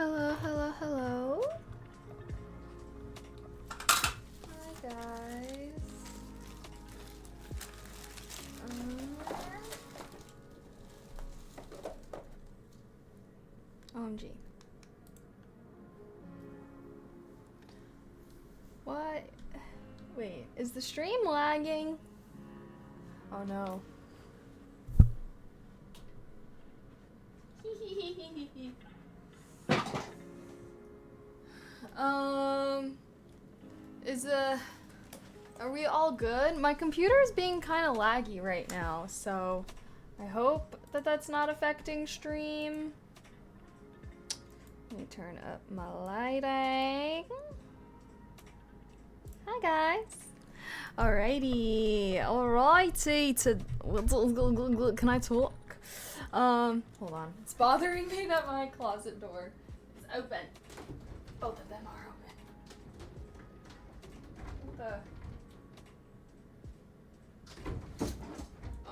Hello, hello, hello. Hi guys. OMG. What? Wait, is the stream lagging? Oh no. Are we all good? My computer is being kind of laggy right now, so I hope that that's not affecting stream. Let me turn up my lighting. Hi guys. Alrighty. Can I talk? Hold on. It's bothering me that my closet door is open. Both of them are open. What the?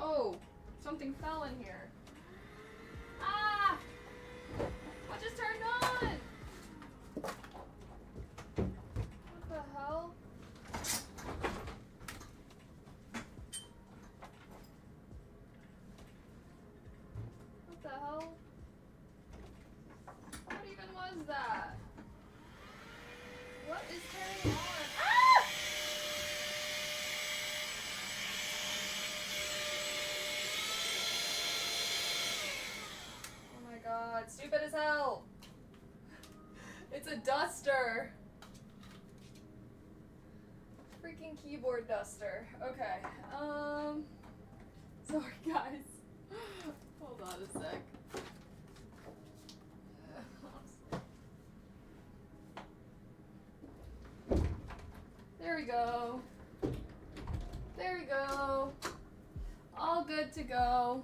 Oh, something fell in here. Ah! What just turned on? What the hell? What the hell? What even was that? What is turning on? Ah! Oh my god, stupid as hell. It's a duster. Freaking keyboard duster. Okay. Sorry guys. Hold on a sec. There we go. There we go. All good to go.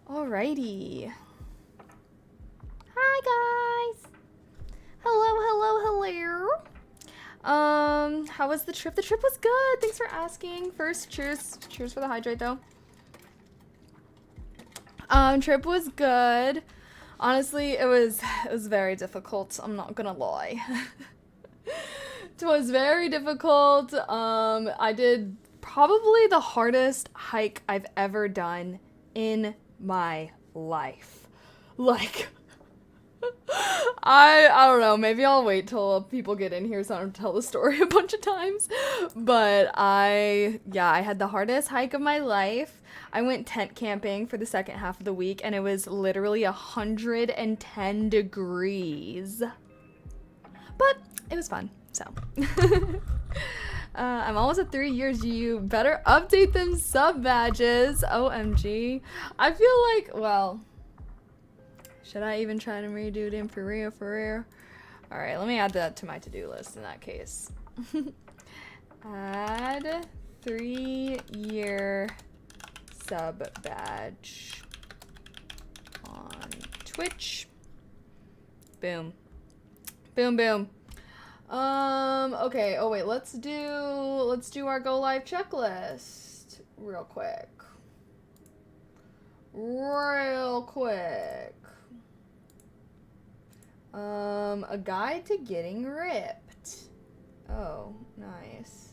Alrighty. Hi guys. Hello. How was the trip? The trip was good. Thanks for asking. First, cheers. Cheers for the hydrate though. Trip was good. Honestly, it was very difficult. I'm not gonna lie. It was very difficult. I did probably the hardest hike I've ever done in my life. Like, I don't know, maybe I'll wait till people get in here so I don't tell the story a bunch of times. But I had the hardest hike of my life. I went tent camping for the second half of the week and it was literally 110 degrees. But it was fun, so. I'm almost at 3 years. You better update them sub badges. OMG. I feel like, well, should I even try to redo them for real? Alright, let me add that to my to-do list in that case. Add 3-year sub badge on Twitch. Boom. Boom. Okay, oh wait, let's do our go live checklist real quick. A guide to getting ripped. Oh, nice.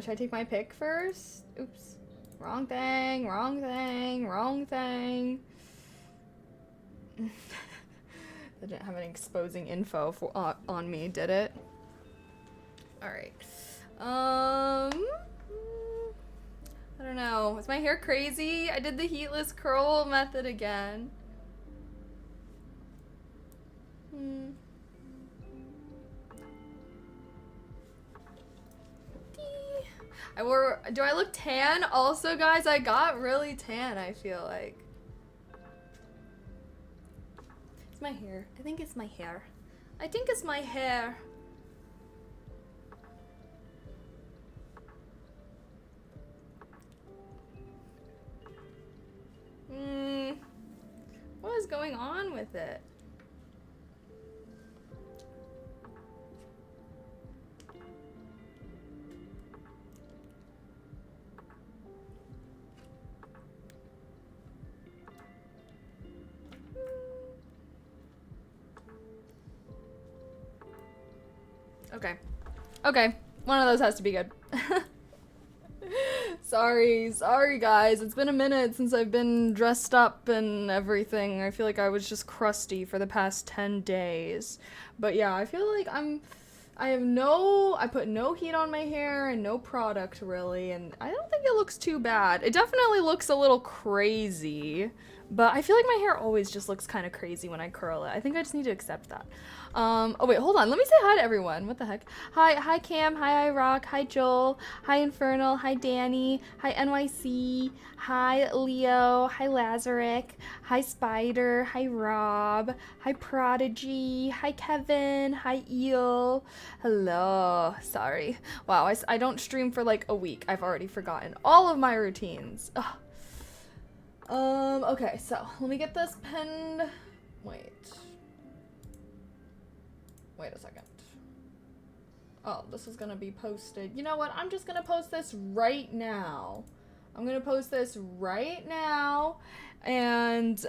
Should I take my pick first? Oops. Wrong thing. That didn't have any exposing info on me, did it? Alright. I don't know. Is my hair crazy? I did the heatless curl method again. Do I look tan? Also, guys, I got really tan, I feel like. It's my hair. I think it's my hair. What is going on with it? Okay. Okay. One of those has to be good. Sorry guys. It's been a minute since I've been dressed up and everything. I feel like I was just crusty for the past 10 days. But yeah, I feel like I put no heat on my hair and no product really, and I don't think it looks too bad. It definitely looks a little crazy, but I feel like my hair always just looks kind of crazy when I curl it. I think I just need to accept that. Oh wait, hold on. Let me say hi to everyone. What the heck? Hi Cam, hi iRock, hi Joel, hi Infernal, hi Danny, hi NYC, hi Leo, hi Lazaric, hi Spider, hi Rob, hi Prodigy, hi Kevin, hi Eel. Hello. Sorry. Wow, I don't stream for like a week. I've already forgotten all of my routines. Ugh. Okay, so let me get this pinned. Wait a second. Oh, this is gonna be posted. You know what? I'm just gonna post this right now. I'm gonna post this right now. And,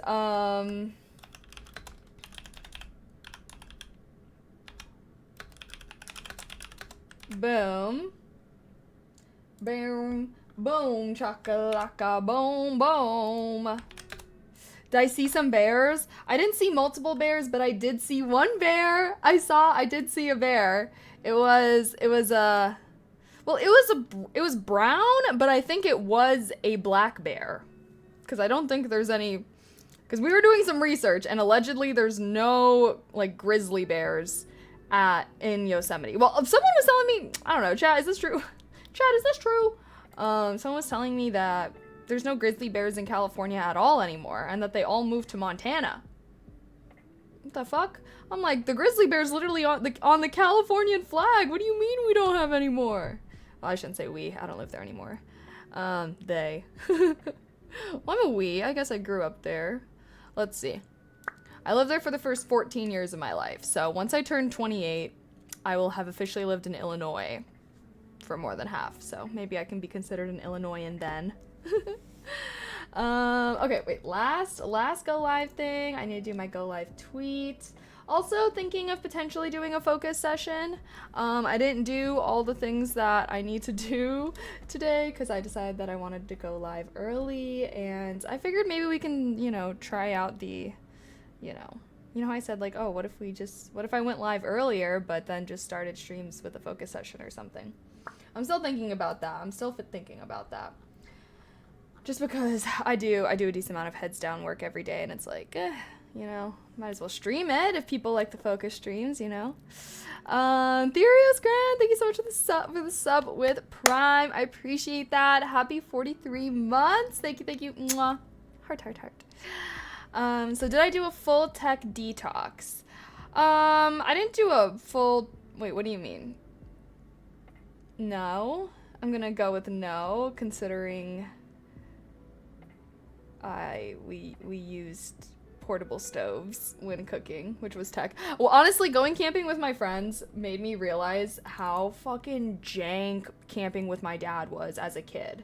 boom. Boom. Boom. Chakalaka. Boom. Boom. Did I see some bears? I didn't see multiple bears, but I did see one bear. I did see a bear. It was brown, but I think it was a black bear. Because I don't think there's any, because we were doing some research and allegedly there's no like grizzly bears in Yosemite. Well, someone was telling me, I don't know, chat, is this true? Chat, is this true? Someone was telling me that there's no grizzly bears in California at all anymore, and that they all moved to Montana. What the fuck? I'm like, the grizzly bear's literally on the Californian flag. What do you mean we don't have any more? Well, I shouldn't say we. I don't live there anymore. They. Well, I'm a we. I guess I grew up there. Let's see. I lived there for the first 14 years of my life. So once I turn 28, I will have officially lived in Illinois for more than half. So maybe I can be considered an Illinoisan then. Okay, wait, last go live thing. I need to do my go live tweet. Also thinking of potentially doing a focus session. I didn't do all the things that I need to do today because I decided that I wanted to go live early, and I figured maybe we can, try out the, how I said like, oh, what if I went live earlier but then just started streams with a focus session or something. I'm still thinking about that. Just because I do a decent amount of heads down work every day, and it's like, might as well stream it if people like the focus streams, Therios Grand, thank you so much for the sub with Prime. I appreciate that. Happy 43 months. Thank you. Mwah. Heart. So did I do a full tech detox? I didn't do a full, wait, what do you mean? No. I'm gonna go with no, considering we used portable stoves when cooking, which was tech. Well, honestly, going camping with my friends made me realize how fucking jank camping with my dad was as a kid.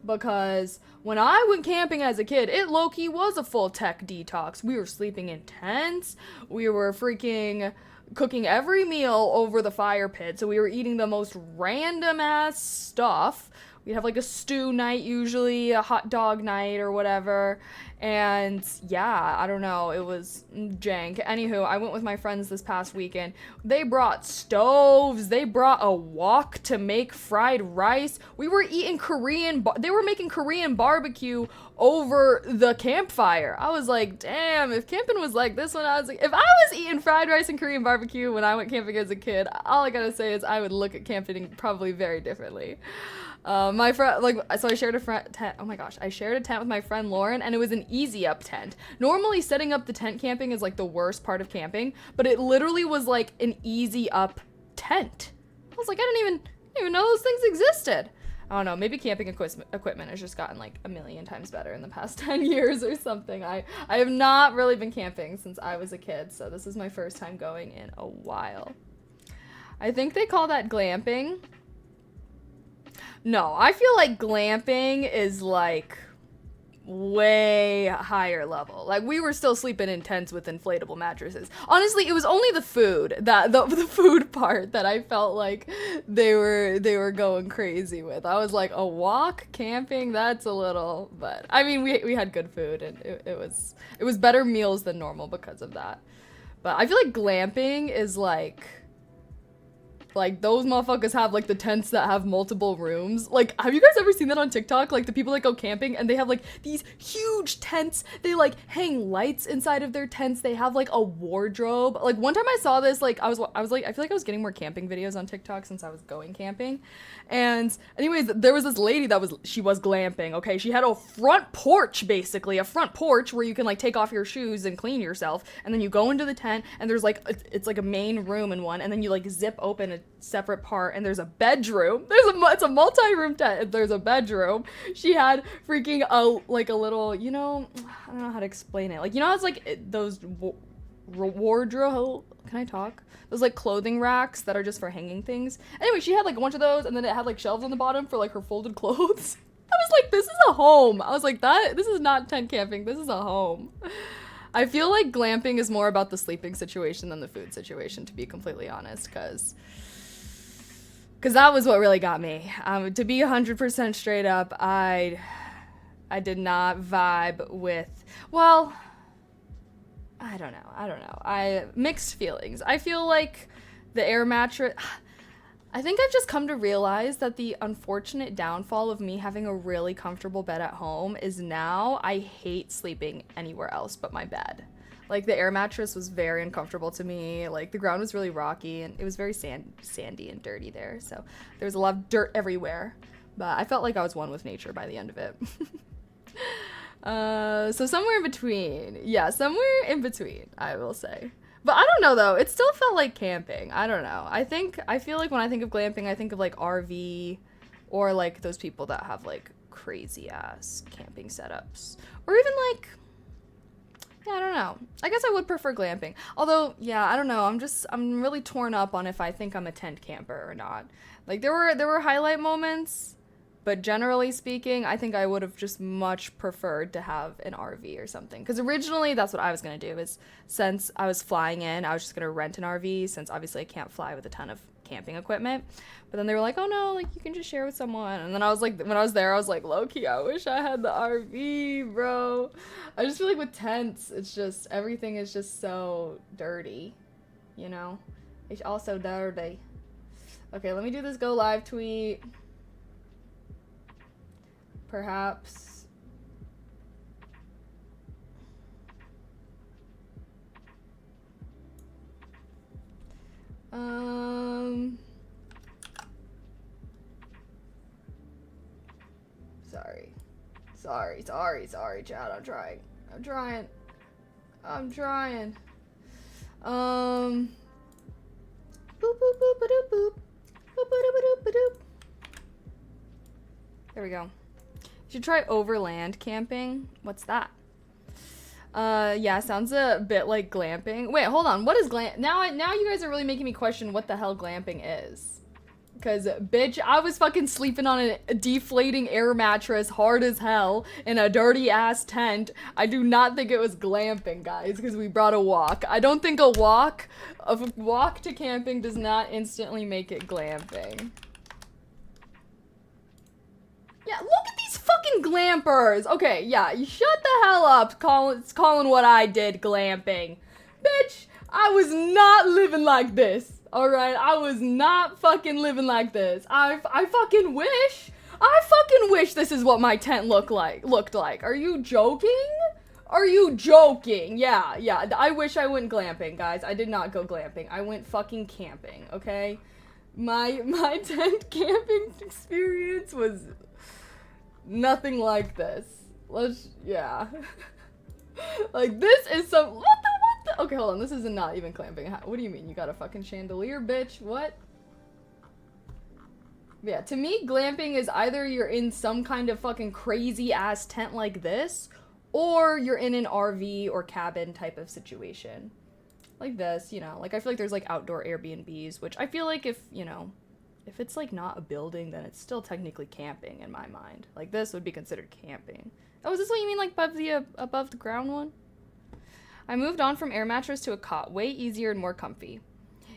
Because when I went camping as a kid, it low-key was a full tech detox. We were sleeping in tents. We were freaking cooking every meal over the fire pit. So we were eating the most random ass stuff. We'd have like a stew night, usually a hot dog night or whatever. And yeah, I don't know, it was jank. Anywho, I went with my friends this past weekend. They brought stoves. They brought a wok to make fried rice. We were eating they were making Korean barbecue over the campfire. I was like, damn, if camping was like this when I was like, if I was eating fried rice and Korean barbecue when I went camping as a kid, all I gotta say is I would look at camping probably very differently. My friend, so I shared a tent. Oh my gosh, I shared a tent with my friend Lauren, and it was an easy up tent. Normally, setting up the tent camping is like the worst part of camping, but it literally was like an easy up tent. I was like, I didn't even know those things existed. I don't know, maybe camping equipment has just gotten like a million times better in the past 10 years or something. I have not really been camping since I was a kid, so this is my first time going in a while. I think they call that glamping. No, I feel like glamping is like way higher level. Like, we were still sleeping in tents with inflatable mattresses. Honestly, it was only the food, that the food part that I felt like they were going crazy with. I was like, a walk camping, that's a little, but I mean, we had good food, and it was better meals than normal because of that. But I feel like glamping is like those motherfuckers have like the tents that have multiple rooms. Like, have you guys ever seen that on TikTok? Like, the people that go camping and they have like these huge tents. They like hang lights inside of their tents. They have like a wardrobe. Like, one time I saw this, like I was like, I feel like I was getting more camping videos on TikTok since I was going camping. And anyways, there was this lady she was glamping, okay? She had a front porch, basically, a front porch where you can like take off your shoes and clean yourself. And then you go into the tent and there's like, it's like a main room in one. And then you like zip open a separate part and there's a bedroom. It's a multi-room tent. There's a bedroom. She had freaking a little, you know, I don't know how to explain it. Like, you know, it's like those wardrobe. Can I talk? Those like clothing racks that are just for hanging things. Anyway, she had like a bunch of those, and then it had like shelves on the bottom for like her folded clothes. I was like, this is a home. I was like, this is not tent camping. This is a home. I feel like glamping is more about the sleeping situation than the food situation, to be completely honest, because that was what really got me. To be 100% straight up, I did not vibe with, well, I don't know. Mixed feelings. I feel like the air mattress, I think I've just come to realize that the unfortunate downfall of me having a really comfortable bed at home is now I hate sleeping anywhere else but my bed. Like, the air mattress was very uncomfortable to me. Like, the ground was really rocky and it was very sandy and dirty there. So there was a lot of dirt everywhere. But I felt like I was one with nature by the end of it. So somewhere in between. Yeah, somewhere in between, I will say. But I don't know, though. It still felt like camping. I don't know. I feel like when I think of glamping, I think of like RV or like those people that have like crazy ass camping setups. Or even like, yeah, I don't know. I guess I would prefer glamping. Although, yeah, I don't know. I'm really torn up on if I think I'm a tent camper or not. Like, there were highlight moments. But generally speaking, I think I would have just much preferred to have an RV or something. Because originally, that's what I was going to do, is since I was flying in, I was just going to rent an RV, since obviously I can't fly with a ton of camping equipment. But then they were like, oh no, like, you can just share with someone. And then I was like, when I was there, I was like, low-key, I wish I had the RV, bro. I just feel like with tents, it's just, everything is just so dirty, you know? It's also dirty. Okay, let me do this go live tweet. Perhaps. Sorry, Chad. I'm trying. Boop, boop, boop, ba-doop, boop. Boop, ba-doop, ba-doop. There we go. You should try overland camping. What's that? Yeah, sounds a bit like glamping. Wait, hold on. What is now you guys are really making me question what the hell glamping is. Because, bitch, I was fucking sleeping on a deflating air mattress hard as hell in a dirty-ass tent. I do not think it was glamping, guys, because we brought a wok. I don't think a walk to camping does not instantly make it glamping. Yeah, look at these fucking glampers. Okay, yeah, you shut the hell up calling what I did glamping. Bitch, I was not living like this. Alright, I was not fucking living like this. I fucking wish this is what my tent looked like. Are you joking? Yeah, I wish I went glamping, guys. I did not go glamping. I went fucking camping, okay? My tent camping experience was nothing like this. Yeah. Like, this is some, what the? Okay, hold on, this is not even glamping. What do you mean, you got a fucking chandelier, bitch? What? Yeah, to me, glamping is either you're in some kind of fucking crazy-ass tent like this, or you're in an RV or cabin type of situation. Like this, you know, like, I feel like there's, like, outdoor Airbnbs, which I feel like if, you know, if it's, like, not a building, then it's still technically camping in my mind. Like, this would be considered camping. Oh, is this what you mean, like above the ground one? I moved on from air mattress to a cot. Way easier and more comfy.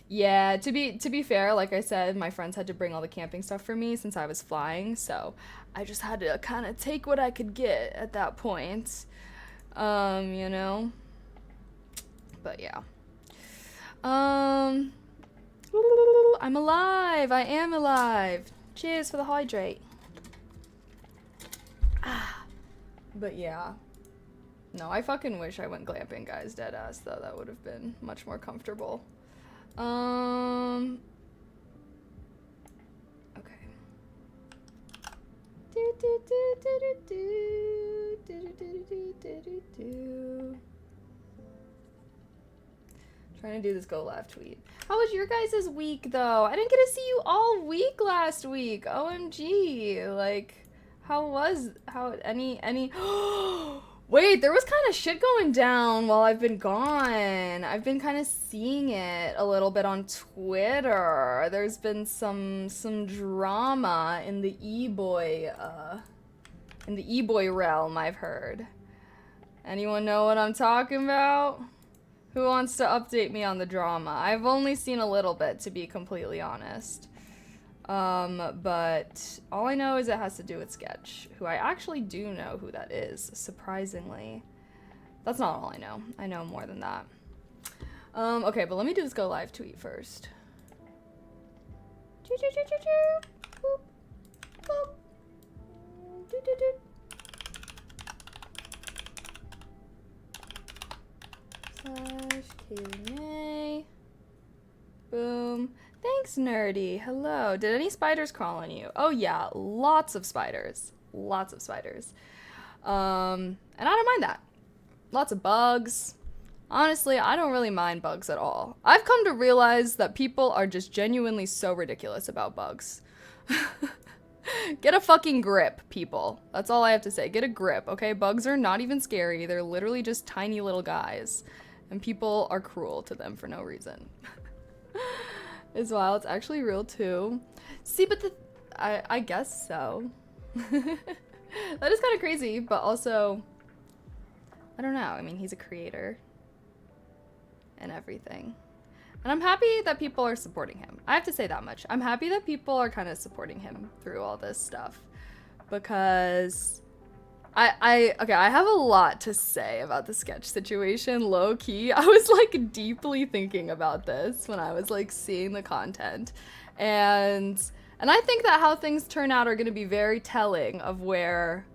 Yeah, to be fair, like I said, my friends had to bring all the camping stuff for me since I was flying, so I just had to kind of take what I could get at that point. You know. But yeah. I'm alive. I am alive. Cheers for the hydrate. But yeah. No, I fucking wish I went glamping, guys. Deadass, though. That would have been much more comfortable. Okay. Trying to do this go live tweet. How was your guys' week, though? I didn't get to see you all week last week. OMG. Like, any Wait, there was kind of shit going down while I've been gone. I've been kind of seeing it a little bit on Twitter. There's been some drama in the e-boy realm, I've heard. Anyone know what I'm talking about? Who wants to update me on the drama? I've only seen a little bit, to be completely honest. But all I know is it has to do with Sketch, who I actually do know who that is, surprisingly. That's not all I know. I know more than that. Okay, but let me do this go live tweet first. Boop. Boop. /Q&A. Boom. Thanks, nerdy. Hello. Did any spiders crawl on you? Oh yeah, lots of spiders. Lots of spiders. And I don't mind that. Lots of bugs. Honestly, I don't really mind bugs at all. I've come to realize that people are just genuinely so ridiculous about bugs. Get a fucking grip, people. That's all I have to say. Get a grip, okay? Bugs are not even scary. They're literally just tiny little guys. And people are cruel to them for no reason. It's wild. It's actually real too. See, but I guess so. That is kind of crazy, but also, I don't know. I mean, he's a creator and everything. And I'm happy that people are supporting him. I have to say that much. I'm happy that people are kind of supporting him through all this stuff, because I have a lot to say about the Sketch situation, low key. I was like deeply thinking about this when I was like seeing the content. And I think that how things turn out are going to be very telling of where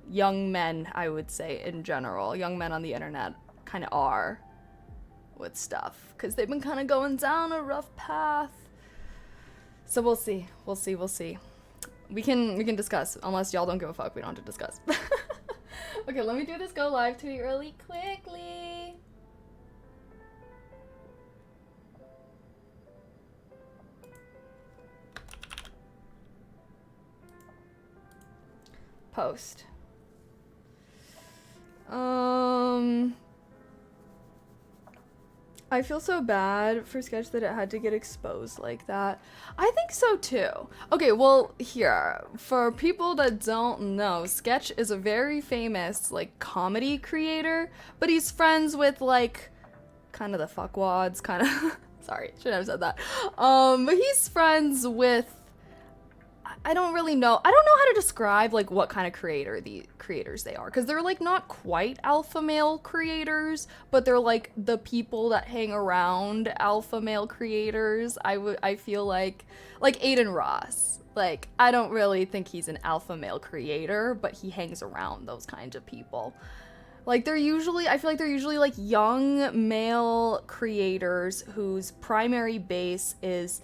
young men, I would say in general, young men on the internet kind of are with stuff, because they've been kind of going down a rough path. So we'll see. We can discuss. Unless y'all don't give a fuck, we don't have to discuss. Okay, let me do this go live tweet really quickly. Post. I feel so bad for Sketch that it had to get exposed like that. I think so too. Okay, well, here, for people that don't know, Sketch is a very famous, like, comedy creator, but he's friends with, like, kind of the fuckwads, kind of, sorry, should have said that. But he's friends with, I don't really know. I don't know how to describe like what kind of creators they are, because they're like not quite alpha male creators, but they're like the people that hang around alpha male creators. I feel like Aiden Ross. Like, I don't really think he's an alpha male creator, but he hangs around those kinds of people. Like, I feel like they're usually like young male creators whose primary base is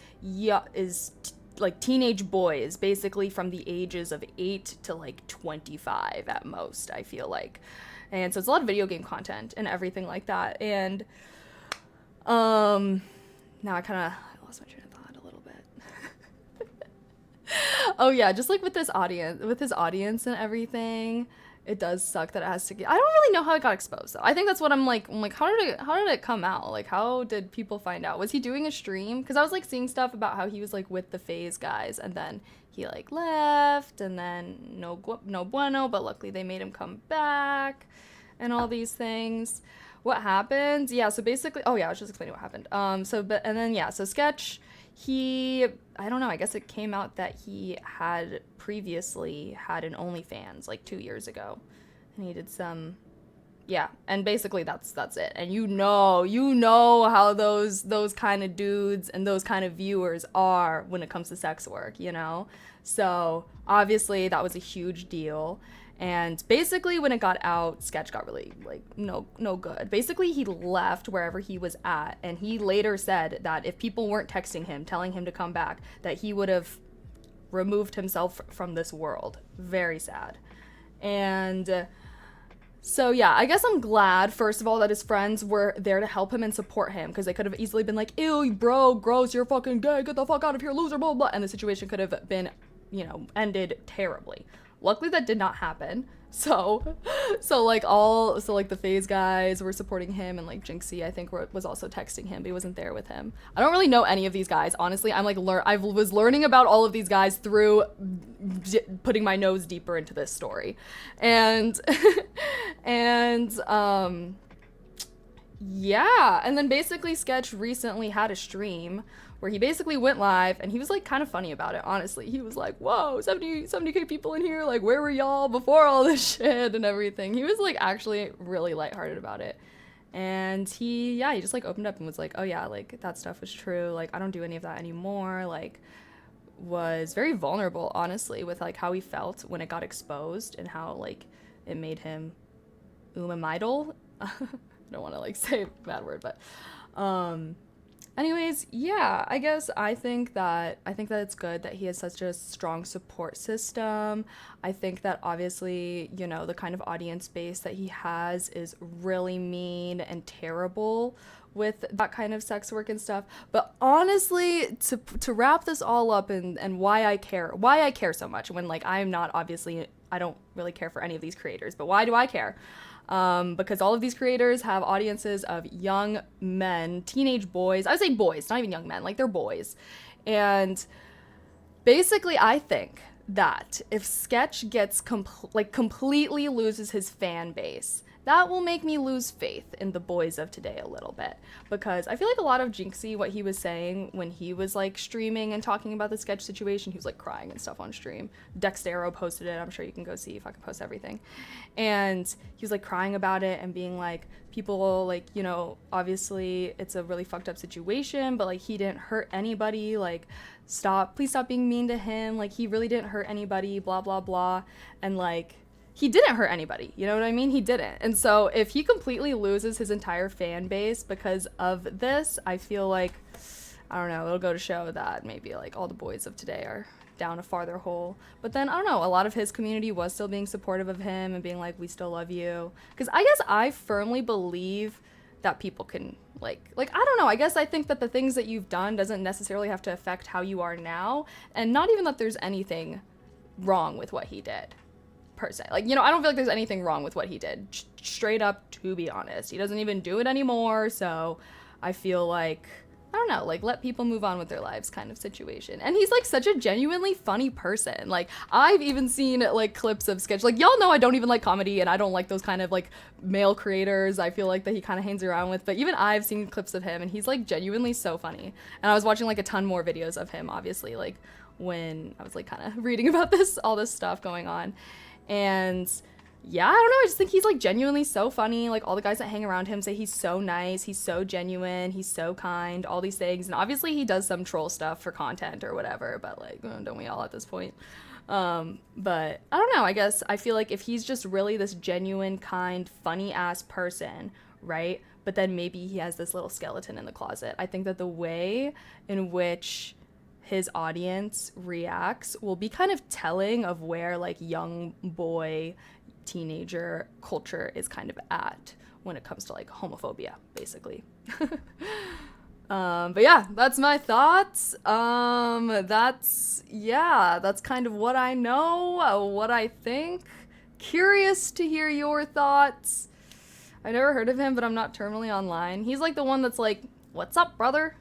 like teenage boys, basically from the ages of 8 to like 25 at most, I feel like. And so it's a lot of video game content and everything like that. And now I lost my train of thought a little bit. Oh yeah, just like with his audience and everything. it does suck that it has to get. I don't really know how it got exposed though. I think that's what I'm like, how did it come out? Like, how did people find out? Was he doing a stream? Because I was like seeing stuff about how he was like with the Phase guys, and then he like left, and then no bueno. But luckily they made him come back, and all these things. What happened? Yeah. So basically, oh yeah, I was just explaining what happened. And then yeah. So Sketch, I don't know, I guess it came out that he had previously had an OnlyFans like 2 years ago, and he did some, yeah, and basically that's it. And you know how those kind of dudes and those kind of viewers are when it comes to sex work, you know. So obviously that was a huge deal. And basically when it got out, Sketch got really like no good. Basically he left wherever he was at, and he later said that if people weren't texting him telling him to come back, that he would have removed himself from this world. Very sad. And so yeah, I guess I'm glad, first of all, that his friends were there to help him and support him, because they could have easily been like, ew, bro, gross, you're fucking gay, get the fuck out of here, loser, blah, blah, and the situation could have been, you know, ended terribly. Luckily that did not happen. So like the Phase guys were supporting him, and like Jinxie I think was also texting him, but he wasn't there with him. I don't really know any of these guys, honestly. I'm like I was learning about all of these guys through putting my nose deeper into this story, and yeah, and then basically Sketch recently had a stream where he basically went live, and he was like kind of funny about it, honestly. He was like, whoa, 70k people in here, like where were y'all before all this shit and everything. He was like actually really lighthearted about it. And he just like opened up and was like, oh yeah, like that stuff was true, like I don't do any of that anymore. Like, was very vulnerable, honestly, with like how he felt when it got exposed, and how like it made him umamidal. I don't want to like say a bad word, but anyways, yeah, I think that it's good that he has such a strong support system. I think that obviously, you know, the kind of audience base that he has is really mean and terrible with that kind of sex work and stuff. But honestly, to wrap this all up, and why I care so much, when like I don't really care for any of these creators, but why do I care? Because all of these creators have audiences of young men, teenage boys. I would say boys, not even young men, like they're boys. And basically I think that if Sketch gets completely loses his fan base, that will make me lose faith in the boys of today a little bit, because I feel like a lot of Jinxie, what he was saying when he was like streaming and talking about the Sketch situation, he was like crying and stuff on stream. Dextero posted it. I'm sure you can go see if I can post everything. And he was like crying about it and being like, people like, you know, obviously it's a really fucked up situation, but like he didn't hurt anybody. Like, please stop being mean to him. Like, he really didn't hurt anybody, blah, blah, blah. And like, he didn't hurt anybody, you know what I mean? He didn't. And so if he completely loses his entire fan base because of this, I feel like, I don't know, it'll go to show that maybe like all the boys of today are down a farther hole. But then I don't know, a lot of his community was still being supportive of him and being like, we still love you. Because I guess I firmly believe that people can like I don't know, I guess I think that the things that you've done doesn't necessarily have to affect how you are now, and not even that there's anything wrong with what he did per se. Like, you know, I don't feel like there's anything wrong with what he did, straight up, to be honest. He doesn't even do it anymore, so I feel like, I don't know, like, let people move on with their lives kind of situation. And he's like such a genuinely funny person. Like, I've even seen like clips of Sketch, like, y'all know I don't even like comedy, and I don't like those kind of like male creators I feel like that he kind of hangs around with, but even I've seen clips of him, and he's like genuinely so funny. And I was watching like a ton more videos of him, obviously, like when I was like kind of reading about all this stuff going on. And yeah, I don't know, I just think he's like genuinely so funny. Like, all the guys that hang around him say he's so nice, he's so genuine, he's so kind, all these things. And obviously he does some troll stuff for content or whatever, but like, don't we all at this point? But I don't know, I guess I feel like if he's just really this genuine, kind, funny ass person, right? But then maybe he has this little skeleton in the closet. I think that the way in which his audience reacts will be kind of telling of where like young boy teenager culture is kind of at when it comes to like homophobia, basically. But yeah, that's my thoughts. That's kind of what I know, what I think. Curious to hear your thoughts. I never heard of him, but I'm not terminally online. He's like the one that's like, what's up, brother?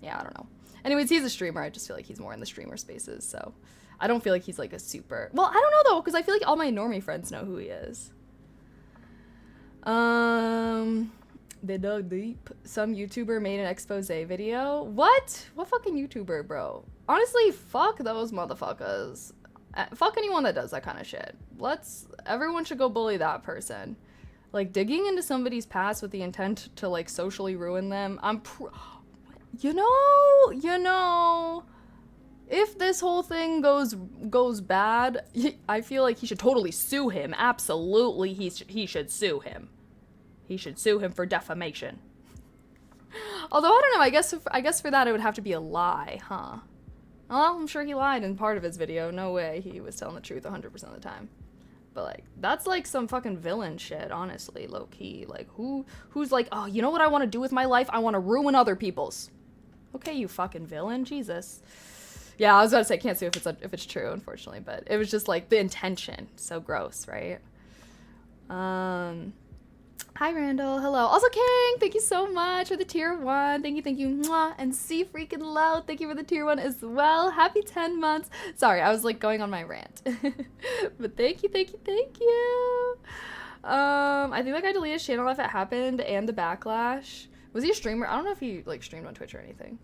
Yeah, I don't know. Anyways, he's a streamer. I just feel like he's more in the streamer spaces, so I don't feel like he's like a super... Well, I don't know though, because I feel like all my normie friends know who he is. They dug deep. Some YouTuber made an expose video. What? What fucking YouTuber, bro? Honestly, fuck those motherfuckers. Fuck anyone that does that kind of shit. Everyone should go bully that person. Like, digging into somebody's past with the intent to, like, socially ruin them. You know, if this whole thing goes bad, I feel like he should totally sue him. Absolutely, he should sue him. He should sue him for defamation. Although, I don't know, I guess for that it would have to be a lie, huh? Well, I'm sure he lied in part of his video. No way he was telling the truth 100% of the time. But, like, that's, like, some fucking villain shit, honestly, low-key. Like, who's like, oh, you know what I want to do with my life? I want to ruin other people's. Okay, you fucking villain. Jesus. Yeah, I was about to say, can't sue if it's true, unfortunately. But it was just, like, the intention. So gross, right? Hi, Randall. Hello. Also, King, thank you so much for the tier 1. Thank you. Mwah. And C freaking low, thank you for the tier 1 as well. Happy 10 months. Sorry, I was like going on my rant. But thank you. I think like I deleted his channel if it happened and the backlash. Was he a streamer? I don't know if he like streamed on Twitch or anything.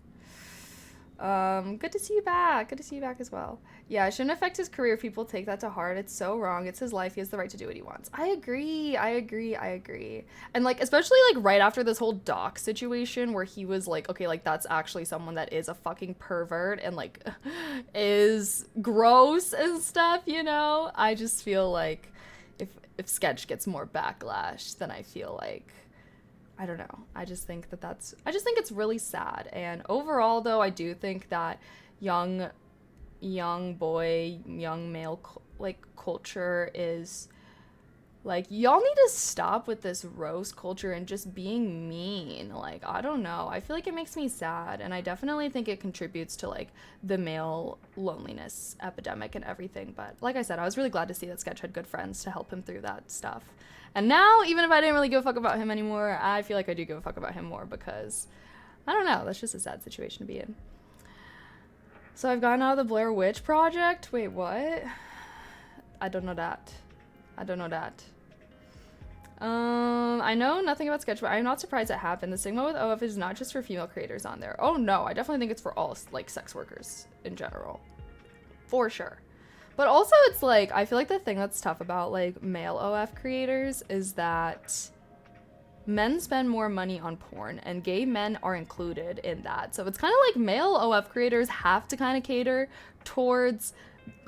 Good to see you back. Good to see you back as well. Yeah, it shouldn't affect his career if people take that to heart. It's so wrong. It's his life. He has the right to do what he wants. I agree. And like, especially like right after this whole doc situation where he was like, okay, like that's actually someone that is a fucking pervert and like is gross and stuff, you know? I just feel like if Sketch gets more backlash, then I feel like I don't know. I just think it's really sad. And overall, though, I do think that young male culture is like, y'all need to stop with this roast culture and just being mean. Like, I don't know. I feel like it makes me sad, and I definitely think it contributes to like the male loneliness epidemic and everything. But like I said, I was really glad to see that Sketch had good friends to help him through that stuff. And now, even if I didn't really give a fuck about him anymore, I feel like I do give a fuck about him more because, I don't know, that's just a sad situation to be in. So I've gotten out of the Blair Witch Project? Wait, what? I don't know that. I know nothing about Sketch, but I'm not surprised it happened. The stigma with OF is not just for female creators on there. Oh no, I definitely think it's for all, like, sex workers in general. For sure. But also, it's like, I feel like the thing that's tough about, like, male OF creators is that men spend more money on porn, and gay men are included in that. So it's kind of like male OF creators have to kind of cater towards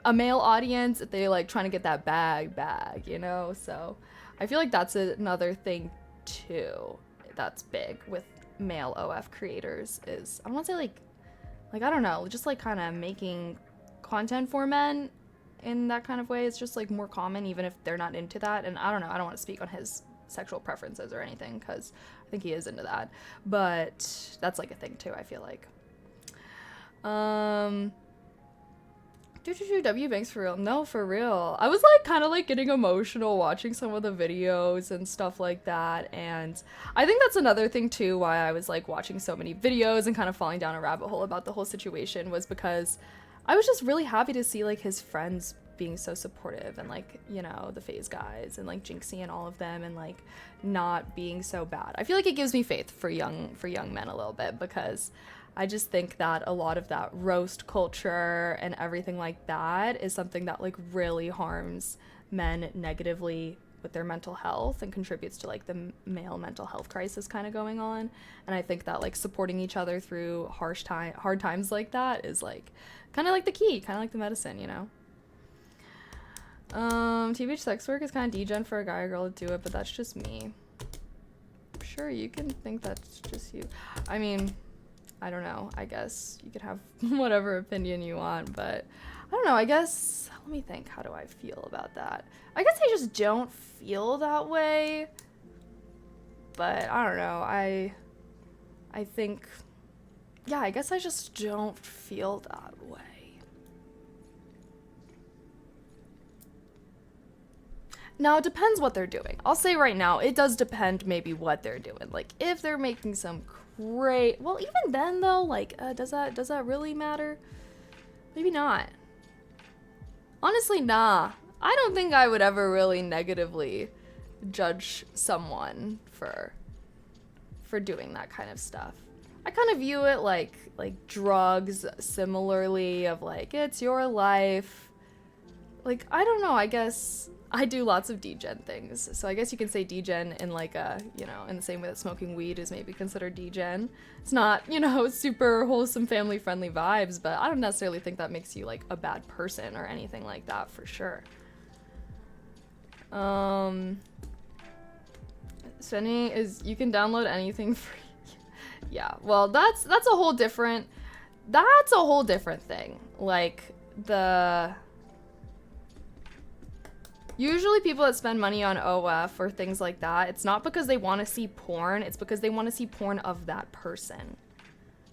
a male audience if they, like, trying to get that bag, you know? So I feel like that's another thing, too, that's big with male OF creators is, I don't want to say, like, I don't know, just, like, kind of making content for men in that kind of way. It's just like more common even if they're not into that. And I don't know, I don't want to speak on his sexual preferences or anything because I think he is into that, but that's like a thing too, I feel like. W Banks for real? No, for real. I was like kind of like getting emotional watching some of the videos and stuff like that, and I think that's another thing too why I was like watching so many videos and kind of falling down a rabbit hole about the whole situation was because I was just really happy to see like his friends being so supportive and like, you know, the FaZe guys and like Jinxie and all of them and like not being so bad. I feel like it gives me faith for young men a little bit because I just think that a lot of that roast culture and everything like that is something that like really harms men negatively with their mental health and contributes to like the male mental health crisis kind of going on. And I think that like supporting each other through hard times like that is like kind of like the key, kind of like the medicine, you know? TBH sex work is kind of degen for a guy or girl to do it, but that's just me. Sure, you can think that's just you. I mean, I don't know. I guess you could have whatever opinion you want, but I don't know. I guess, let me think. How do I feel about that? I guess I just don't feel that way, but I don't know. I think, yeah, I guess I just don't feel that way. Now, it depends what they're doing. I'll say right now, it does depend maybe what they're doing. Like, if they're making some great... Well, even then, though, like, does that really matter? Maybe not. Honestly, nah. I don't think I would ever really negatively judge someone for doing that kind of stuff. I kind of view it like drugs similarly, of like, it's your life. Like, I don't know, I guess I do lots of degen things. So I guess you can say degen in like a, you know, in the same way that smoking weed is maybe considered degen. It's not, you know, super wholesome family friendly vibes, but I don't necessarily think that makes you like a bad person or anything like that for sure. Sending is, you can download anything free. Yeah, well, that's a whole different thing. Like, usually people that spend money on OF or things like that, it's not because they want to see porn, it's because they want to see porn of that person.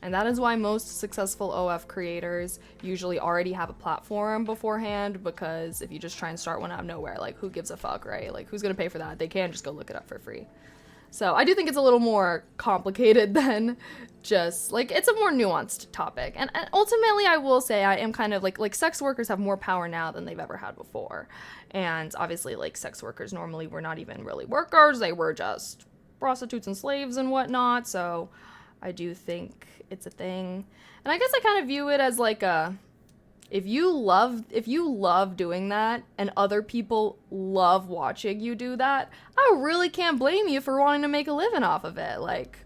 And that is why most successful OF creators usually already have a platform beforehand, because if you just try and start one out of nowhere, like, who gives a fuck, right? Like, who's gonna pay for that? They can just go look it up for free. So I do think it's a little more complicated than just, like, it's a more nuanced topic. And ultimately, I will say I am kind of, like sex workers have more power now than they've ever had before. And obviously, like, sex workers normally were not even really workers. They were just prostitutes and slaves and whatnot. So I do think it's a thing. And I guess I kind of view it as like if you love doing that and other people love watching you do that, I really can't blame you for wanting to make a living off of it. Like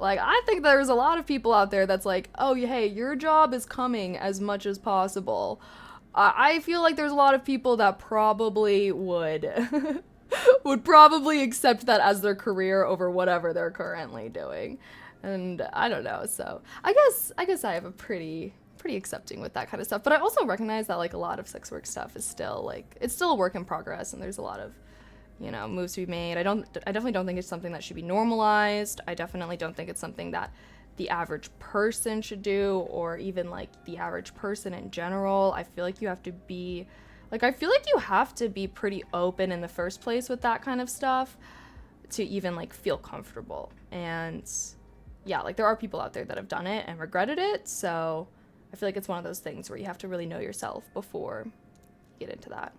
I think there's a lot of people out there that's like, oh, hey, your job is coming as much as possible. I feel like there's a lot of people that probably would probably accept that as their career over whatever they're currently doing. And I don't know, so I guess I have a pretty accepting with that kind of stuff. But I also recognize that, like, a lot of sex work stuff is still, like, it's still a work in progress, and there's a lot of, you know, moves to be made. I definitely don't think it's something that should be normalized. I definitely don't think it's something that the average person should do, or even, like, the average person in general. I feel like you have to be, pretty open in the first place with that kind of stuff to even, like, feel comfortable. And yeah, like, there are people out there that have done it and regretted it, so I feel like it's one of those things where you have to really know yourself before you get into that.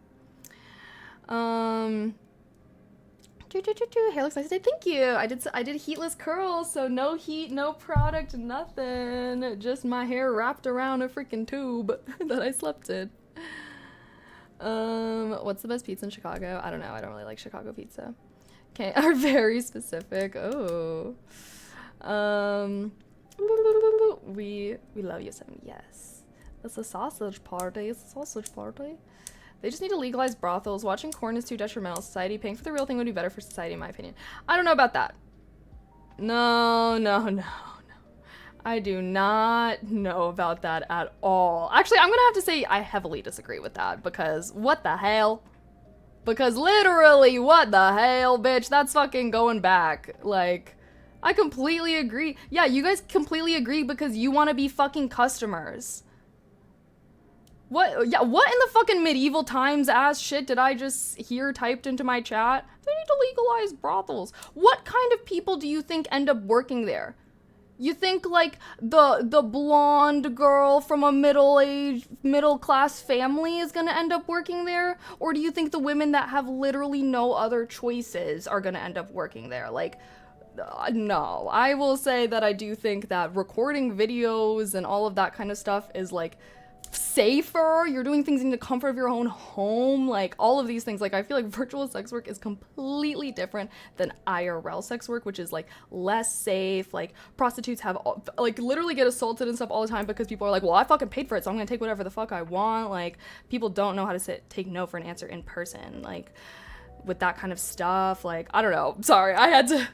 Hair looks nice today. Thank you. I did heatless curls, so no heat, no product, nothing. Just my hair wrapped around a freaking tube that I slept in. What's the best pizza in Chicago? I don't know. I don't really like Chicago pizza. Okay, are very specific. Oh. We love Yosemite. Yes, it's a sausage party. They just need to legalize brothels. Watching porn is too detrimental to society. Paying for the real thing would be better for society, in my opinion. I don't know about that. No. I do not know about that at all. Actually, I'm gonna have to say I heavily disagree with that, because what the hell? Because literally, what the hell, bitch? That's fucking going back. Like, I completely agree. Yeah, you guys completely agree because you want to be fucking customers. What? Yeah, what in the fucking medieval times ass shit did I just hear typed into my chat? They need to legalize brothels. What kind of people do you think end up working there? You think, like, the blonde girl from a middle class family is gonna end up working there? Or do you think the women that have literally no other choices are gonna end up working there? Like, no. I will say that I do think that recording videos and all of that kind of stuff is, like, safer. You're doing things in the comfort of your own home, like, all of these things. Like, I feel like virtual sex work is completely different than IRL sex work, which is, like, less safe. Like, prostitutes have, like, literally get assaulted and stuff all the time because people are like, well, I fucking paid for it, so I'm gonna take whatever the fuck I want. Like, people don't know how to take no for an answer in person. Like, with that kind of stuff, like, I don't know. Sorry, I had to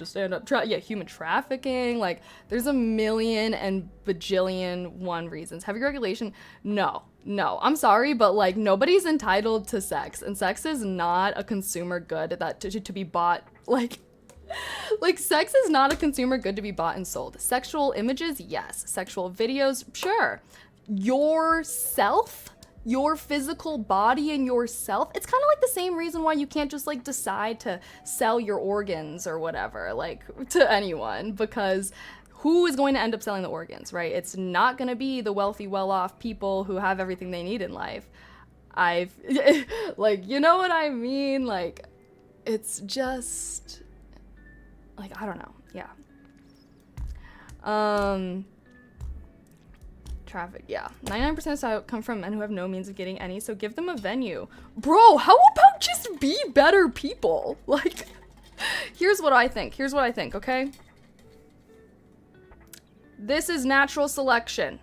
stand up. Human trafficking. Like, there's a million and bajillion one reasons. Heavy regulation. No. I'm sorry, but, like, nobody's entitled to sex, and sex is not a consumer good that to be bought. Like, sex is not a consumer good to be bought and sold. Sexual images, yes. Sexual videos, sure. Yourself your physical body and yourself. It's kind of like the same reason why you can't just like decide to sell your organs or whatever, like to anyone, because who is going to end up selling the organs, right? It's not going to be the wealthy, well-off people who have everything they need in life. Like, you know what I mean? Like, it's just, like, I don't know. Yeah. Traffic, yeah. 99% of come from men who have no means of getting any, so give them a venue. Bro, how about just be better people? Like, here's what I think, okay? This is natural selection.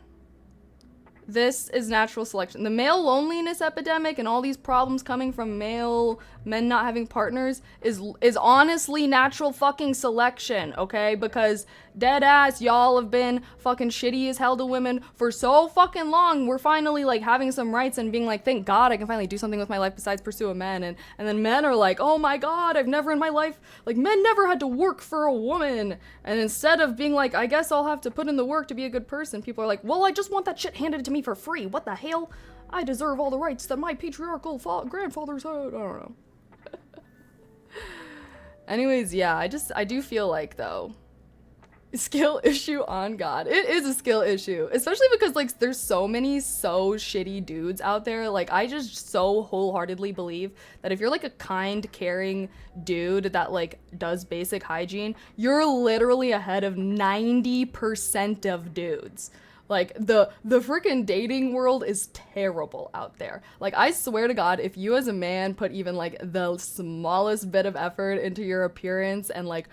The male loneliness epidemic and all these problems coming from men not having partners is honestly natural fucking selection, okay? Because dead ass, y'all have been fucking shitty as hell to women for so fucking long. We're finally like having some rights and being like, thank God I can finally do something with my life besides pursue a man. And then men are like, oh my God, I've never in my life, like men never had to work for a woman. And instead of being like, I guess I'll have to put in the work to be a good person, people are like, well, I just want that shit handed to me for free. What the hell? I deserve all the rights that my patriarchal grandfathers had. I don't know. Anyways, yeah, I do feel like, though, skill issue on God. It is a skill issue, especially because, like, there's so many so shitty dudes out there. Like, I just so wholeheartedly believe that if you're, like, a kind, caring dude that, like, does basic hygiene, you're literally ahead of 90% of dudes. Like, the freaking dating world is terrible out there. Like, I swear to God, if you as a man put even, like, the smallest bit of effort into your appearance and, like,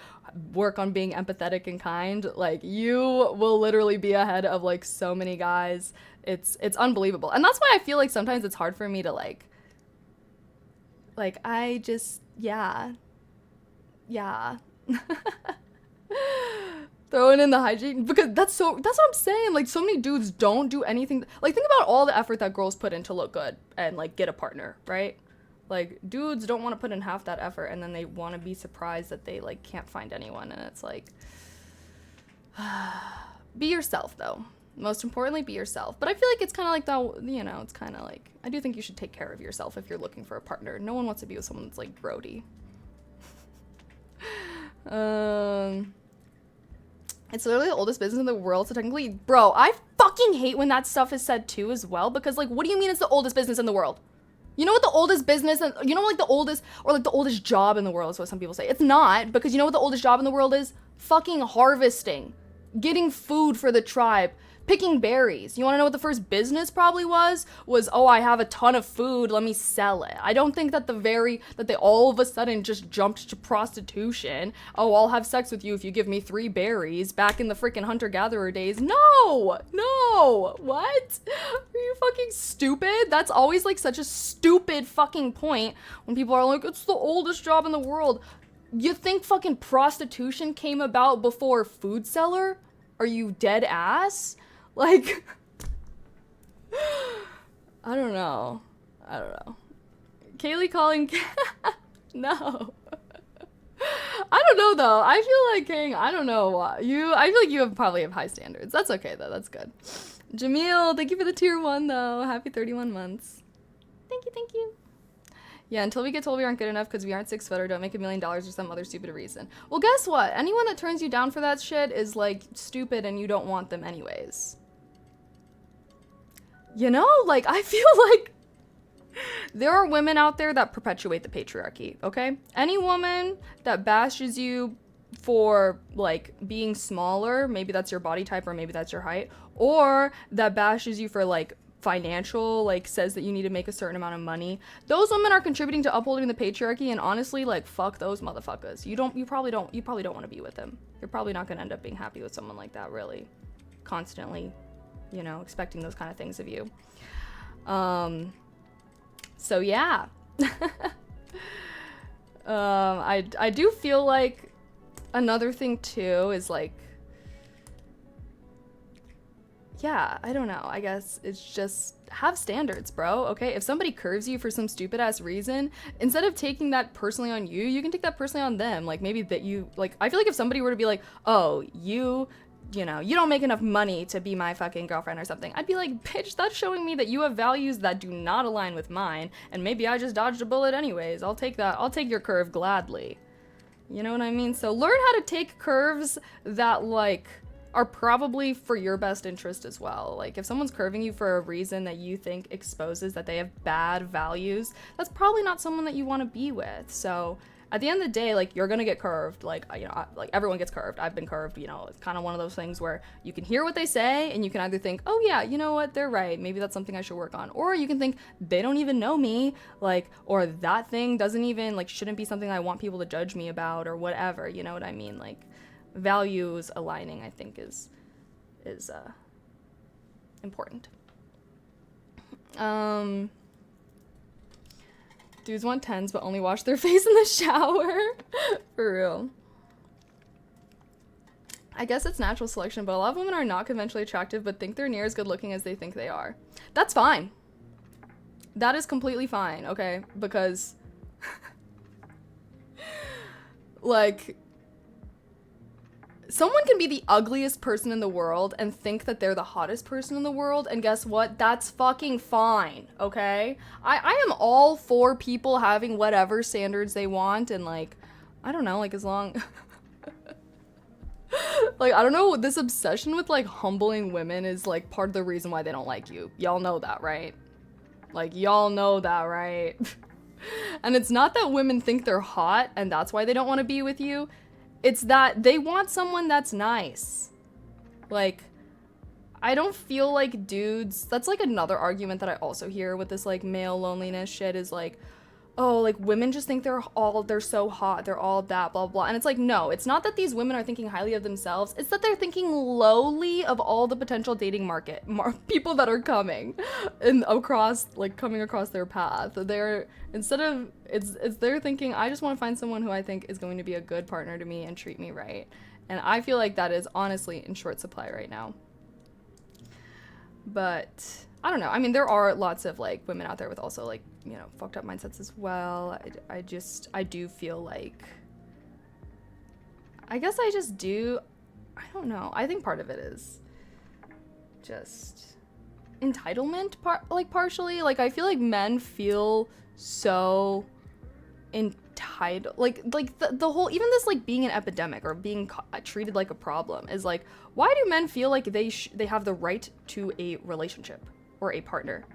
work on being empathetic and kind, like, you will literally be ahead of, like, so many guys. It's unbelievable. And that's why I feel like sometimes it's hard for me to, like, I just, yeah. Throwing in the hygiene, because that's what I'm saying. Like, so many dudes don't do anything. Like, think about all the effort that girls put in to look good and, like, get a partner, right? Like, dudes don't want to put in half that effort, and then they want to be surprised that they, like, can't find anyone. And it's like, be yourself, though. Most importantly, be yourself. But I feel like it's kind of like that, you know, it's kind of like, I do think you should take care of yourself if you're looking for a partner. No one wants to be with someone that's, like, grody. It's literally the oldest business in the world, so technically, bro, I fucking hate when that stuff is said too as well, because, like, what do you mean it's the oldest business in the world? You know what the oldest business, you know, like, the oldest, or, like, the oldest job in the world is what some people say. It's not, because you know what the oldest job in the world is? Fucking harvesting. Getting food for the tribe. Picking berries. You want to know what the first business probably was? Oh, I have a ton of food, let me sell it. I don't think that they all of a sudden just jumped to prostitution. Oh, I'll have sex with you if you give me 3 berries, back in the freaking hunter-gatherer days. No, what? Are you fucking stupid? That's always, like, such a stupid fucking point when people are like, it's the oldest job in the world. You think fucking prostitution came about before food seller? Are you dead ass? Like, I don't know. Kaylee calling, no. I don't know, though. I feel like, King, I don't know why. I feel like you probably have high standards. That's okay, though. That's good. Jamil, thank you for the tier 1, though. Happy 31 months. Thank you. Yeah, until we get told we aren't good enough because we aren't 6 foot or don't make $1 million or some other stupid reason. Well, guess what? Anyone that turns you down for that shit is, like, stupid and you don't want them anyways. You know, like, I feel like there are women out there that perpetuate the patriarchy, okay? Any woman that bashes you for, like, being smaller, maybe that's your body type or maybe that's your height, or that bashes you for, like, financial, like, says that you need to make a certain amount of money, those women are contributing to upholding the patriarchy, and honestly, like, fuck those motherfuckers. You probably don't want to be with them. You're probably not going to end up being happy with someone like that, really. Constantly, you know, expecting those kind of things of you. So yeah. I do feel like another thing too is, like, yeah, I don't know. I guess it's just have standards, bro. Okay, if somebody curves you for some stupid ass reason, instead of taking that personally on you, you can take that personally on them. Like, maybe that you, like, I feel like if somebody were to be like, oh, you know, you don't make enough money to be my fucking girlfriend or something, I'd be like, bitch, that's showing me that you have values that do not align with mine, and maybe I just dodged a bullet anyways. I'll take that. I'll take your curve gladly. You know what I mean? So learn how to take curves that, like, are probably for your best interest as well. Like, if someone's curving you for a reason that you think exposes that they have bad values, that's probably not someone that you want to be with. So at the end of the day, like, you're gonna get curved. Like, you know, like, everyone gets curved. I've been curved. You know, it's kind of one of those things where you can hear what they say and you can either think, oh yeah, you know what, they're right, maybe that's something I should work on, or you can think they don't even know me, like, or that thing doesn't even, like, shouldn't be something I want people to judge me about, or whatever. You know what I mean? Like, values aligning, I think, is important. Dudes want 10s but only wash their face in the shower. For real. I guess it's natural selection, but a lot of women are not conventionally attractive but think they're near as good looking as they think they are. That's fine. That is completely fine, okay? Because like, someone can be the ugliest person in the world and think that they're the hottest person in the world, and guess what? That's fucking fine, okay? I am all for people having whatever standards they want, and, like, I don't know, like, as long... like, I don't know, this obsession with, like, humbling women is, like, part of the reason why they don't like you. Y'all know that, right? Like, y'all know that, right? And it's not that women think they're hot and that's why they don't want to be with you. It's that they want someone that's nice. Like, I don't feel like dudes... That's, like, another argument that I also hear with this, like, male loneliness shit is, like, oh, like, women just think they're so hot, they're all that, blah, blah. And it's like, no, it's not that these women are thinking highly of themselves. It's that they're thinking lowly of all the potential dating people that are coming and coming across their path. They're, instead of, they're thinking, I just want to find someone who I think is going to be a good partner to me and treat me right. And I feel like that is honestly in short supply right now. But I don't know. I mean, there are lots of, like, women out there with also, like, you know, fucked up mindsets as well. I do feel like, I guess I just do, I don't know. I think part of it is just entitlement, partially. Like, I feel like men feel so entitled, like the whole, even this, like, being an epidemic or being treated like a problem is, like, why do men feel like they have the right to a relationship or a partner?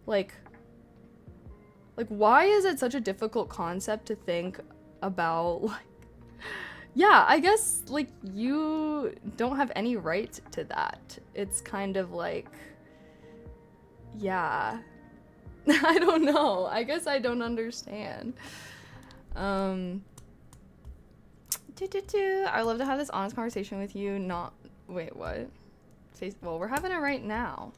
Like, why is it such a difficult concept to think about? Like, yeah, I guess, like, you don't have any right to that. It's kind of like, yeah. I don't know. I guess I don't understand. I'd love to have this honest conversation with you. Wait, what? Well, we're having it right now.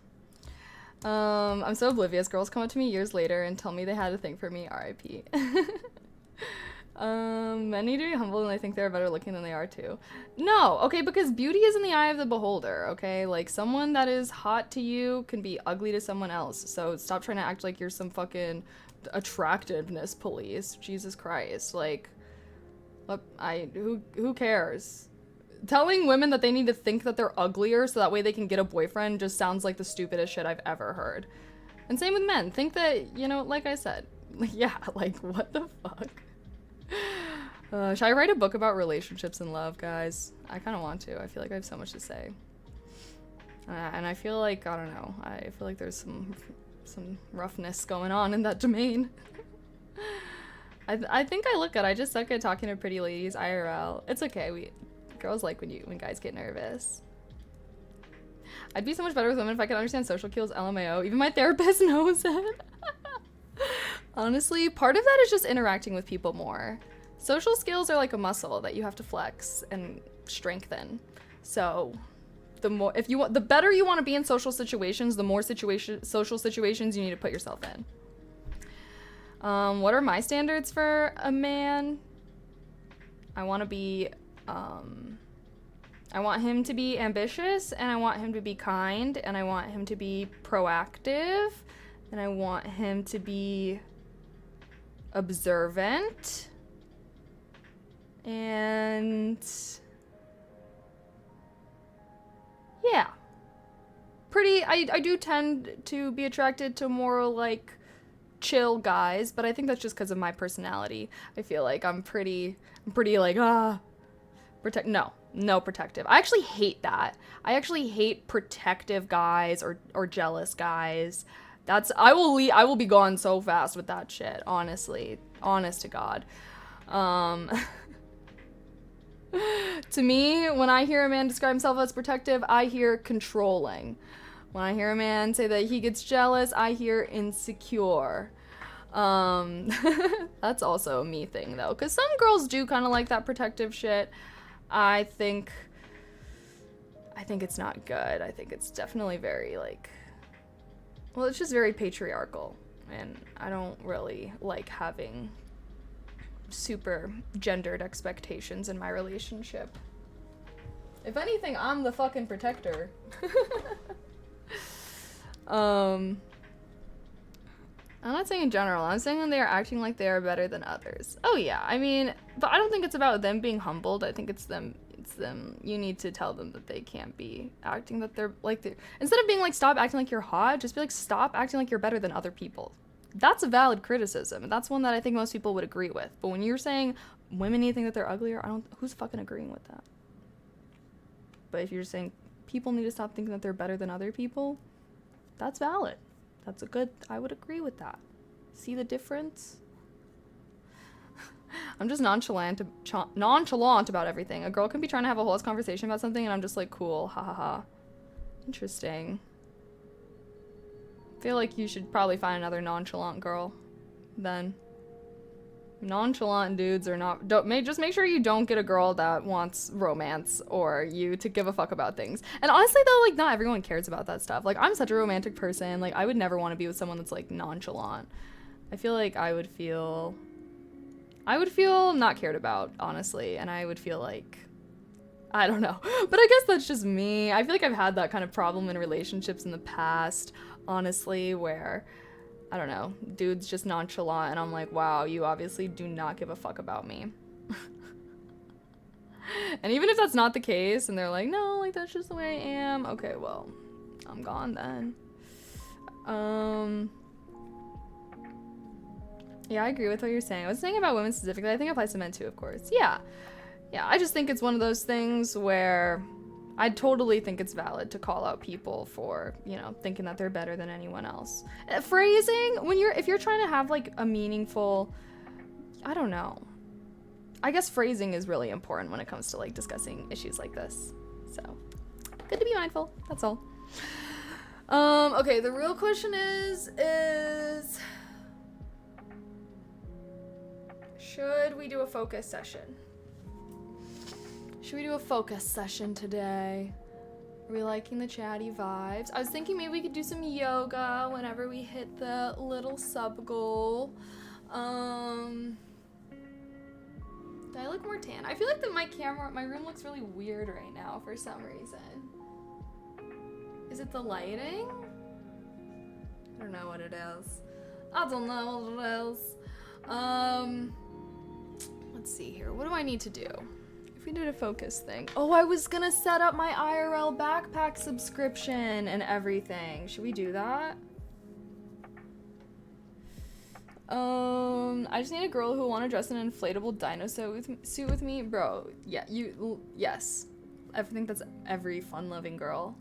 I'm so oblivious. Girls come up to me years later and tell me they had a thing for me. R.I.P. Men need to be humble and I think they're better looking than they are too. No, okay, because beauty is in the eye of the beholder, okay? Like, someone that is hot to you can be ugly to someone else. So stop trying to act like you're some fucking attractiveness police. Jesus Christ. Like, who cares? Telling women that they need to think that they're uglier so that way they can get a boyfriend just sounds like the stupidest shit I've ever heard. And same with men. Think that, you know, like I said, yeah, like, what the fuck? Should I write a book about relationships and love, guys? I kind of want to. I feel like I have so much to say. And I feel like, I don't know, I feel like there's some roughness going on in that domain. I think I look good. I just suck at talking to pretty ladies IRL. It's okay. Girls like when guys get nervous. I'd be so much better with women if I could understand social cues, LMAO. Even my therapist knows it. Honestly, part of that is just interacting with people more. Social skills are like a muscle that you have to flex and strengthen. So the better you want to be in social situations, the more social situations you need to put yourself in. What are my standards for a man? I want him to be ambitious, and I want him to be kind, and I want him to be proactive, and I want him to be observant, and Yeah. I do tend to be attracted to more, like, chill guys, but I think that's just because of my personality. I feel like I'm pretty like, no protective. I actually hate that. I actually hate protective guys or jealous guys. I will be gone so fast with that shit, honestly. Honest to God. To me, when I hear a man describe himself as protective, I hear controlling. When I hear a man say that he gets jealous, I hear insecure. That's also a me thing though, because some girls do kind of like that protective shit. I think it's not good. I think it's definitely very, like, well, it's just very patriarchal, and I don't really like having super gendered expectations in my relationship. If anything, I'm the fucking protector. I'm not saying in general. I'm saying when they are acting like they are better than others. Oh yeah, I mean, but I don't think it's about them being humbled. I think it's them. You need to tell them that they can't be acting that they're like instead of being like, stop acting like you're hot, just be like, stop acting like you're better than other people. That's a valid criticism, and that's one that I think most people would agree with. But when you're saying women need to think that they're uglier, who's fucking agreeing with that? But if you're saying people need to stop thinking that they're better than other people, that's valid. I would agree with that. See the difference? I'm just nonchalant about everything. A girl can be trying to have a whole conversation about something, and I'm just like, cool, ha ha ha. Interesting. I feel like you should probably find another nonchalant girl then. Nonchalant dudes are not, just make sure you don't get a girl that wants romance or you to give a fuck about things. And honestly though, like, not everyone cares about that stuff. Like, I'm such a romantic person. Like, I would never want to be with someone that's like nonchalant. I feel like I would feel not cared about, honestly, and I would feel like, I don't know. But I guess that's just me. I feel like I've had that kind of problem in relationships in the past, honestly, where, I don't know, dude's just nonchalant, and I'm like, wow, you obviously do not give a fuck about me. And even if that's not the case, and they're like, no, like, that's just the way I am, okay, well, I'm gone then. Yeah, I agree with what you're saying. I was saying about women specifically. I think it applies to men too, of course. Yeah, I just think it's one of those things where I totally think it's valid to call out people for, thinking that they're better than anyone else. Phrasing, if you're trying to have like a meaningful, I don't know. I guess phrasing is really important when it comes to like discussing issues like this. So, good to be mindful. That's all. Okay, the real question is should we do a focus session? Should we do a focus session today? Are we liking the chatty vibes? I was thinking maybe we could do some yoga whenever we hit the little sub goal. Do I look more tan? I feel like that my room looks really weird right now for some reason. Is it the lighting? I don't know what it is. Let's see here. What do I need to do? If we did a focus thing. Oh, I was gonna set up my IRL backpack subscription and everything. Should we do that? I just need a girl who will want to dress in an inflatable dino suit with me. Bro, yeah, yes. I think that's every fun-loving girl.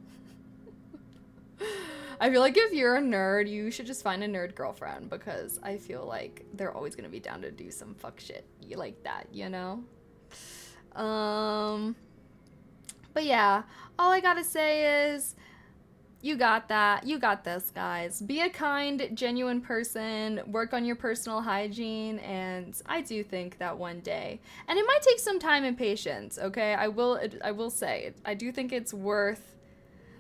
I feel like if you're a nerd, you should just find a nerd girlfriend, because I feel like they're always gonna be down to do some fuck shit like that, But yeah, all I gotta say is, you got that. You got this, guys. Be a kind, genuine person. Work on your personal hygiene, and I do think that one day, and it might take some time and patience, okay? I will say, I do think it's worth.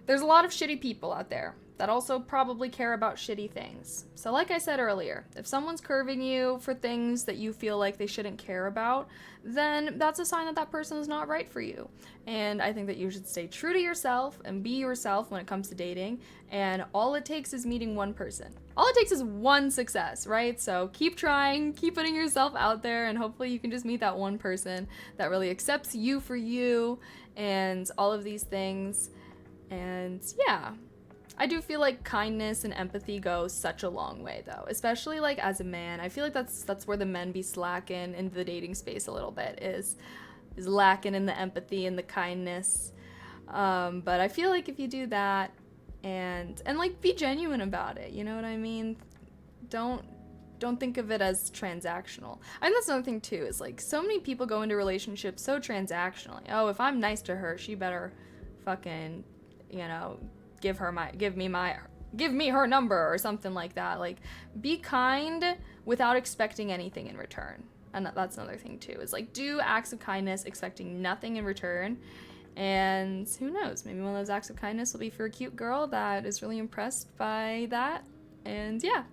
There's a lot of shitty people out there that also probably care about shitty things. So like I said earlier, if someone's curving you for things that you feel like they shouldn't care about, then that's a sign that that person is not right for you. And I think that you should stay true to yourself and be yourself when it comes to dating. And all it takes is meeting one person. All it takes is one success, right? So keep trying, keep putting yourself out there, and hopefully you can just meet that one person that really accepts you for you and all of these things. And yeah, I do feel like kindness and empathy go such a long way, though, especially like as a man. I feel like that's where the men be slacking in the dating space a little bit, is lacking in the empathy and the kindness. But I feel like if you do that and like be genuine about it, you know what I mean? Don't think of it as transactional. I think that's another thing too, is like so many people go into relationships so transactionally. Oh, if I'm nice to her, she better fucking, you know, give me her number or something like that. Like, be kind without expecting anything in return. And that's another thing too, is like do acts of kindness expecting nothing in return. And who knows, maybe one of those acts of kindness will be for a cute girl that is really impressed by that. And yeah,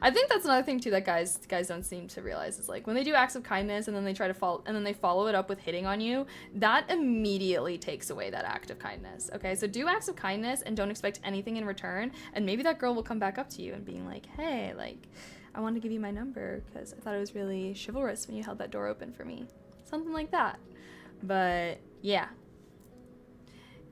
I think that's another thing too that guys don't seem to realize, is like when they do acts of kindness and then they try to follow it up with hitting on you, that immediately takes away that act of kindness. Okay, so do acts of kindness and don't expect anything in return, and maybe that girl will come back up to you and being like, hey, like, I wanted to give you my number because I thought it was really chivalrous when you held that door open for me, something like that. But yeah,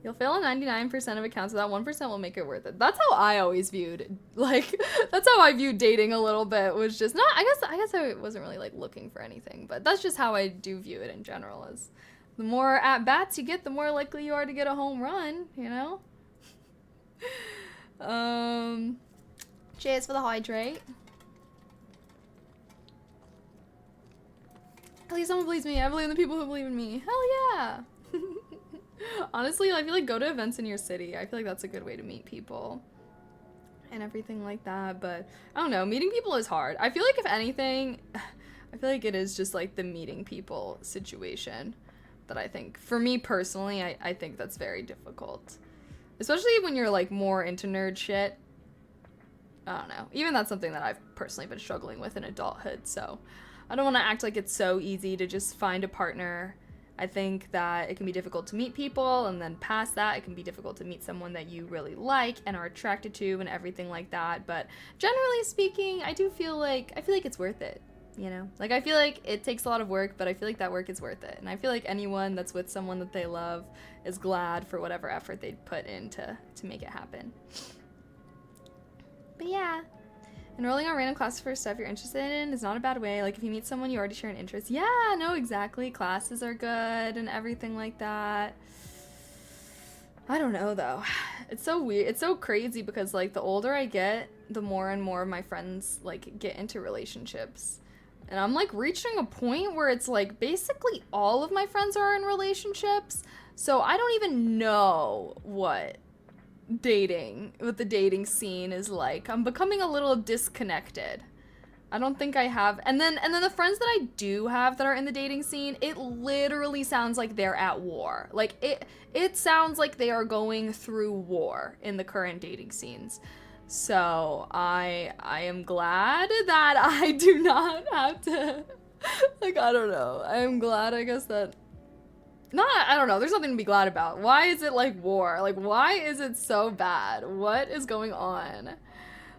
you'll fail on 99% of accounts, so that 1% will make it worth it. That's how I always viewed, like, that's how I viewed dating a little bit, was just, not, I guess I wasn't really, like, looking for anything, but that's just how I do view it in general, is the more at-bats you get, the more likely you are to get a home run, you know? Cheers for the hydrate. At least someone believes me. I believe in the people who believe in me. Hell yeah! Honestly, I feel like go to events in your city. I feel like that's a good way to meet people and everything like that. But I don't know, meeting people is hard. I feel like if anything, I feel like it is just like the meeting people situation that I think, for me personally, I think that's very difficult. Especially when you're like more into nerd shit. I don't know. Even that's something that I've personally been struggling with in adulthood. So I don't want to act like it's so easy to just find a partner. I think that it can be difficult to meet people, and then past that, it can be difficult to meet someone that you really like and are attracted to and everything like that. But generally speaking, I feel like it's worth it, you know? Like, I feel like it takes a lot of work, but I feel like that work is worth it. And I feel like anyone that's with someone that they love is glad for whatever effort they'd put in to make it happen. But yeah. Enrolling on random classes for stuff you're interested in is not a bad way. Like, if you meet someone you already share an interest. Yeah, no, exactly. Classes are good and everything like that. I don't know, though. It's so weird. It's so crazy because, like, the older I get, the more and more of my friends, like, get into relationships. And I'm, like, reaching a point where it's, like, basically all of my friends are in relationships. So I don't even know what the dating scene is like. I'm becoming a little disconnected. I don't think I have, and then the friends that I do have that are in the dating scene, it literally sounds like they're at war. Like, it sounds like they are going through war in the current dating scenes. So I am glad that I do not have to, like, I don't know. I am glad, I guess, that I don't know, there's nothing to be glad about. Why is it like war? Like, why is it so bad? What is going on?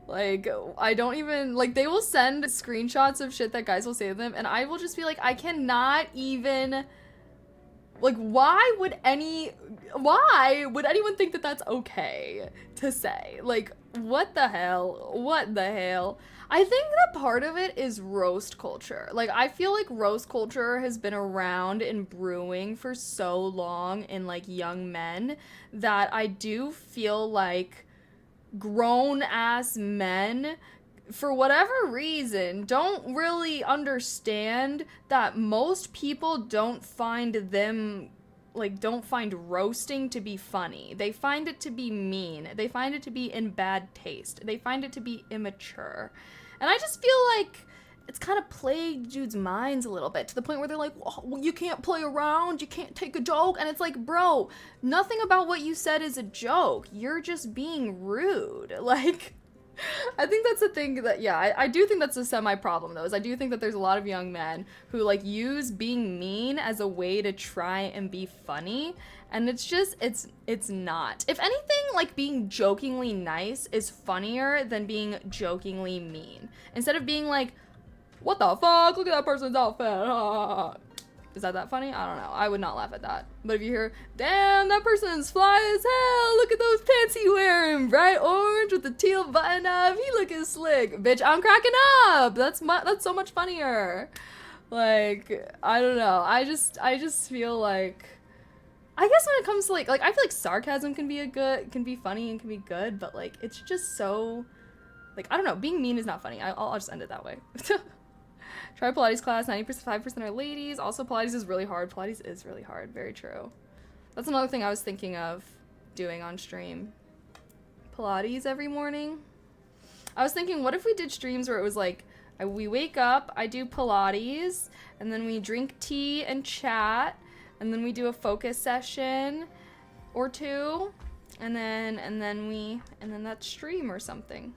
Like, I don't even, like, they will send screenshots of shit that guys will say to them, and I will just be like, I cannot even, like, why would anyone think that that's okay to say? Like, what the hell? I think that part of it is roast culture. Like, I feel like roast culture has been around and brewing for so long in, like, young men that I do feel like grown-ass men, for whatever reason, don't really understand that most people don't find roasting to be funny. They find it to be mean. They find it to be in bad taste. They find it to be immature. And I just feel like it's kind of plagued dudes' minds a little bit, to the point where they're like, well, you can't play around, you can't take a joke. And it's like, bro, nothing about what you said is a joke. You're just being rude. Like, I think that's a thing that, yeah, I do think that's a semi-problem, though, is I do think that there's a lot of young men who, like, use being mean as a way to try and be funny, and it's just, it's not. If anything, like, being jokingly nice is funnier than being jokingly mean. Instead of being like, what the fuck, look at that person's outfit, Is that funny? I don't know. I would not laugh at that. But if you hear, damn, that person's fly as hell. Look at those pants he wearing. Bright orange with the teal button up. He looking slick. Bitch, I'm cracking up. That's so much funnier. Like, I don't know. I just feel like, I guess when it comes to like I feel like sarcasm can be funny and can be good, but like it's just so, like, I don't know, being mean is not funny. I'll just end it that way. Try Pilates class, 95% are ladies. Also, Pilates is really hard. Pilates is really hard. Very true. That's another thing I was thinking of doing on stream. Pilates every morning. I was thinking, what if we did streams where it was like, we wake up, I do Pilates, and then we drink tea and chat, and then we do a focus session or two, and then that stream or something.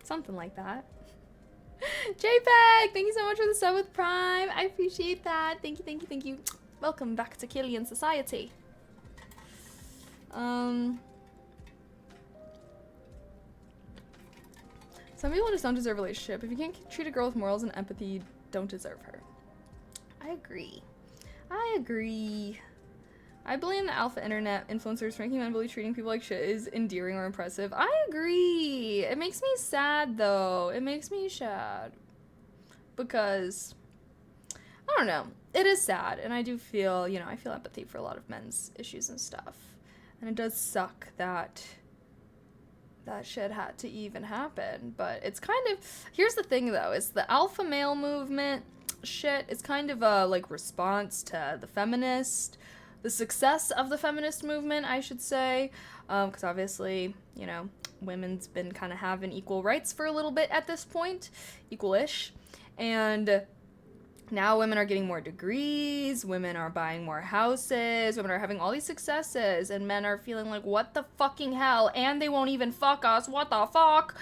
Something like that. JPEG, thank you so much for the sub with Prime. I appreciate that. Thank you. Welcome back to Killian Society. Some people just don't deserve a relationship. If you can't treat a girl with morals and empathy, you don't deserve her. I agree. I blame the alpha internet influencers for making men believe treating people like shit is endearing or impressive. I agree. It makes me sad, though. It makes me sad. Because, I don't know. It is sad. And I do feel, I feel empathy for a lot of men's issues and stuff. And it does suck that shit had to even happen. But it's kind of, here's the thing, though. It's the alpha male movement shit. It's kind of a, like, response to the success of the feminist movement, I should say, because obviously, women's been kind of having equal rights for a little bit at this point, equal-ish, and now women are getting more degrees, women are buying more houses, women are having all these successes, and men are feeling like, what the fucking hell, and they won't even fuck us, what the fuck?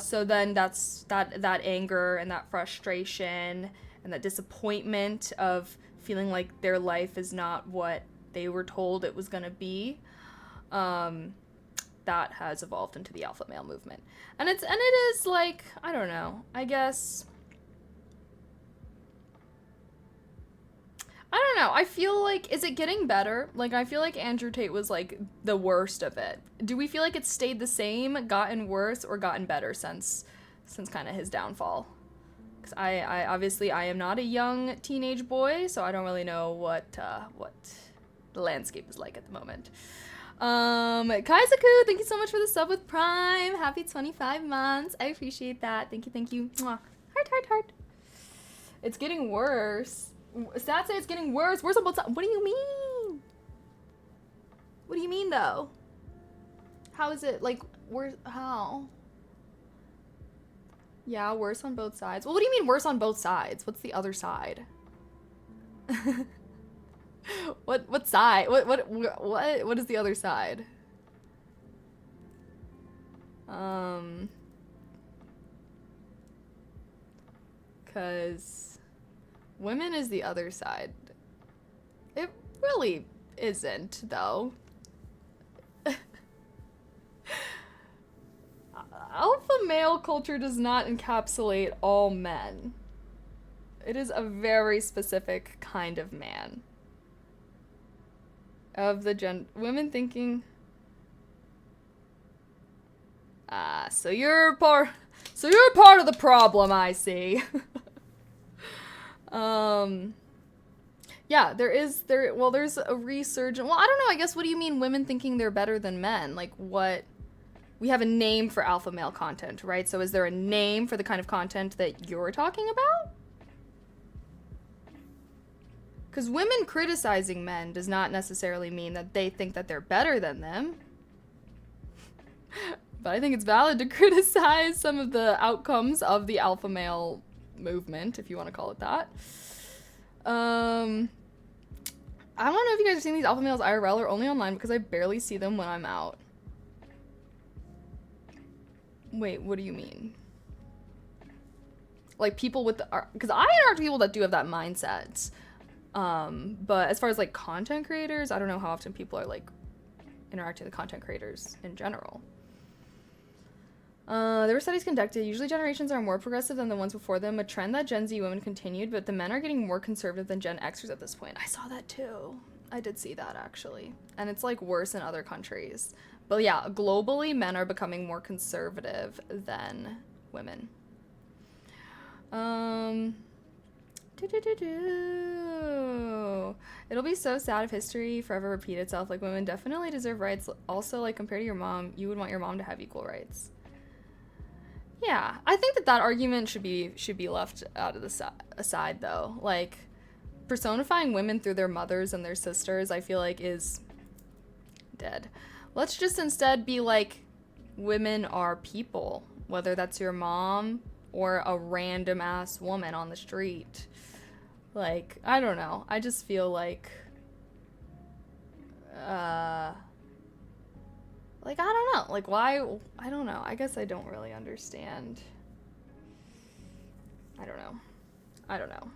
So then that's that anger and that frustration and that disappointment of feeling like their life is not what they were told it was going to be, that has evolved into the alpha male movement. And it is like, I don't know, I guess, I don't know, I feel like, is it getting better? Like, I feel like Andrew Tate was, like, the worst of it. Do we feel like it's stayed the same, gotten worse, or gotten better since kind of his downfall? I obviously I am not a young teenage boy, so I don't really know what the landscape is like at the moment. Kaizaku, thank you so much for the sub with Prime. Happy 25 months. I appreciate that. Thank you. Mwah. Heart. It's getting worse. Stats say it's getting worse. Worse on both sides. What do you mean? What do you mean, though? How is it, like, worse? How? Yeah, worse on both sides. Well, what do you mean worse on both sides? What's the other side? What side? What is the other side? Cause women is the other side. It really isn't, though. Alpha male culture does not encapsulate all men. It is a very specific kind of man. Of the women thinking, so you're part of the problem, I see. Yeah, there's a resurgence. Well, I don't know, I guess, what do you mean women thinking they're better than men? Like, what? We have a name for alpha male content, right? So is there a name for the kind of content that you're talking about? Because women criticizing men does not necessarily mean that they think that they're better than them. But I think it's valid to criticize some of the outcomes of the alpha male movement, if you want to call it that. I don't know if you guys are seeing these alpha males IRL or only online, because I barely see them when I'm out. Wait, what do you mean? Like, people with the... Because I interact with people that do have that mindset. But as far as, like, content creators, I don't know how often people are, like, interacting with content creators in general. There were studies conducted. Usually generations are more progressive than the ones before them, a trend that Gen Z women continued, but the men are getting more conservative than Gen Xers at this point. I saw that too. I did see that, actually. And it's, like, worse in other countries. But yeah, globally, men are becoming more conservative than women. It'll be so sad if history forever repeat itself. Like, women definitely deserve rights. Also, like, compared to your mom, you would want your mom to have equal rights. Yeah, I think that argument should be left out of the aside, though. Like, personifying women through their mothers and their sisters, I feel like, is dead. Let's just instead be like, women are people, whether that's your mom or a random ass woman on the street. Like, I don't know. I just feel like, I don't know. Like, why? I don't know. I guess I don't really understand. I don't know.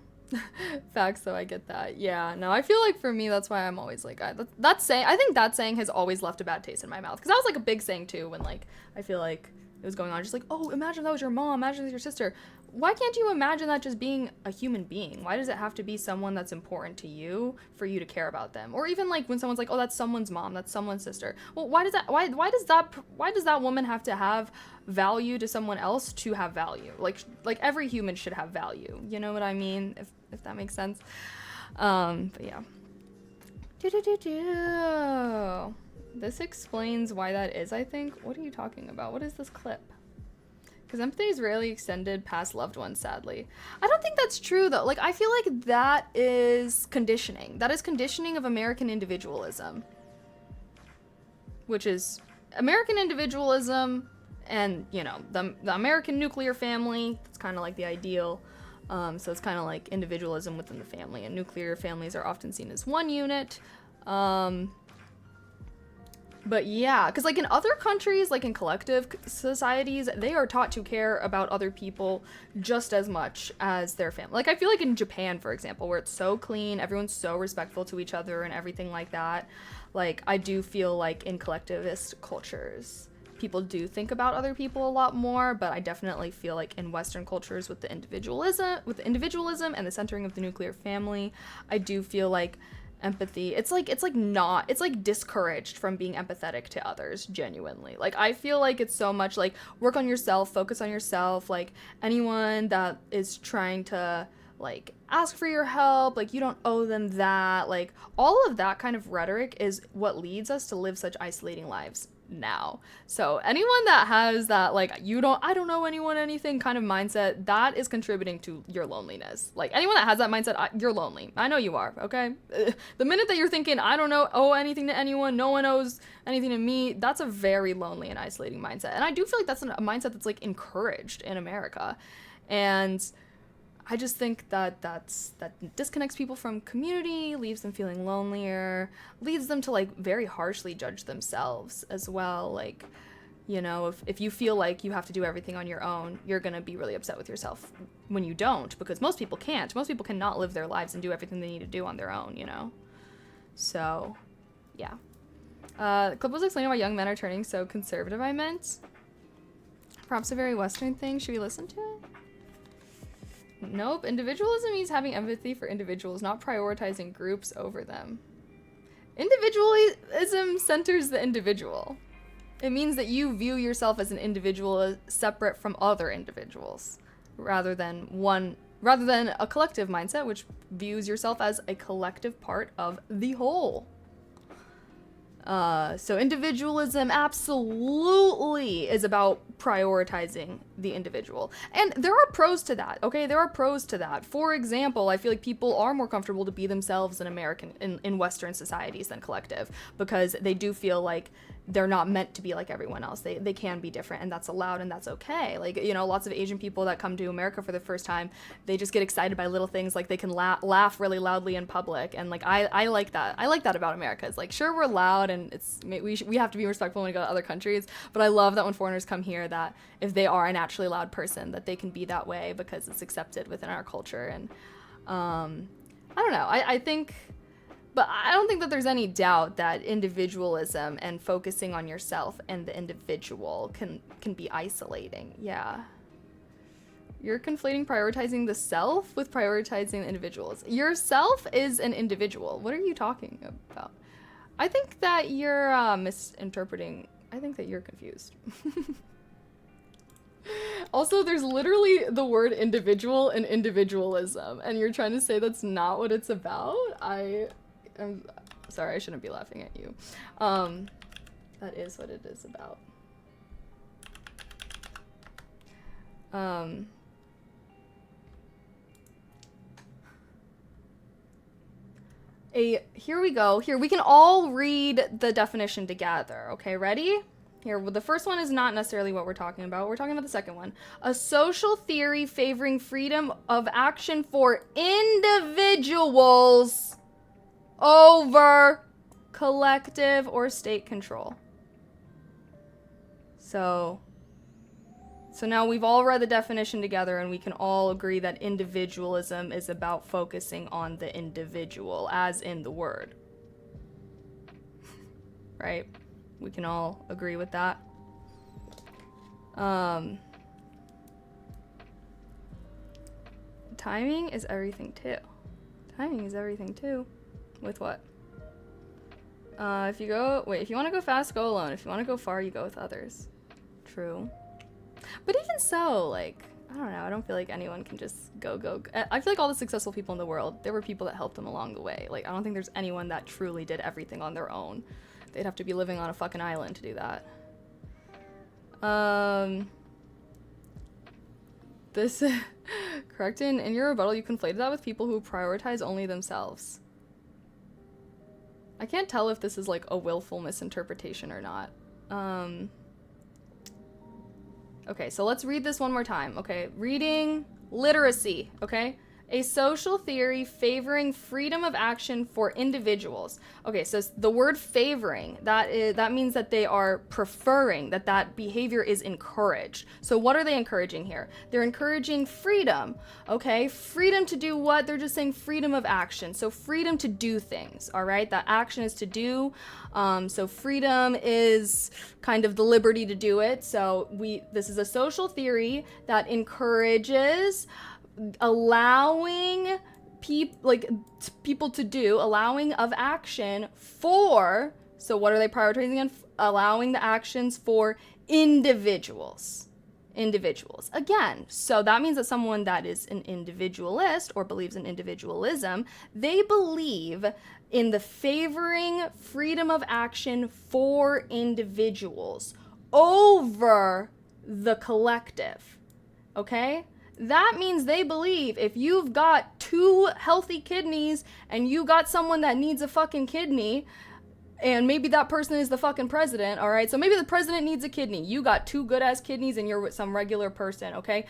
Facts, though, I get that. Yeah, no, I feel like for me, that's why I'm always like, I think that saying has always left a bad taste in my mouth. Because that was like a big saying too, when like, I feel like it was going on, just like, oh, imagine that was your mom, imagine that was your sister. Why can't you imagine that just being a human being? Why does it have to be someone that's important to you for you to care about them? Or even like when someone's like, oh, that's someone's mom, that's someone's sister. Well, why does that woman have to have value to someone else to have value? Like every human should have value. You know what I mean? If that makes sense. But yeah. This explains why that is, I think. What are you talking about? What is this clip? Because empathy is rarely extended past loved ones, sadly. I don't think that's true, though. Like, I feel like that is conditioning. That is conditioning of American individualism. Which is American individualism and, you know, the American nuclear family. It's kind of like the ideal. So it's kind of like individualism within the family. And nuclear families are often seen as one unit. But yeah, because like in other countries, like in collective societies, they are taught to care about other people just as much as their family. Like I feel like in Japan, for example, where it's so clean, everyone's so respectful to each other and everything like that. Like I do feel like in collectivist cultures, people do think about other people a lot more, but I definitely feel like in Western cultures with the individualism and the centering of the nuclear family, I do feel like empathy, it's like discouraged from being empathetic to others, genuinely. Like I feel like it's so much like work on yourself, focus on yourself. Like anyone that is trying to like ask for your help, like you don't owe them that. Like all of that kind of rhetoric is what leads us to live such isolating lives now. So anyone that has that like I don't owe anyone anything kind of mindset, that is contributing to your loneliness. Like anyone that has that mindset, you're lonely. I know you are, okay? The minute that you're thinking I don't owe anything to anyone, no one owes anything to me, that's a very lonely and isolating mindset. And I do feel like that's a mindset that's like encouraged in America. And I just think that that disconnects people from community, leaves them feeling lonelier, leads them to like very harshly judge themselves as well. Like, you know, if you feel like you have to do everything on your own, you're going to be really upset with yourself when you don't, because most people can't. Most people cannot live their lives and do everything they need to do on their own, you know? So, yeah. The clip was explaining why young men are turning so conservative, I meant. Perhaps a very Western thing. Should we listen to it? Nope. Individualism means having empathy for individuals, not prioritizing groups over them. Individualism centers the individual. It means that you view yourself as an individual separate from other individuals, rather than a collective mindset, which views yourself as a collective part of the whole. So individualism absolutely is about prioritizing the individual. And there are pros to that, okay? There are pros to that. For example, I feel like people are more comfortable to be themselves in Western societies than collective, because they do feel like they're not meant to be like everyone else. They can be different, and that's allowed, and that's okay. Like, you know, lots of Asian people that come to America for the first time, they just get excited by little things, like they can laugh really loudly in public, and like I like that. I like that about America. It's like, sure, we're loud, and we have to be respectful when we go to other countries, but I love that when foreigners come here, that if they are a naturally loud person, that they can be that way because it's accepted within our culture. And I don't know. I think But I don't think that there's any doubt that individualism and focusing on yourself and the individual can be isolating. Yeah. You're conflating prioritizing the self with prioritizing individuals. Yourself is an individual. What are you talking about? I think that you're misinterpreting. I think that you're confused. Also, there's literally the word individual and individualism, and you're trying to say that's not what it's about? I'm sorry, I shouldn't be laughing at you. That is what it is about. Here we go. Here, we can all read the definition together. Okay, ready? Here, well, the first one is not necessarily what we're talking about. We're talking about the second one. A social theory favoring freedom of action for individuals over collective or state control. So now we've all read the definition together, and we can all agree that individualism is about focusing on the individual, as in the word. Right? We can all agree with that. Timing is everything too. Timing is everything too. With what? If you want to go fast, go alone. If you want to go far, you go with others. True. But even so, like, I don't know, I don't feel like anyone can just go. I feel like all the successful people in the world, there were people that helped them along the way. Like, I don't think there's anyone that truly did everything on their own. They'd have to be living on a fucking island to do that. This, correct, in your rebuttal, you conflated that with people who prioritize only themselves. I can't tell if this is, like, a willful misinterpretation or not. Okay, so let's read this one more time, okay? Reading literacy, okay? A social theory favoring freedom of action for individuals. Okay, so the word favoring, that means that they are preferring, that behavior is encouraged. So what are they encouraging here? They're encouraging freedom, okay? Freedom to do what? They're just saying freedom of action. So freedom to do things, all right? That action is to do. So freedom is kind of the liberty to do it. So this is a social theory that encourages allowing people to do, allowing of action for, so what are they prioritizing? Allowing the actions for individuals. Again, so that means that someone that is an individualist or believes in individualism, they believe in the favoring freedom of action for individuals over the collective, okay? That means they believe if you've got 2 healthy kidneys and you got someone that needs a fucking kidney, and maybe that person is the fucking president, all right? So maybe the president needs a kidney. You got 2 good-ass kidneys and you're with some regular person, okay?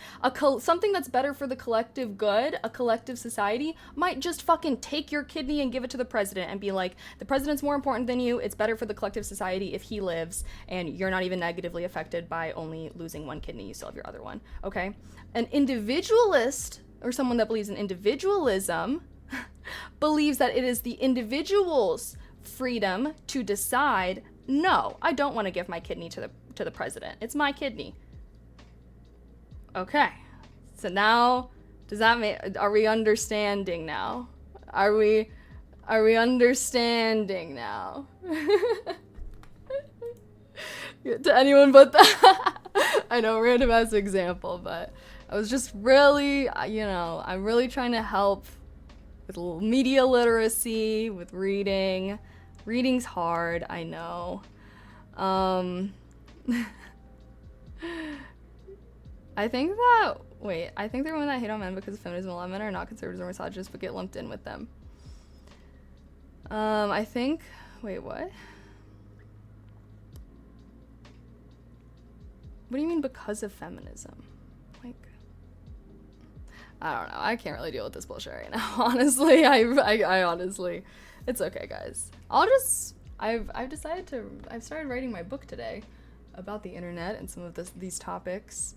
Something that's better for the collective good, a collective society, might just fucking take your kidney and give it to the president and be like, the president's more important than you. It's better for the collective society if he lives and you're not even negatively affected by only losing 1 kidney. You still have your other one, okay? An individualist, or someone that believes in individualism, believes that it is the individual's freedom to decide, no, I don't want to give my kidney to the president. It's my kidney. Okay. So now, are we understanding now? Are we understanding now? To anyone but that. I know, random ass example, but I was just really, I'm really trying to help with media literacy, with reading. Reading's hard, I know. I think the women that hate on men because of feminism, a lot of men are not conservatives or misogynists, but get lumped in with them. Wait, what? What do you mean because of feminism? Like, I don't know. I can't really deal with this bullshit right now. Honestly, I honestly, it's okay, guys. I've started writing my book today about the internet and some of these topics,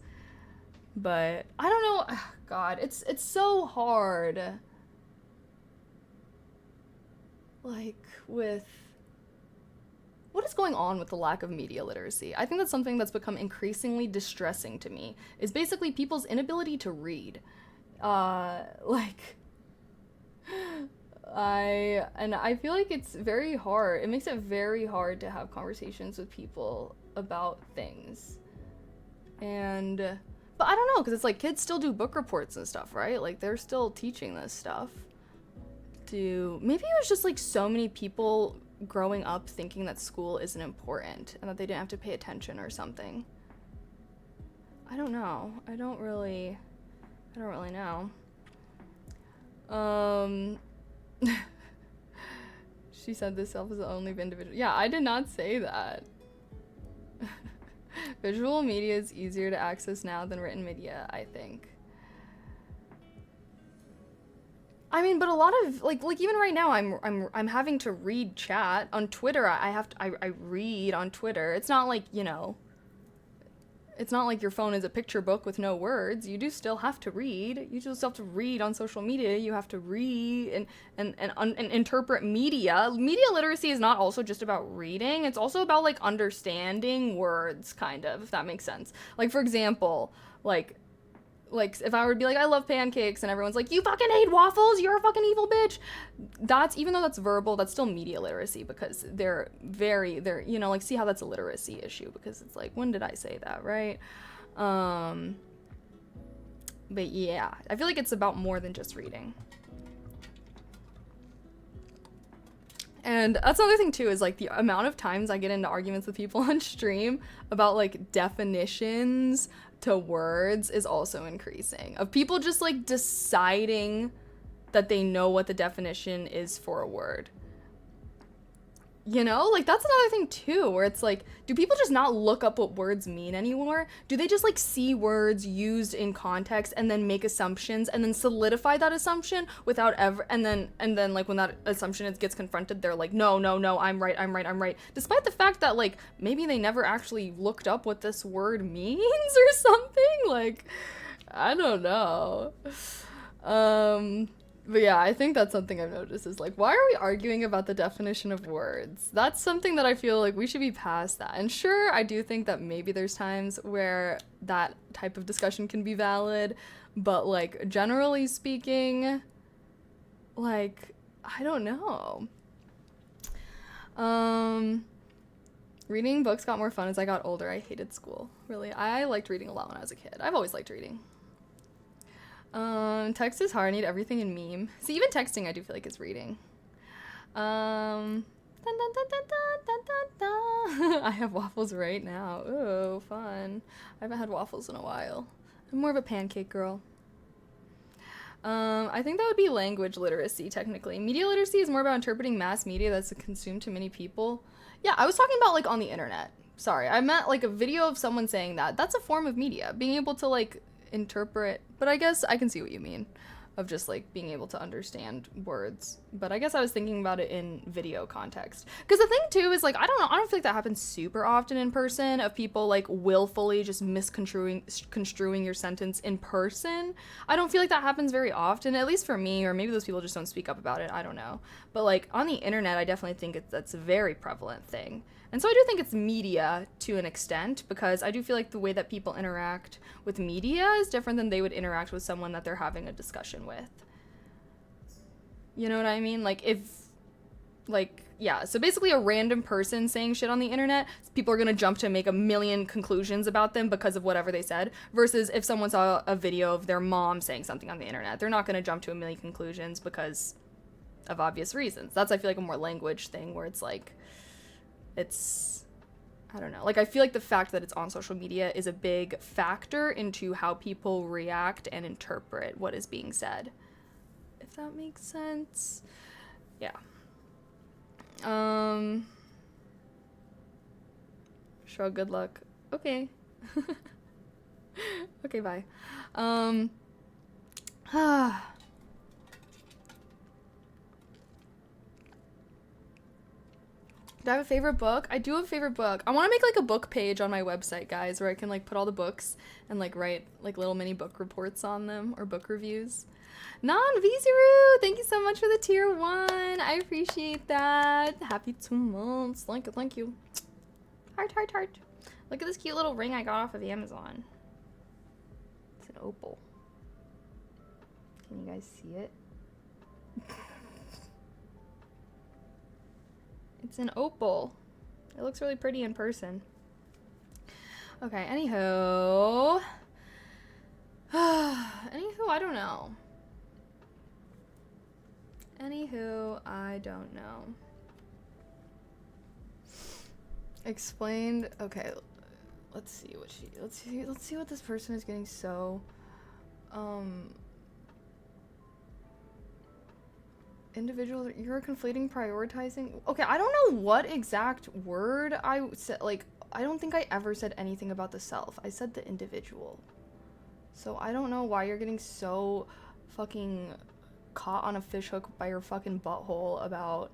but I don't know. God, it's so hard. like with what is going on with the lack of media literacy. I think that's something that's become increasingly distressing to me, is basically people's inability to read. Like, I feel like it's very hard. It makes it very hard to have conversations with people about things. And, but I don't know, because it's like kids still do book reports and stuff, right? Like, they're still teaching this stuff. Maybe it was just like so many people growing up thinking that school isn't important and that they didn't have to pay attention or something. I don't know. I don't really know. She said this self is only individual. Yeah, I did not say that. Visual media is easier to access now than written media, I think. I mean, but a lot of like even right now, I'm having to read chat on Twitter. I read on Twitter. It's not like, you know, it's not like your phone is a picture book with no words. You do still have to read. You just have to read on social media. You have to read and interpret media. Media literacy is not also just about reading. It's also about like understanding words, kind of, if that makes sense. Like, for example, like if I were to be like, I love pancakes, and everyone's like, you fucking hate waffles, you're a fucking evil bitch. That's, even though that's verbal, that's still media literacy, because they're, you know, like, see how that's a literacy issue, because it's like, when did I say that, right? But yeah, I feel like it's about more than just reading. And that's another thing too, is like the amount of times I get into arguments with people on stream about like definitions to words is also increasing. Of people just like deciding that they know what the definition is for a word. You know, like that's another thing too, where it's like, do people just not look up what words mean anymore? Do they just like see words used in context and then make assumptions and then solidify that assumption without ever, and then like when that assumption gets confronted, they're like, no, I'm right. Despite the fact that like maybe they never actually looked up what this word means or something. Like, I don't know. But yeah, I think that's something I've noticed, is like, why are we arguing about the definition of words? That's something that I feel like we should be past that. And sure, I do think that maybe there's times where that type of discussion can be valid, but like, generally speaking, like, I don't know. Reading books got more fun as I got older. I hated school. Really, I liked reading a lot when I was a kid. I've always liked reading. Text is hard. I need everything in meme. See, even texting I do feel like is reading. Dun, dun, dun, dun, dun, dun, dun. I have waffles right now. Ooh, fun. I haven't had waffles in a while. I'm more of a pancake girl. I think that would be language literacy, technically. Media literacy is more about interpreting mass media that's consumed to many people. Yeah, I was talking about, like, on the internet. Sorry, I meant, like, a video of someone saying that. That's a form of media. Being able to, like, interpret, but I guess I can see what you mean, of just like being able to understand words. But I guess I was thinking about it in video context, because the thing too is like, I don't feel like that happens super often in person, of people like willfully just construing your sentence in person. I don't feel like that happens very often, at least for me, or maybe those people just don't speak up about it, I don't know. But like on the internet, I definitely think that's a very prevalent thing. And so I do think it's media to an extent, because I do feel like the way that people interact with media is different than they would interact with someone that they're having a discussion with. You know what I mean? Like, yeah, so basically a random person saying shit on the internet, people are gonna jump to make a million conclusions about them because of whatever they said, versus if someone saw a video of their mom saying something on the internet, they're not gonna jump to a million conclusions because of obvious reasons. That's, I feel like, a more language thing, where it's like, I don't know. Like, I feel like the fact that it's on social media is a big factor into how people react and interpret what is being said. If that makes sense. Yeah. Shrug, good luck. Okay. Okay, bye. Do I have a favorite book? I do have a favorite book. I want to make like a book page on my website, guys, where I can like put all the books and like write like little mini book reports on them, or book reviews. Non-Viziru, thank you so much for the tier 1. I appreciate that. Happy 2 months. Thank you, thank you. Heart, heart, heart. Look at this cute little ring I got off of Amazon. It's an opal. Can you guys see it? It's an opal. It looks really pretty in person. Okay, anywho. Anywho, I don't know. Anywho, I don't know. Explained. Okay, let's see what she. Let's see what this person is getting so. Individual. You're conflating prioritizing. Okay, I don't know what exact word I said. Like, I don't think I ever said anything about the self. I said the individual. So I don't know why you're getting so fucking caught on a fishhook by your fucking butthole about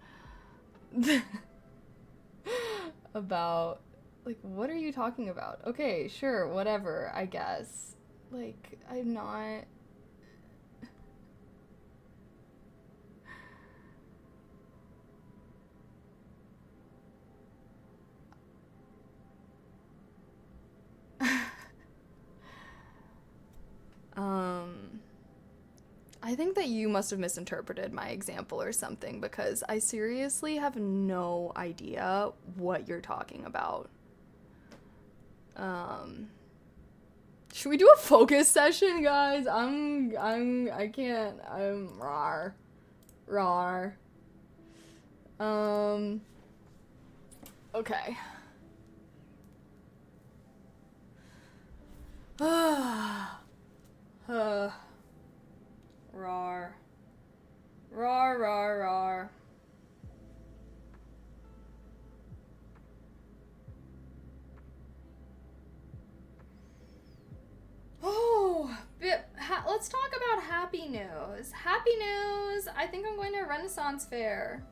about, like, what are you talking about? Okay, sure, whatever, I guess. Like, I'm not. I think that you must have misinterpreted my example or something, because I seriously have no idea what you're talking about. Should we do a focus session, guys? I can't, I'm rawr. Okay. Rawr. Oh, let's talk about happy news. Happy news! I think I'm going to a Renaissance Fair.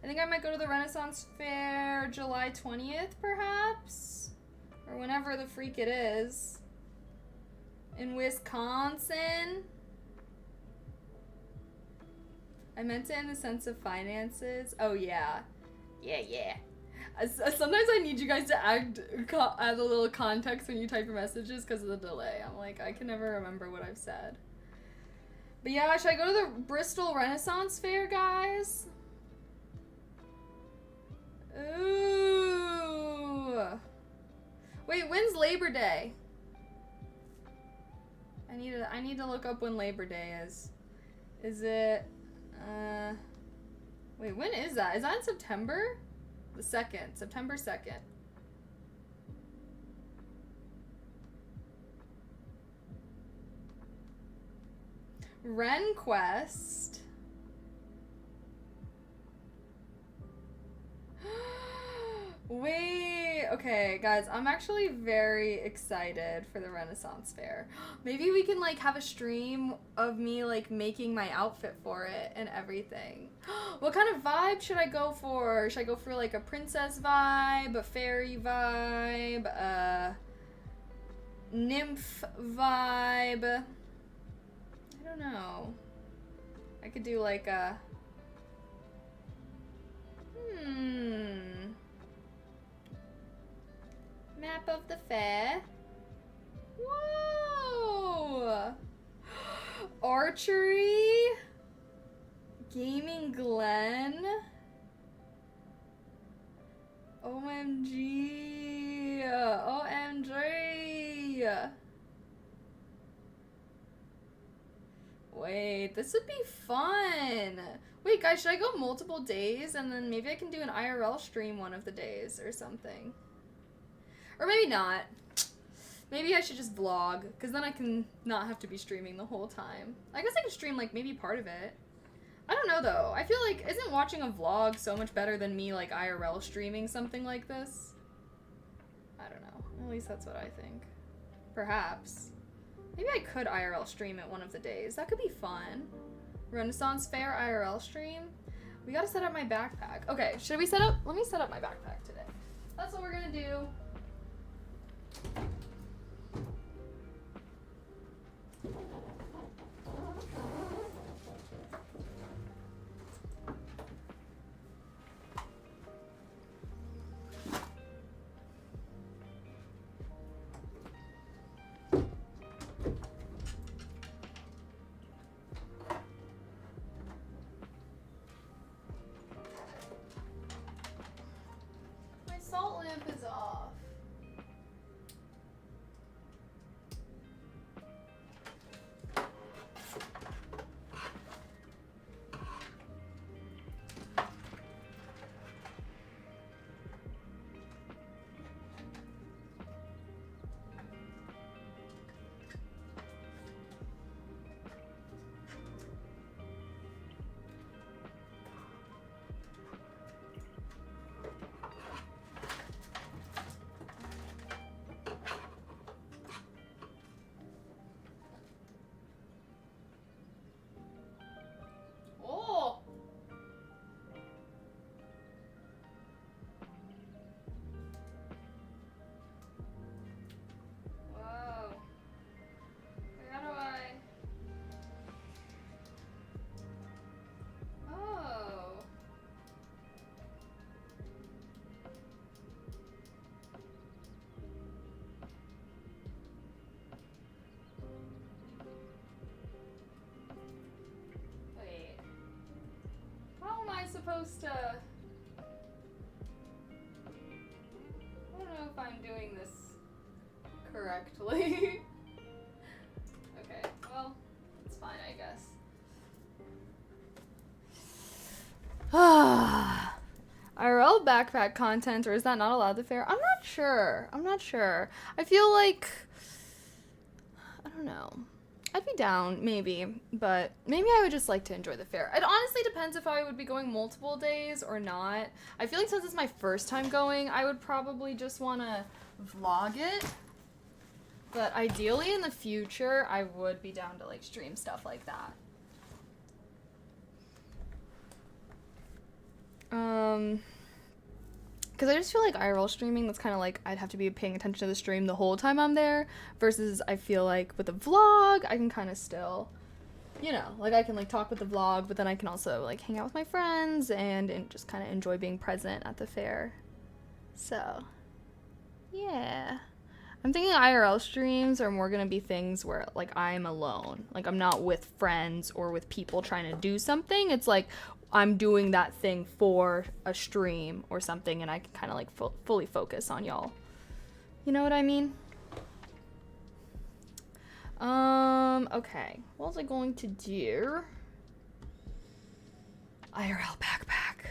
I think I might go to the Renaissance Fair July 20th, perhaps? Or whenever the freak it is. In Wisconsin. I meant it in the sense of finances. Oh, yeah. Yeah. Sometimes I need you guys to add a little context when you type your messages because of the delay. I'm like, I can never remember what I've said. But yeah, should I go to the Bristol Renaissance Fair, guys? Ooh. Wait, when's Labor Day? I need to look up when Labor Day is. Is it, wait, when is that? Is that in September? The 2nd, September 2nd. RenQuest. Wait, okay, guys, I'm actually very excited for the Renaissance Fair. Maybe we can, like, have a stream of me, like, making my outfit for it and everything. What kind of vibe should I go for? Should I go for, like, a princess vibe, a fairy vibe, a nymph vibe? I don't know. I could do, like, a... Map of the fair. Whoa! Archery. Gaming Glen. OMG. OMG. Wait, this would be fun. Wait, guys, should I go multiple days and then maybe I can do an IRL stream one of the days or something? Or maybe not. Maybe I should just vlog, because then I can not have to be streaming the whole time. I guess I could stream, like, maybe part of it. I don't know, though. I feel like, isn't watching a vlog so much better than me, like, IRL streaming something like this? I don't know. At least that's what I think. Perhaps. Maybe I could IRL stream it one of the days. That could be fun. Renaissance Fair IRL stream. We gotta set up my backpack. Okay, should we set up? Let me set up my backpack today. That's what we're gonna do. if I'm doing this correctly. Okay, well, it's fine, I guess. IRL backpack content, or is that not allowed at the fair? I'm not sure. I feel like, I don't know. I'd be down, maybe, but maybe I would just like to enjoy the fair. It honestly depends if I would be going multiple days or not. I feel like since it's my first time going, I would probably just want to vlog it. But ideally in the future, I would be down to like stream stuff like that. Because I just feel like IRL streaming, that's kind of like I'd have to be paying attention to the stream the whole time I'm there, versus I feel like with a vlog, I can kind of still, you know, like I can like talk with the vlog, but then I can also like hang out with my friends and just kind of enjoy being present at the fair. So, yeah. I'm thinking IRL streams are more going to be things where like I'm alone. Like I'm not with friends or with people trying to do something. It's like I'm doing that thing for a stream or something, and I can kind of like fully focus on y'all. You know what I mean? Okay. What was I going to do? IRL backpack.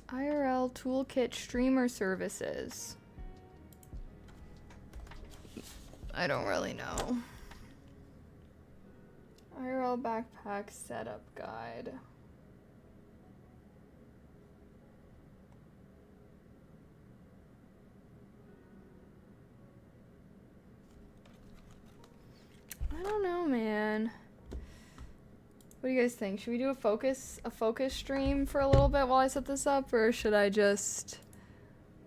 IRL toolkit streamer services. I don't really know. IRL backpack setup guide. I don't know, man. What do you guys think? Should we do a focus stream for a little bit while I set this up, or should I just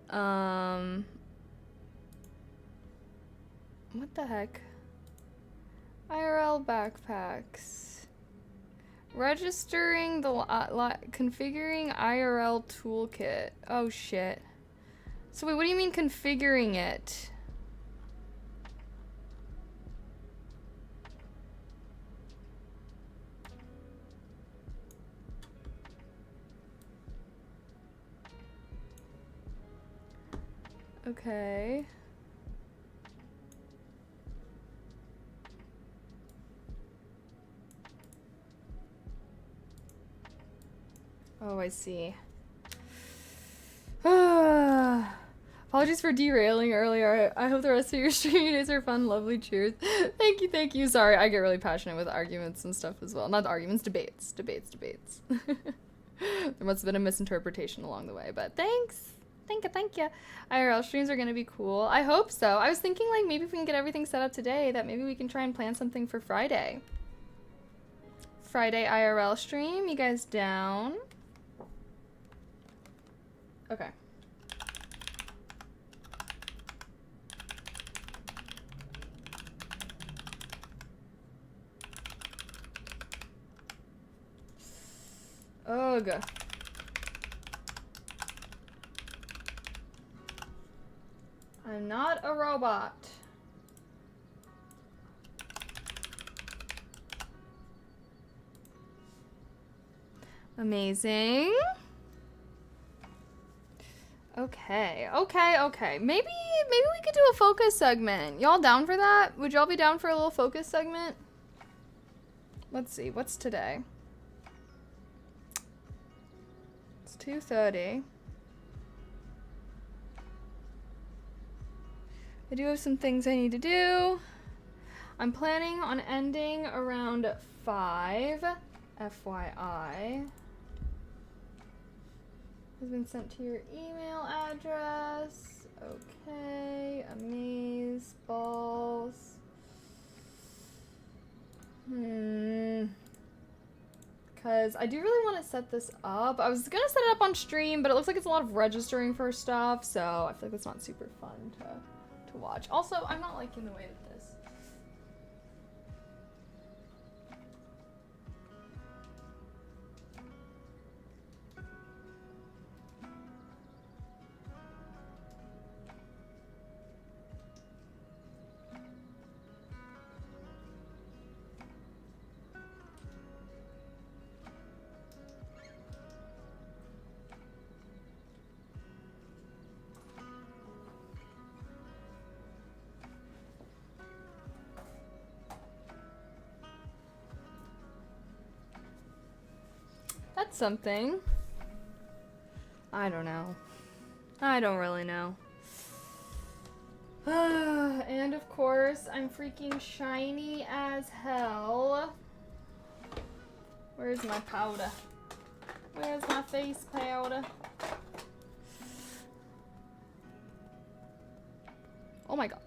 what the heck? IRL backpacks. Registering the configuring IRL toolkit. Oh shit. So wait, what do you mean configuring it? Okay. Oh, I see. Apologies for derailing earlier. I hope the rest of your stream days are fun. Lovely. Cheers. Thank you, thank you. Sorry, I get really passionate with arguments and stuff as well. Not arguments, debates. There must have been a misinterpretation along the way, but thanks. Thank you. IRL streams are gonna be cool. I hope so. I was thinking like maybe if we can get everything set up today, that maybe we can try and plan something for Friday. Friday IRL stream. You guys down? Okay. Ugh. I'm not a robot. Amazing. Okay. Maybe we could do a focus segment. Y'all down for that? Would y'all be down for a little focus segment? Let's see. What's today? It's 2:30. I do have some things I need to do. I'm planning on ending around 5, FYI. Has been sent to your email address. Okay, amaze balls. Because I do really want to set this up. I was gonna set it up on stream, but it looks like it's a lot of registering for stuff, so I feel like it's not super fun to watch. Also, I'm not liking the way that this. that's something. I don't know. I don't really know. And of course, I'm freaking shiny as hell. Where's my powder? Where's my face powder? Oh my god.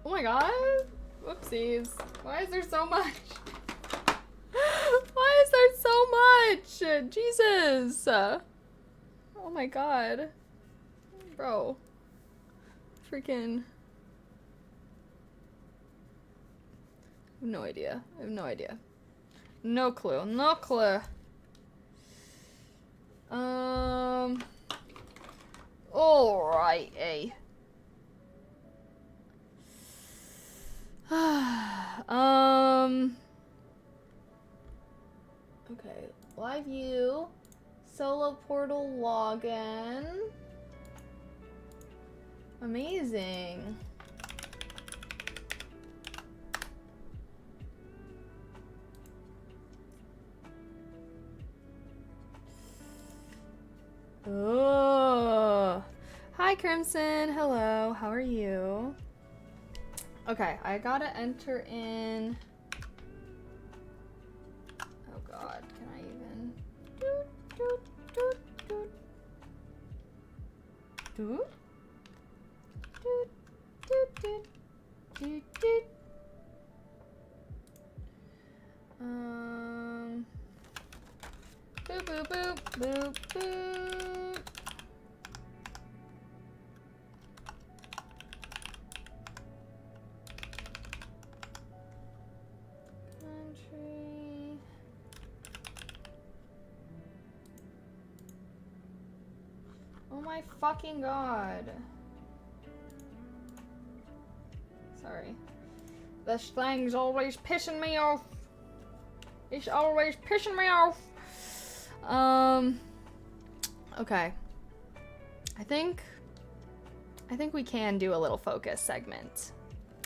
Oh my god. Whoopsies. Why is there so much? Why is there so much? Jesus. Oh my god. Bro. Freaking. I have no idea. I have no idea. No clue. No clue. Alright, okay, live view, solo portal login. Amazing. Oh. Hi, Crimson. Hello. How are you? Okay, I gotta enter in. Oh god, can I even? Doot, doot, doot, doot. Doot? Doot, doot, doot, doot, doot. Boop, boop, boop, boop, boop. Country. Oh my fucking god. Sorry. This thing's always pissing me off. It's always pissing me off. Okay. I think we can do a little focus segment.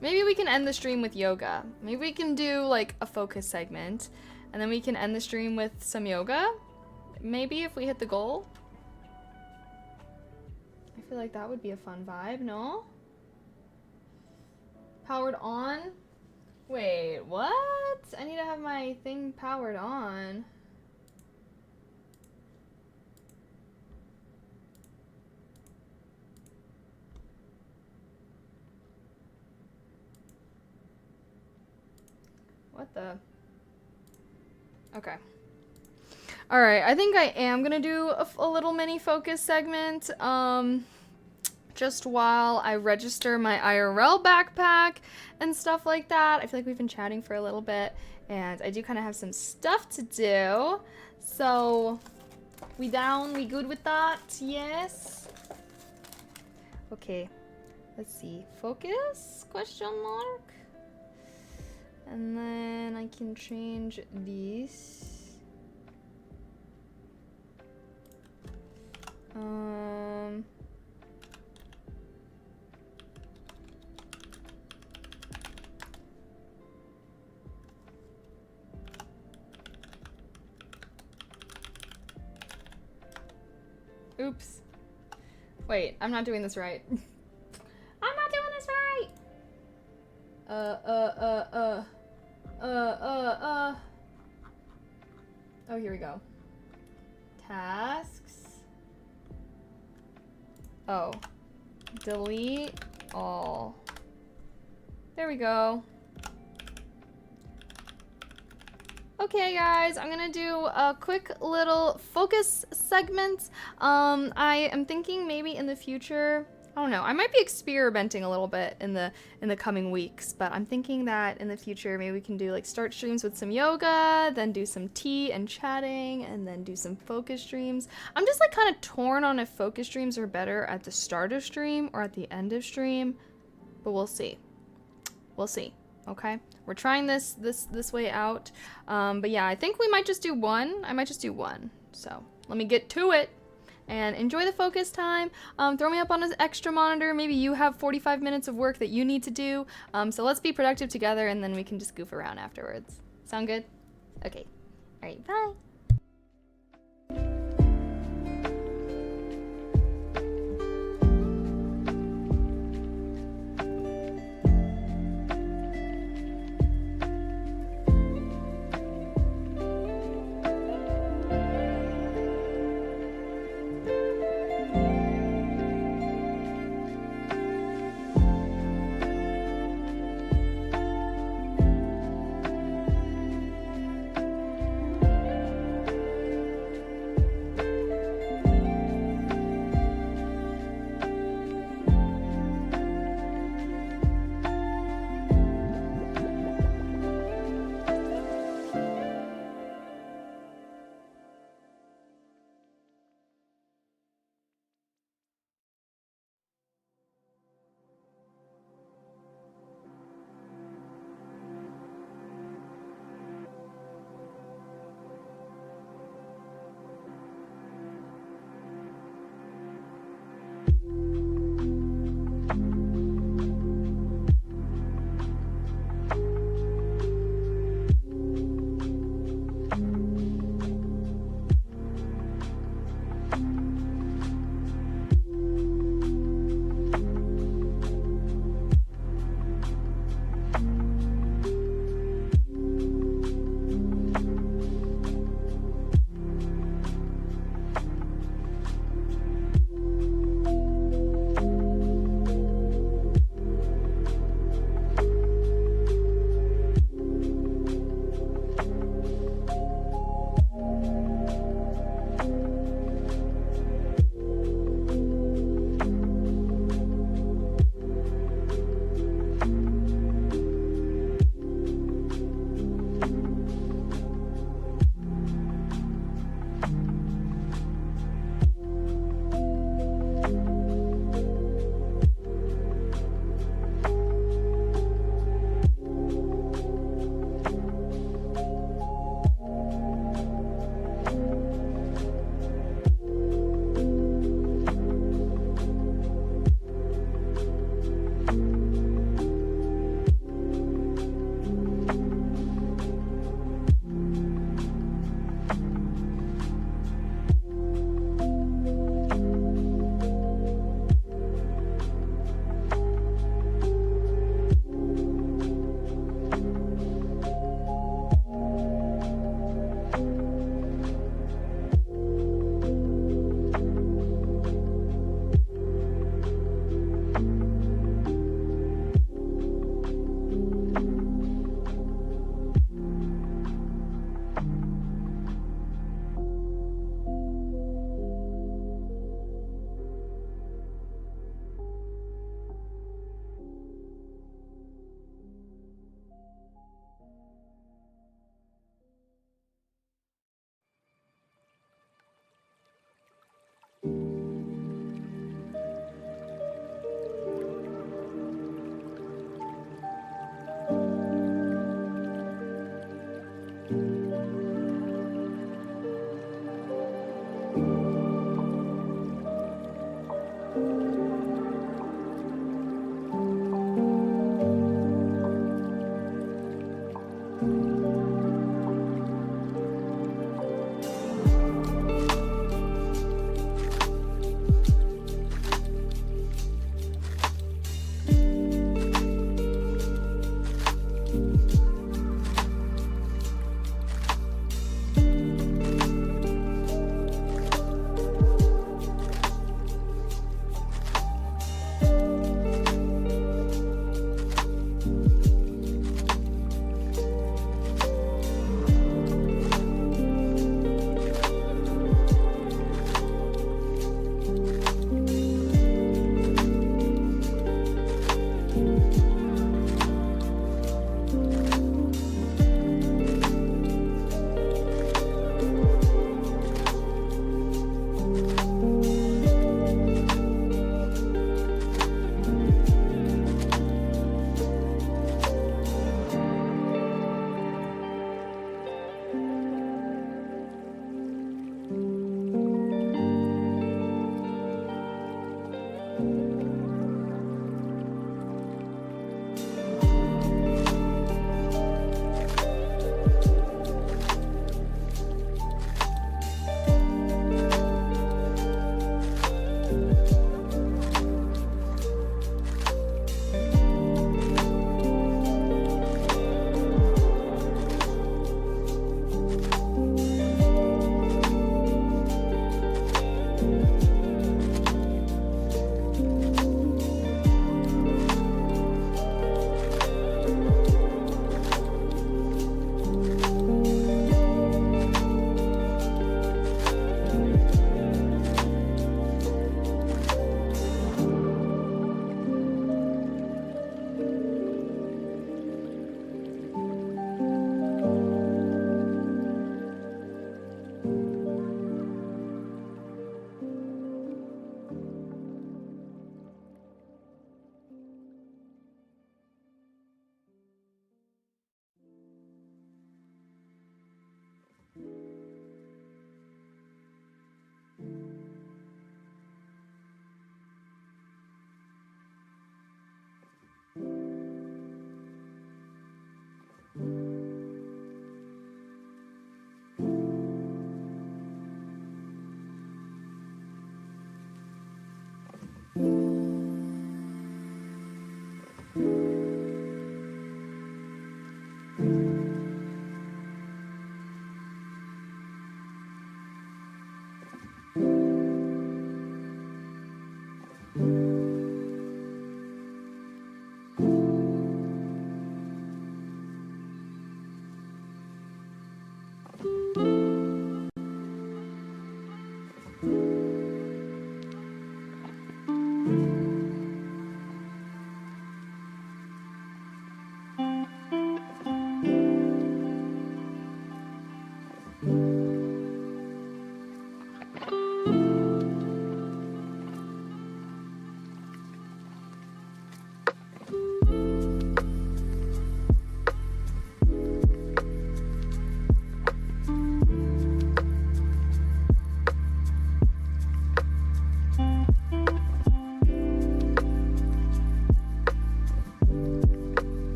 Maybe we can end the stream with yoga. Maybe we can do like a focus segment and then we can end the stream with some yoga. Maybe if we hit the goal. I feel like that would be a fun vibe, no? Powered on? Wait, what? I need to have my thing powered on. What the? Okay. Alright, I think I am gonna do a little mini focus segment, just while I register my IRL backpack and stuff like that. I feel like we've been chatting for a little bit, and I do kind of have some stuff to do. So, we down? We good with that? Yes? Okay. Let's see. Focus? Question mark? And then I can change this. Oops. Wait, I'm not doing this right. I'm not doing this right! Oh, here we go. Tasks. Oh. Delete all. There we go. Okay, guys, I'm gonna do a quick little focus segment. I am thinking maybe in the future, I don't know, I might be experimenting a little bit in the coming weeks, but I'm thinking that in the future maybe we can do like start streams with some yoga, then do some tea and chatting, and then do some focus streams. I'm just like kind of torn on if focus streams are better at the start of stream or at the end of stream, but we'll see. We'll see. Okay, we're trying this way out, but yeah, I think we might just do one. I might just do one. So let me get to it and enjoy the focus time. Throw me up on an extra monitor. Maybe you have 45 minutes of work that you need to do. So let's be productive together, and then we can just goof around afterwards. Sound good? Okay. All right. Bye.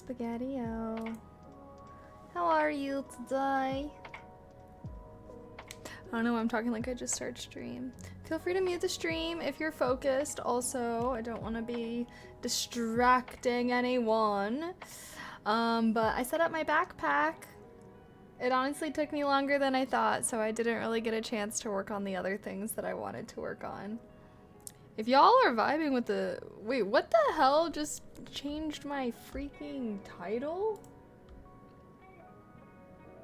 Spaghetti-o. How are you today? I don't know, I'm talking like I just started stream. Feel free to mute the stream if you're focused. Also, I don't want to be distracting anyone. But I set up my backpack. It honestly took me longer than I thought, so I didn't really get a chance to work on the other things that I wanted to work on. If y'all are vibing with the... Wait, what the hell just changed my freaking title?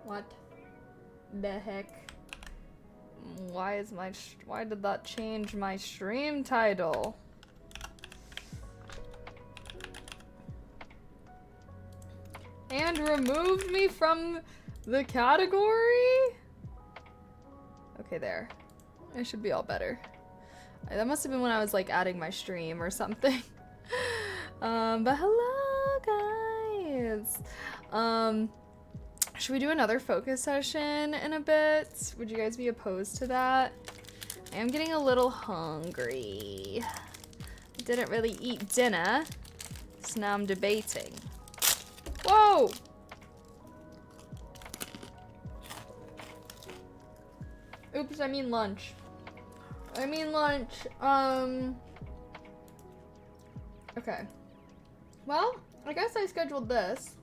What the heck? Why did that change my stream title? And removed me from the category? Okay, there. I should be all better. That must have been when I was like adding my stream or something. But hello guys. Should we do another focus session in a bit? Would you guys be opposed to that? I am getting a little hungry. I didn't really eat dinner, so now I'm debating. Whoa! Oops, I mean lunch. Okay. Well, I guess I scheduled this.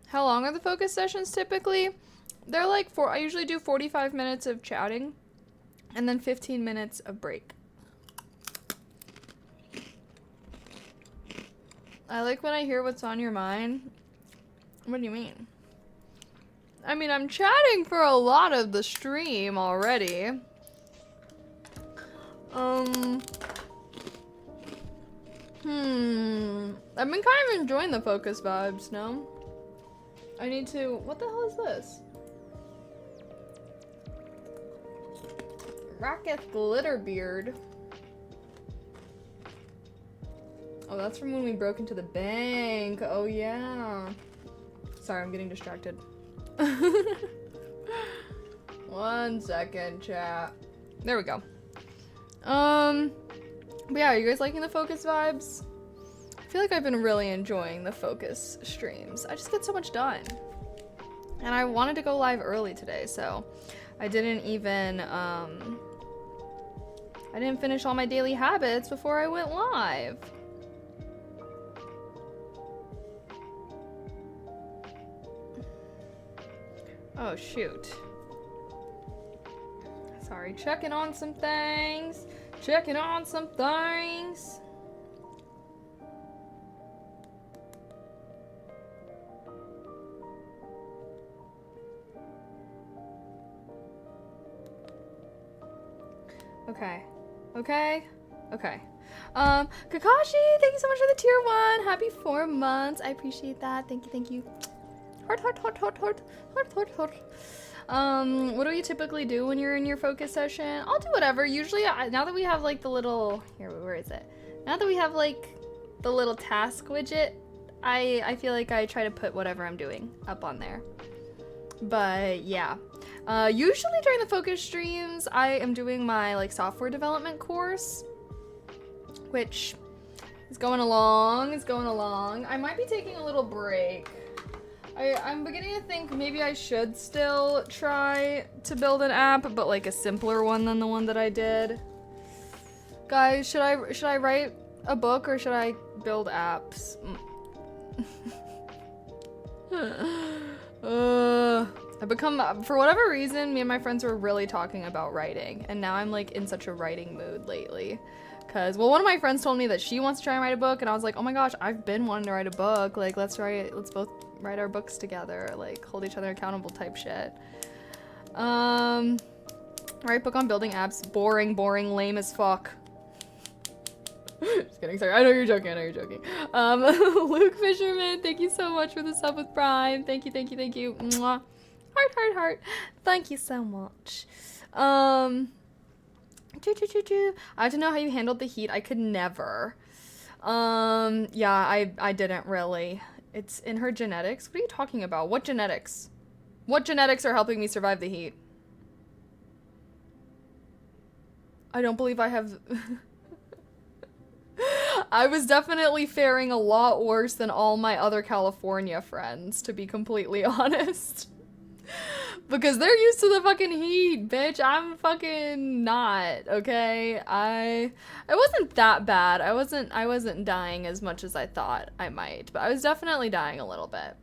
How long are the focus sessions typically? They're like I usually do 45 minutes of chatting and then 15 minutes of break. I like when I hear what's on your mind. What do you mean? I mean, I'm chatting for a lot of the stream already. I've been kind of enjoying the focus vibes, no? I need to... What the hell is this? Racketh Glitterbeard. Oh, that's from when we broke into the bank. Oh, yeah. Sorry, I'm getting distracted. 1 second, chat. There we go. But yeah, are you guys liking the focus vibes? I feel like I've been really enjoying the focus streams. I just get so much done. And I wanted to go live early today, so I didn't even, I didn't finish all my daily habits before I went live. Oh, shoot. Sorry, checking on some things. Checking on some things. Okay. Okay. Okay. Kakashi, thank you so much for the tier 1. Happy 4 months. I appreciate that. Thank you, thank you. Heart, heart, heart, heart, heart, heart, heart, heart. What do you typically do when you're in your focus session? I'll do whatever. Usually, now that we have like the little, here, where is it? Now that we have like the little task widget, I feel like I try to put whatever I'm doing up on there. But yeah, usually during the focus streams, I am doing my like software development course, which is going along, I might be taking a little break. I'm beginning to think maybe I should still try to build an app, but like a simpler one than the one that I did. Guys, should I write a book or should I build apps? I've become, for whatever reason, me and my friends were really talking about writing, and now I'm like in such a writing mood lately. Cause, well, one of my friends told me that she wants to try and write a book, and I was like, oh my gosh, I've been wanting to write a book. Like, let's both write our books together, like hold each other accountable type shit. Write book on building apps. Boring, lame as fuck. Just kidding, sorry. I know you're joking. Luke Fisherman, thank you so much for the sub with Prime. Thank you. Mwah. Heart. Thank you so much. I have to know how you handled the heat. I could never. Yeah, I didn't really. It's in her genetics. What are you talking about? What genetics? What genetics are helping me survive the heat? I don't believe I have. I was definitely faring a lot worse than all my other California friends, to be completely honest. Because they're used to the fucking heat, bitch. I'm fucking not, okay? I wasn't that bad. I wasn't dying as much as I thought I might, but I was definitely dying a little bit.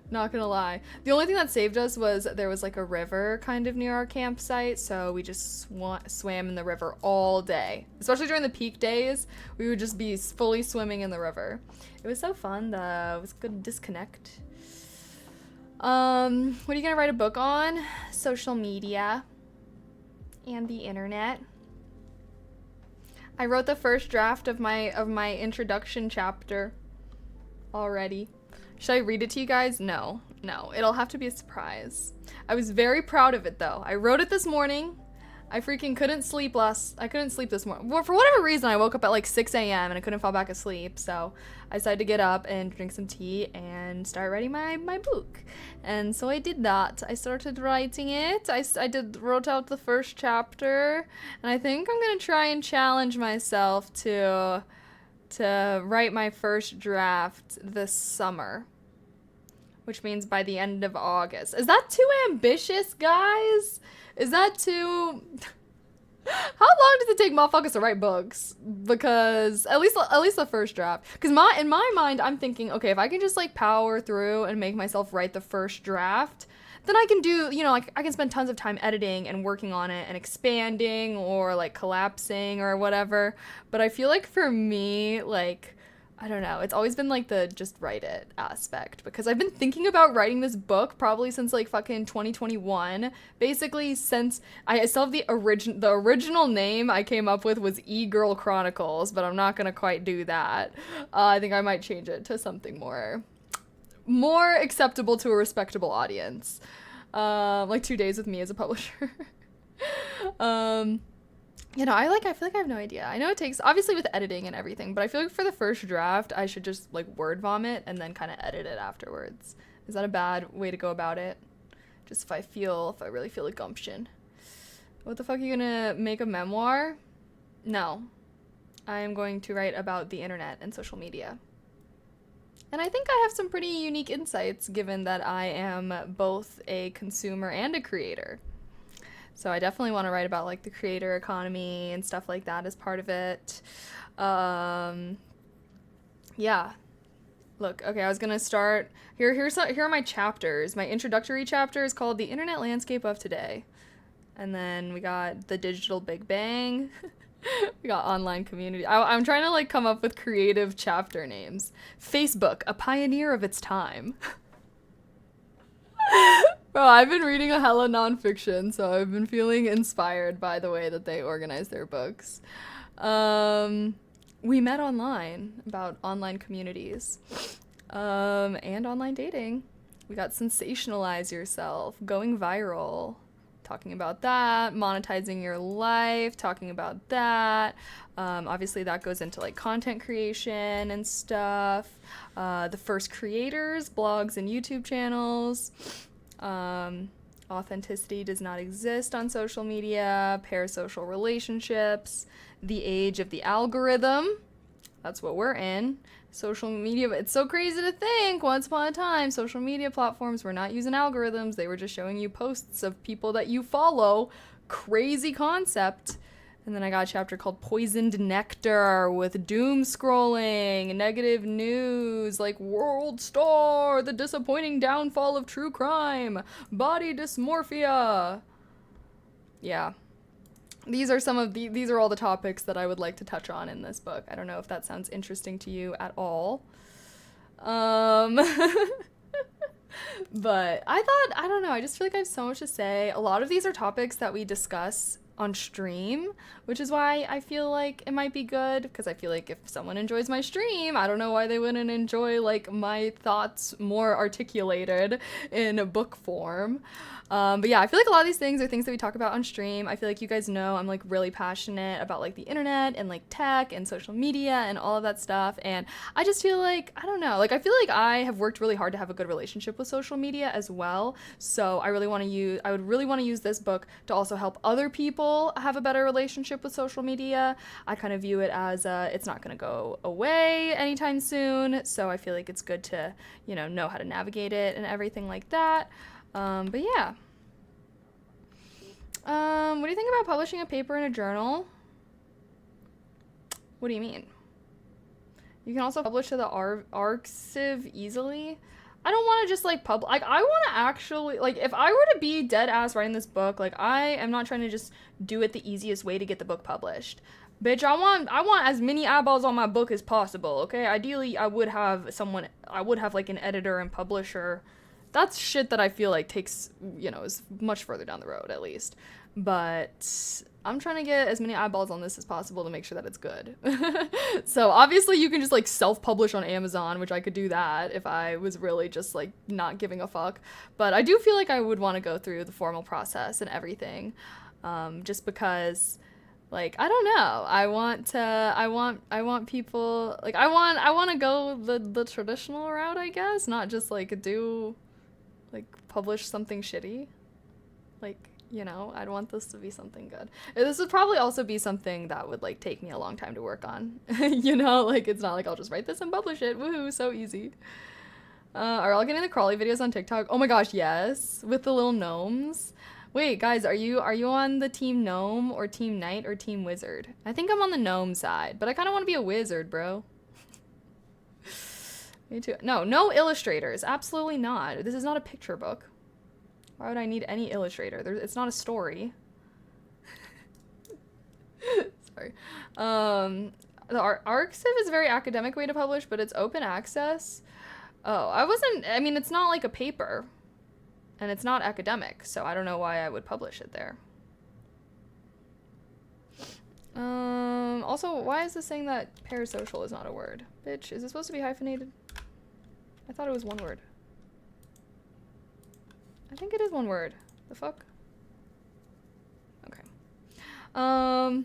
Not gonna lie. The only thing that saved us was there was like a river kind of near our campsite, so we just swam in the river all day. Especially during the peak days, we would just be fully swimming in the river. It was so fun though. It was good to disconnect. What are you gonna write a book on? Social media and the internet. I wrote the first draft of my introduction chapter already. Should I read it to you guys? No, it'll have to be a surprise. I was very proud of it though. I wrote it this morning. I freaking couldn't sleep this morning. Well, for whatever reason, I woke up at like 6 a.m. and I couldn't fall back asleep. So I decided to get up and drink some tea and start writing my book. And so I did that. I started writing it. I wrote out the first chapter. And I think I'm going to try and challenge myself to write my first draft this summer. Which means by the end of August. Is that too ambitious, guys? Is that too... How long does it take motherfuckers to write books? Because at least the first draft. Because in my mind, I'm thinking, okay, if I can just like power through and make myself write the first draft, then I can do, like I can spend tons of time editing and working on it and expanding or like collapsing or whatever. But I feel like for me, like... I don't know. It's always been like the just write it aspect because I've been thinking about writing this book probably since like fucking 2021. Basically since I still have the original name I came up with was E-Girl Chronicles, but I'm not going to quite do that. I think I might change it to something more acceptable to a respectable audience. Like 2 days with me as a publisher. I feel like I have no idea. I know it takes, obviously with editing and everything, but I feel like for the first draft, I should just like word vomit and then kind of edit it afterwards. Is that a bad way to go about it? Just if I really feel a gumption. What the fuck, are you gonna make a memoir? No. I am going to write about the internet and social media. And I think I have some pretty unique insights given that I am both a consumer and a creator. So I definitely want to write about like the creator economy and stuff like that as part of it. Yeah. Look, okay, I was gonna start here are my chapters. My introductory chapter is called The Internet Landscape of Today. And then we got The Digital Big Bang. We got Online Community. I'm trying to like come up with creative chapter names. Facebook, a pioneer of its time. Bro, I've been reading a hella nonfiction, so I've been feeling inspired by the way that they organize their books. We met online, about online communities, and online dating. We got Sensationalize Yourself, Going Viral, talking about that, monetizing your life, talking about that. Obviously that goes into like content creation and stuff. The first creators, blogs and YouTube channels. Authenticity does not exist on social media, parasocial relationships, the age of the algorithm. That's what we're in. Social media, it's so crazy to think once upon a time social media platforms were not using algorithms. They were just showing you posts of people that you follow. Crazy concept. And then I got a chapter called Poisoned Nectar with doom scrolling, negative news like World Star, the disappointing downfall of true crime, body dysmorphia. Yeah. These are all the topics that I would like to touch on in this book. I don't know if that sounds interesting to you at all. But I don't know, I just feel like I have so much to say. A lot of these are topics that we discuss on stream, which is why I feel like it might be good, because I feel like if someone enjoys my stream, I don't know why they wouldn't enjoy like my thoughts more articulated in a book form. But yeah, I feel like a lot of these things are things that we talk about on stream. I feel like you guys know I'm like really passionate about like the internet and like tech and social media and all of that stuff. And I just feel like, I don't know, like I feel like I have worked really hard to have a good relationship with social media as well. So I would really want to use this book to also help other people have a better relationship with social media. I kind of view it as it's not going to go away anytime soon. So I feel like it's good to, know how to navigate it and everything like that. But yeah. What do you think about publishing a paper in a journal? What do you mean? You can also publish to the archive easily. I don't want to just like like I want to actually like if I were to be dead ass writing this book, like I am not trying to just do it the easiest way to get the book published. Bitch, I want as many eyeballs on my book as possible, okay? Ideally, I would have like an editor and publisher. That's shit that I feel like takes, is much further down the road at least. But I'm trying to get as many eyeballs on this as possible to make sure that it's good. So obviously you can just like self-publish on Amazon, which I could do that if I was really just like not giving a fuck. But I do feel like I would want to go through the formal process and everything. Just because like, I don't know. I want people like I want to go the traditional route, I guess, not just like publish something shitty. Like, I'd want this to be something good. This would probably also be something that would like take me a long time to work on. Like it's not like I'll just write this and publish it. Woohoo, so easy. Are y'all getting the crawly videos on TikTok? Oh my gosh, yes. With the little gnomes. Wait, guys, are you on the team gnome or team knight or team wizard? I think I'm on the gnome side, but I kind of want to be a wizard, bro. Me too. No illustrators. Absolutely not. This is not a picture book. Why would I need any illustrator? It's not a story. Sorry. The archive is a very academic way to publish, but it's open access. Oh, I mean, it's not like a paper. And it's not academic, so I don't know why I would publish it there. Also, why is this saying that parasocial is not a word? Bitch, is it supposed to be hyphenated? I thought it was one word. I think it is one word. The fuck? Okay. My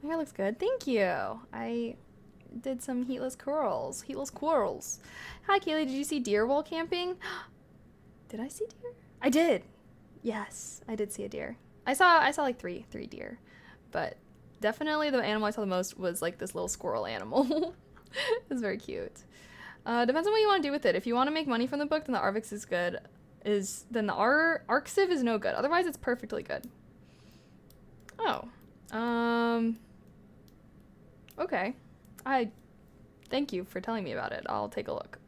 hair looks good. Thank you. I did some heatless curls. Hi, Kaylee. Did you see deer while camping? Did I see deer? I did. Yes, I did see a deer. I saw like three deer, but definitely the animal I saw the most was like this little squirrel animal. It was very cute. Depends on what you want to do with it. If you want to make money from the book, then the Arvix is good. Then the Arxiv is no good. Otherwise, it's perfectly good. Oh. Okay. Thank you for telling me about it. I'll take a look.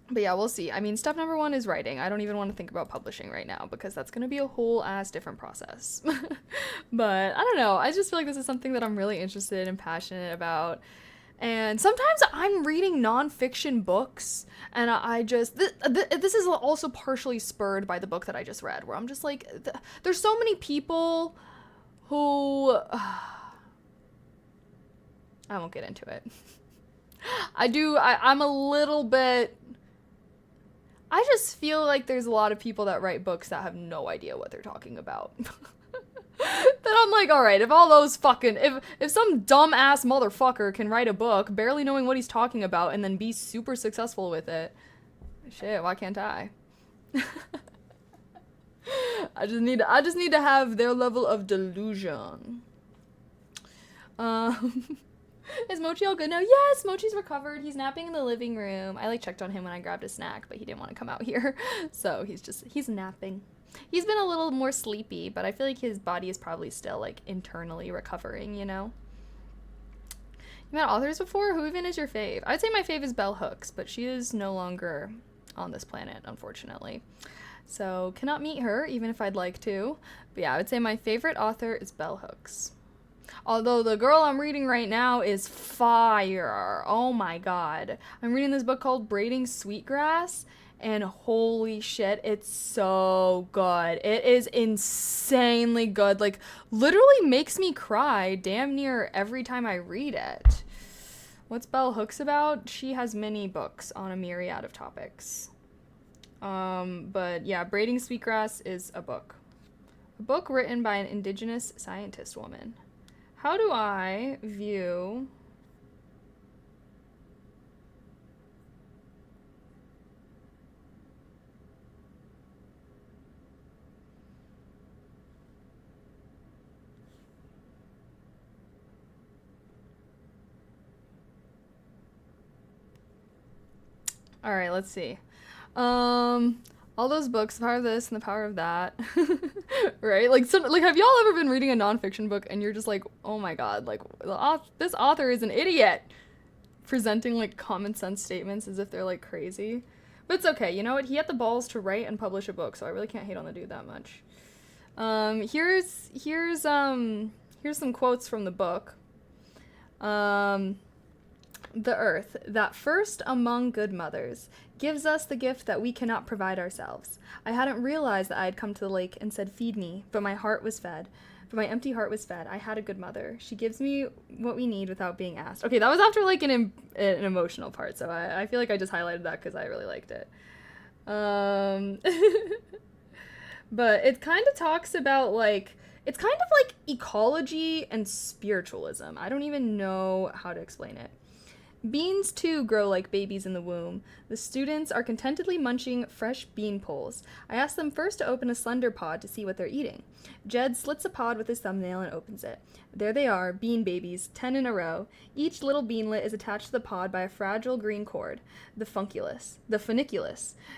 But yeah, we'll see. I mean, step number 1 is writing. I don't even want to think about publishing right now because that's going to be a whole ass different process. But I don't know. I just feel like this is something that I'm really interested and passionate about. And sometimes I'm reading nonfiction books, and I just this is also partially spurred by the book that I just read, where I'm just like, there's so many people who I won't get into it. I'm a little bit. I just feel like there's a lot of people that write books that have no idea what they're talking about. Then I'm like, all right, if all those fucking, if some dumbass motherfucker can write a book barely knowing what he's talking about and then be super successful with it, shit, why can't I? I just need to have their level of delusion. Is Mochi all good now? Yes, Mochi's recovered. He's napping in the living room. I checked on him when I grabbed a snack, but he didn't want to come out here. So he's napping. He's been a little more sleepy, but I feel like his body is probably still internally recovering, You met authors before? Who even is your fave? I'd say my fave is Bell Hooks, but she is no longer on this planet, unfortunately. So cannot meet her, even if I'd like to. But yeah, I would say my favorite author is Bell Hooks. Although the girl I'm reading right now is fire. Oh my god. I'm reading this book called Braiding Sweetgrass, and holy shit, it's so good. It is insanely good. Like, literally makes me cry damn near every time I read it. What's Bell Hooks about? She has many books on a myriad of topics. But yeah, Braiding Sweetgrass is a book. A book written by an indigenous scientist woman. How do I view... All right, let's see. All those books, the power of this and the power of that, right? Like, so, like, have y'all ever been reading a nonfiction book and you're just like, oh my god, like, this author is an idiot, presenting like common sense statements as if they're like crazy. But it's okay. You know what? He had the balls to write and publish a book, so I really can't hate on the dude that much. Here's some quotes from the book. The earth, that first among good mothers, gives us the gift that we cannot provide ourselves. I hadn't realized that I had come to the lake and said, feed me, but my heart was fed. But my empty heart was fed. I had a good mother. She gives me what we need without being asked. Okay, that was after like an emotional part, so I feel like I just highlighted that because I really liked it. But it kind of talks about like, it's kind of like ecology and spiritualism. I don't even know how to explain it. Beans, too, grow like babies in the womb. The students are contentedly munching fresh bean poles. I ask them first to open a slender pod to see what they're eating. Jed slits a pod with his thumbnail and opens it. There they are, bean babies, 10 in a row. Each little beanlet is attached to the pod by a fragile green cord, the funiculus,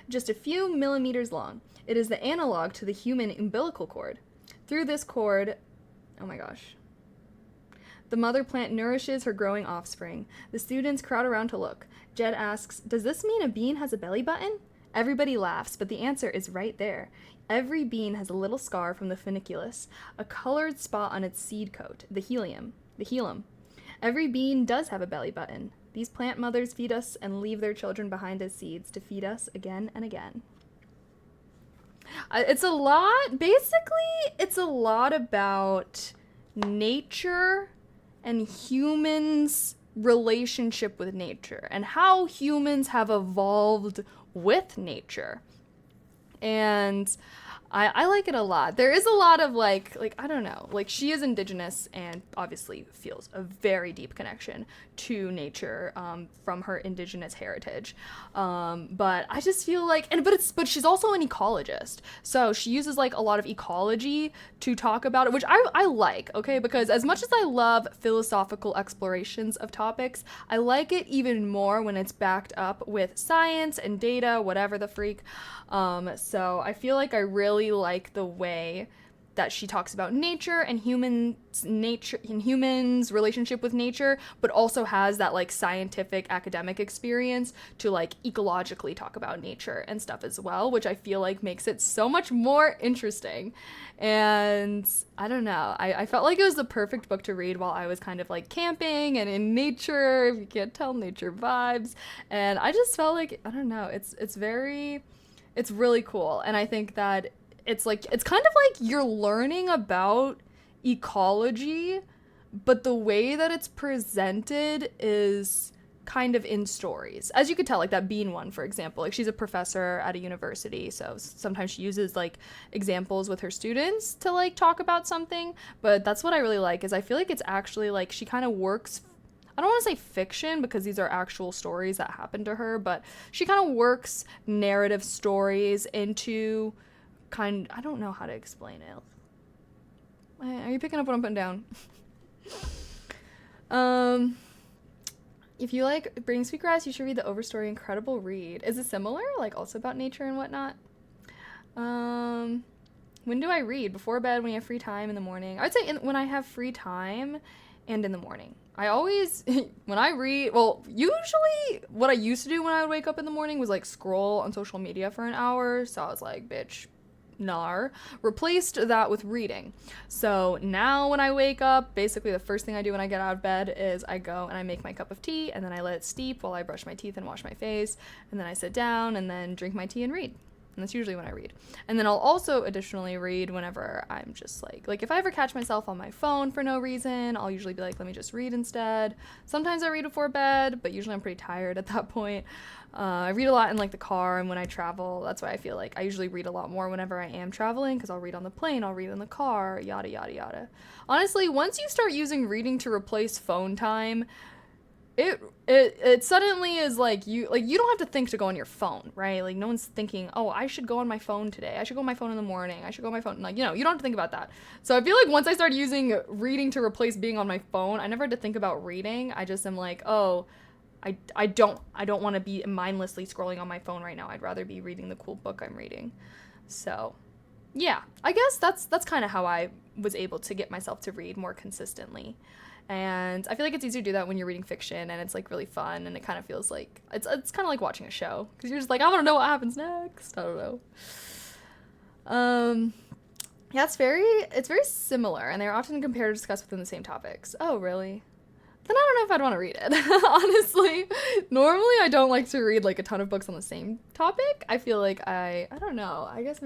just a few millimeters long. It is the analog to the human umbilical cord. Through this cord, oh my gosh, the mother plant nourishes her growing offspring. The students crowd around to look. Jed asks, does this mean a bean has a belly button? Everybody laughs, but the answer is right there. Every bean has a little scar from the funiculus, a colored spot on its seed coat, the hilum. Every bean does have a belly button. These plant mothers feed us and leave their children behind as seeds to feed us again and again. It's a lot about nature and humans' relationship with nature and how humans have evolved with nature. And I like it a lot. There is a lot of like I don't know, like she is indigenous and obviously feels a very deep connection to nature from her indigenous heritage. But I just feel like, but she's also an ecologist, so she uses like a lot of ecology to talk about it, which I like, okay, because as much as I love philosophical explorations of topics, I like it even more when it's backed up with science and data, whatever the freak. So I feel like I really like the way that she talks about nature and humans' relationship with nature, but also has that like scientific academic experience to like ecologically talk about nature and stuff as well, which I feel like makes it so much more interesting. And I don't know, I felt like it was the perfect book to read while I was kind of like camping and in nature, if you can't tell, nature vibes. And I just felt like, I don't know, it's really cool. And I think that it's kind of like you're learning about ecology, but the way that it's presented is kind of in stories. As you could tell, like that bean one, for example, like she's a professor at a university, so sometimes she uses like examples with her students to like talk about something. But that's what I really like, is I feel like it's actually like she kind of works, I don't want to say fiction because these are actual stories that happened to her, but she kind of works narrative stories into I don't know how to explain it. Are you picking up what I'm putting down? If you like Braiding Sweetgrass, you should read the Overstory Incredible Read. Is it similar? Like also about nature and whatnot? When do I read? Before bed, when you have free time, in the morning? I'd say when I have free time and in the morning. I always, when I read, well, usually what I used to do when I would wake up in the morning was like scroll on social media for an hour. So I was like, bitch, replaced that with reading. So now when I wake up, basically the first thing I do when I get out of bed is I go and I make my cup of tea, and then I let it steep while I brush my teeth and wash my face, and then I sit down and then drink my tea and read. And that's usually when I read. And then I'll also additionally read whenever I'm just like if I ever catch myself on my phone for no reason, I'll usually be like, let me just read instead. Sometimes I read before bed, but usually I'm pretty tired at that point. I read a lot in like the car and when I travel. That's why I feel like I usually read a lot more whenever I am traveling, because I'll read on the plane, I'll read in the car, yada, yada, yada. Honestly, once you start using reading to replace phone time, it suddenly is like you don't have to think to go on your phone, right? Like no one's thinking, oh, I should go on my phone today, I should go on my phone in the morning, I should go on my phone, like, you don't have to think about that. So I feel like once I started using reading to replace being on my phone, I never had to think about reading. I just am like, oh, I don't want to be mindlessly scrolling on my phone right now. I'd rather be reading the cool book I'm reading. So yeah, I guess that's kind of how I was able to get myself to read more consistently. And I feel like it's easier to do that when you're reading fiction, and it's like really fun, and it kind of feels like it's kind of like watching a show, because you're just like, I want to know what happens next. I don't know. Yeah, it's very similar, and they're often compared or discussed within the same topics. Oh, really? Then I don't know if I'd want to read it. Honestly, normally I don't like to read like a ton of books on the same topic. I feel like I don't know. I guess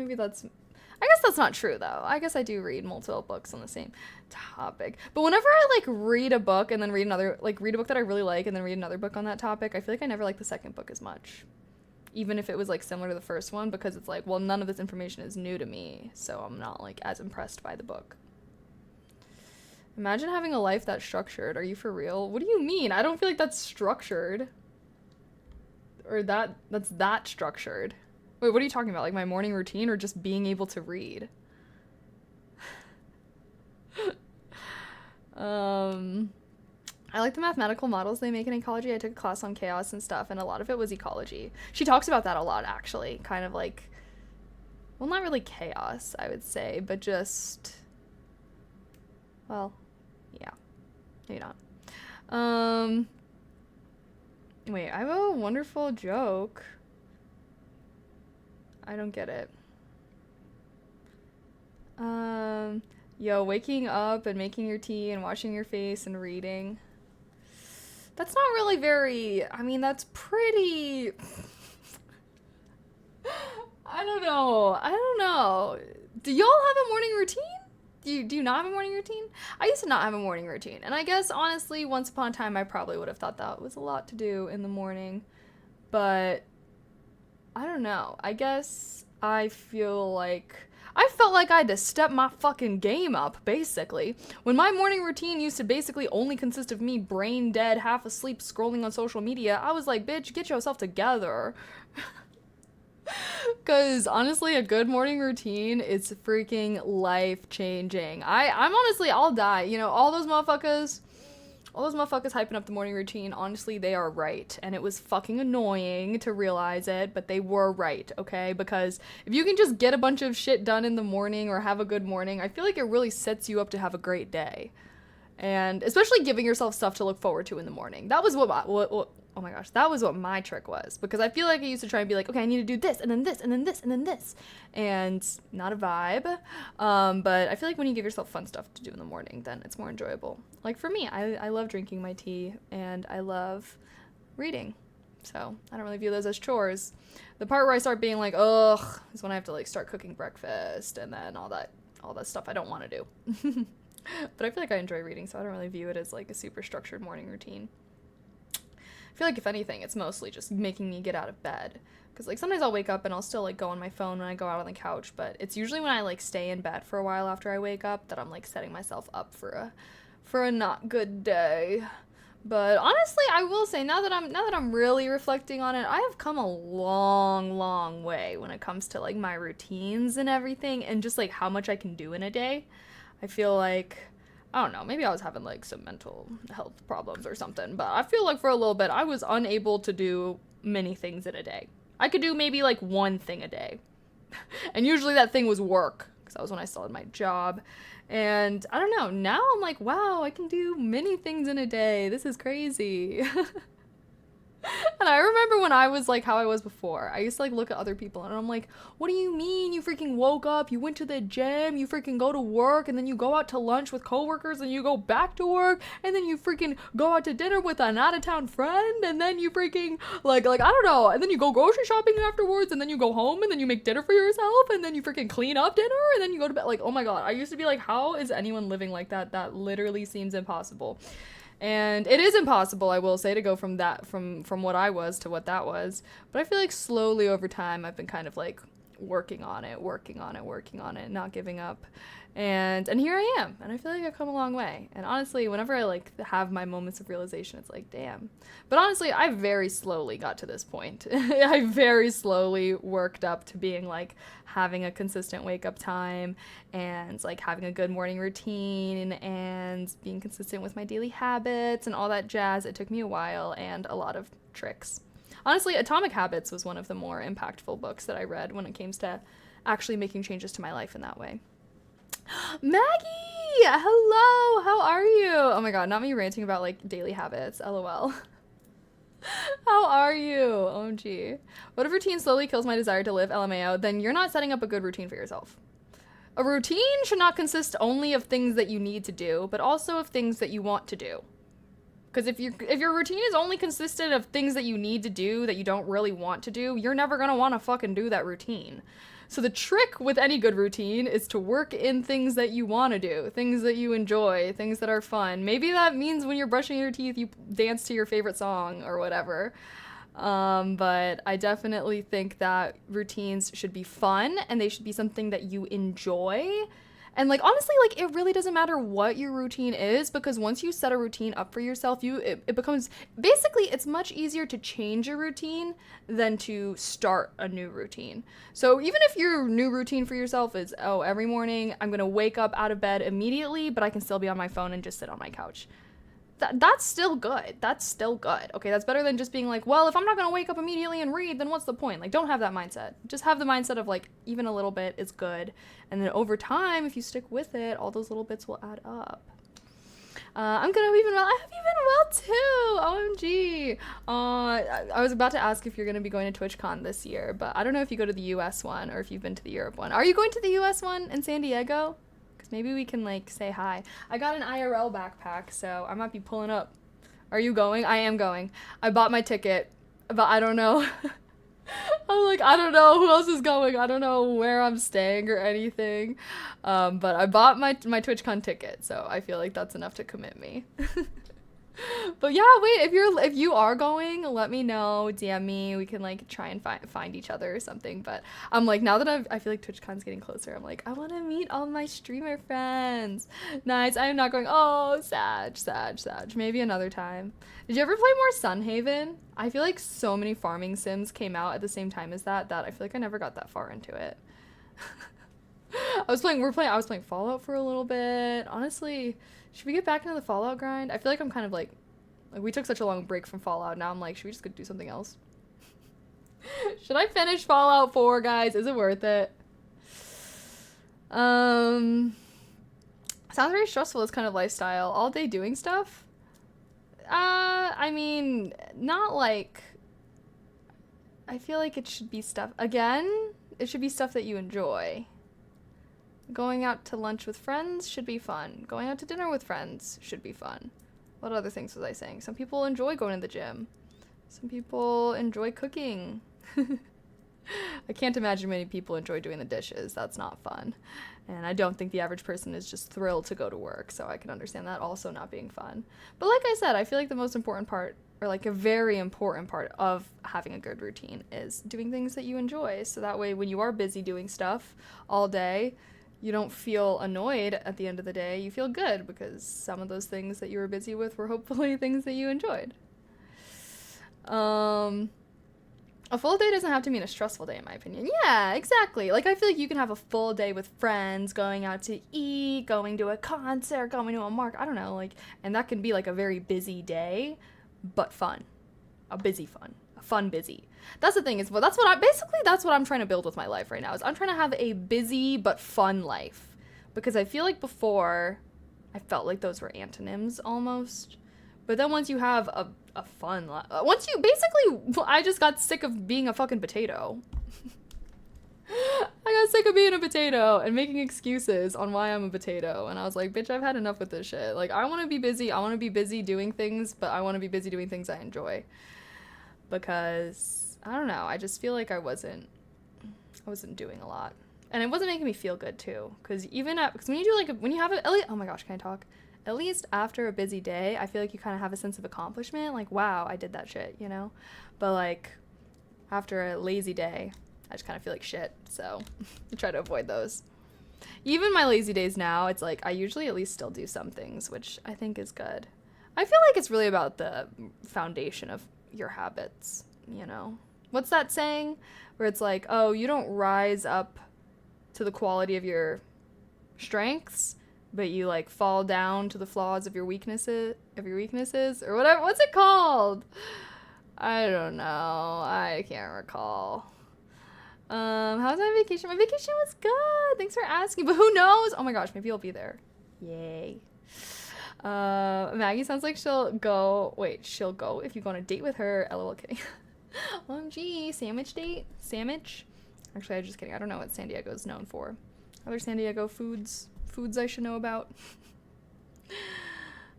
that's not true though. I guess I do read multiple books on the same topic. But whenever I like read a book and then read a book that I really like and then read another book on that topic, I feel like I never like the second book as much. Even if it was like similar to the first one, because it's like, well, none of this information is new to me, so I'm not like as impressed by the book. Imagine having a life that's structured. Are you for real? What do you mean? I don't feel like that's structured. Or that's that structured. Wait, what are you talking about? Like my morning routine, or just being able to read? I like the mathematical models they make in ecology. I took a class on chaos and stuff, and a lot of it was ecology. She talks about that a lot, actually. Kind of like, well, not really chaos, I would say, but just, well, yeah, maybe not. Wait, I have a wonderful joke. I don't get it. Yo, waking up and making your tea and washing your face and reading. That's not really very, I mean, that's pretty, I don't know. Do y'all have a morning routine? Do you not have a morning routine? I used to not have a morning routine. And I guess, honestly, once upon a time, I probably would have thought that was a lot to do in the morning. But I don't know. I guess I felt like I had to step my fucking game up, basically. When my morning routine used to basically only consist of me brain dead, half asleep, scrolling on social media, I was like, bitch, get yourself together. Because honestly, a good morning routine is freaking life-changing. I'm honestly, I'll die. You know, all those motherfuckers hyping up the morning routine, honestly, they are right. And it was fucking annoying to realize it, but they were right, okay? Because if you can just get a bunch of shit done in the morning or have a good morning, I feel like it really sets you up to have a great day. And especially giving yourself stuff to look forward to in the morning. That was oh my gosh, that was what my trick was. Because I feel like I used to try and be like, okay, I need to do this, and then this, and then this, and then this. And not a vibe. But I feel like when you give yourself fun stuff to do in the morning, then it's more enjoyable. Like for me, I love drinking my tea, and I love reading. So I don't really view those as chores. The part where I start being like, ugh, is when I have to like start cooking breakfast, and then all that stuff I don't want to do. But I feel like I enjoy reading, so I don't really view it as like a super structured morning routine. I feel like if anything, it's mostly just making me get out of bed. Because like sometimes I'll wake up and I'll still like go on my phone when I go out on the couch, but it's usually when I like stay in bed for a while after I wake up that I'm like setting myself up for a not good day. But honestly, I will say now that I'm really reflecting on it, I have come a long, long way when it comes to like my routines and everything, and just like how much I can do in a day. I feel like, I don't know, maybe I was having like some mental health problems or something, but I feel like for a little bit I was unable to do many things in a day. I could do maybe like one thing a day. And usually that thing was work, because that was when I still had my job. And I don't know, now I'm like, wow, I can do many things in a day. This is crazy. And I remember when I was like how I was before. I used to like look at other people and I'm like, what do you mean you freaking woke up, you went to the gym, you freaking go to work, and then you go out to lunch with coworkers and you go back to work, and then you freaking go out to dinner with an out of town friend, and then you freaking like I don't know, and then you go grocery shopping afterwards, and then you go home and then you make dinner for yourself, and then you freaking clean up dinner, and then you go to bed. Like, oh my god, I used to be like, how is anyone living like that? That literally seems impossible. And it is impossible, I will say, to go from what I was to what that was. But I feel like slowly over time I've been kind of like working on it, not giving up. And here I am. And I feel like I've come a long way. And honestly, whenever I like have my moments of realization, it's like, damn. But honestly, I very slowly got to this point. I very slowly worked up to being like having a consistent wake up time and like having a good morning routine and being consistent with my daily habits and all that jazz. It took me a while and a lot of tricks. Honestly, Atomic Habits was one of the more impactful books that I read when it came to actually making changes to my life in that way. Maggie! Hello! How are you? Oh my god, not me ranting about like daily habits. LOL. How are you? OMG. What if routine slowly kills my desire to live? LMAO. Then you're not setting up a good routine for yourself. A routine should not consist only of things that you need to do, but also of things that you want to do. Because if your routine is only consisted of things that you need to do that you don't really want to do, you're never gonna want to fucking do that routine. So the trick with any good routine is to work in things that you want to do, things that you enjoy, things that are fun. Maybe that means when you're brushing your teeth, you dance to your favorite song or whatever. But I definitely think that routines should be fun and they should be something that you enjoy. And like honestly, like it really doesn't matter what your routine is, because once you set a routine up for yourself, it becomes basically, it's much easier to change a routine than to start a new routine. So even if your new routine for yourself is, oh, every morning I'm gonna wake up out of bed immediately, but I can still be on my phone and just sit on my couch. That's still good. That's still good. Okay, that's better than just being like, well, if I'm not going to wake up immediately and read, then what's the point? Like, don't have that mindset. Just have the mindset of like, even a little bit is good. And then over time, if you stick with it, all those little bits will add up. I'm gonna be well. I hope you've been well too. OMG. I was about to ask if you're gonna be going to TwitchCon this year, but I don't know if you go to the US one or if you've been to the Europe one. Are you going to the US one in San Diego? Maybe we can like say hi. I got an IRL backpack, so I might be pulling up. Are you going? I am going. I bought my ticket, but I don't know. I'm like, I don't know who else is going. I don't know where I'm staying or anything. But I bought my TwitchCon ticket, so I feel like that's enough to commit me. But yeah, wait, if you are going, let me know, DM me, we can like try and find each other or something. But I'm like, now that I feel like TwitchCon's getting closer, I'm like, I want to meet all my streamer friends. Nice. I am not going. Oh, sad. Maybe another time. Did you ever play more Sunhaven? I feel like so many farming sims came out at the same time as that I feel like I never got that far into it. I was playing Fallout for a little bit. Honestly, should we get back into the Fallout grind? I feel like I'm kind of like we took such a long break from Fallout. Now I'm like, should we just go do something else? Should I finish Fallout 4, guys? Is it worth it? Sounds very stressful, this kind of lifestyle. All day doing stuff? I mean, not like, I feel like it should be stuff, again, it should be stuff that you enjoy. Going out to lunch with friends should be fun. Going out to dinner with friends should be fun. What other things was I saying? Some people enjoy going to the gym. Some people enjoy cooking. I can't imagine many people enjoy doing the dishes. That's not fun. And I don't think the average person is just thrilled to go to work, so I can understand that also not being fun. But like I said, I feel like the most important part, or like a very important part of having a good routine, is doing things that you enjoy. So that way when you are busy doing stuff all day, you don't feel annoyed at the end of the day. You feel good because some of those things that you were busy with were hopefully things that you enjoyed. A full day doesn't have to mean a stressful day, in my opinion. Yeah, exactly. Like, I feel like you can have a full day with friends, going out to eat, going to a concert, going to a market, I don't know, like, and that can be, like, a very busy day, but fun. A busy fun. A fun busy. That's the thing, is, well, that's what I'm trying to build with my life right now, is I'm trying to have a busy but fun life. Because I feel like before, I felt like those were antonyms, almost. But then once you have a fun life, once you basically, I just got sick of being a fucking potato. I got sick of being a potato and making excuses on why I'm a potato. And I was like, bitch, I've had enough with this shit. Like, I want to be busy. I want to be busy doing things, but I want to be busy doing things I enjoy. Because, I don't know, I just feel like I wasn't doing a lot. And it wasn't making me feel good, too. Because because when you do, like, when you have oh my gosh, can I talk? At least after a busy day, I feel like you kind of have a sense of accomplishment. Like, wow, I did that shit, you know? But, like, after a lazy day, I just kind of feel like shit. So I try to avoid those. Even my lazy days now, it's like I usually at least still do some things, which I think is good. I feel like it's really about the foundation of your habits, you know? What's that saying? Where it's like, oh, you don't rise up to the quality of your strengths, but you like fall down to the flaws of your weaknesses or whatever. What's it called? I don't know. I can't recall. How's my vacation? My vacation was good. Thanks for asking. But who knows? Oh my gosh, maybe I'll be there. Yay. Maggie sounds like she'll go. Wait, she'll go if you go on a date with her. LOL, kidding. OMG, sandwich date? Sandwich? Actually, I'm just kidding. I don't know what San Diego is known for. Other San Diego foods I should know about.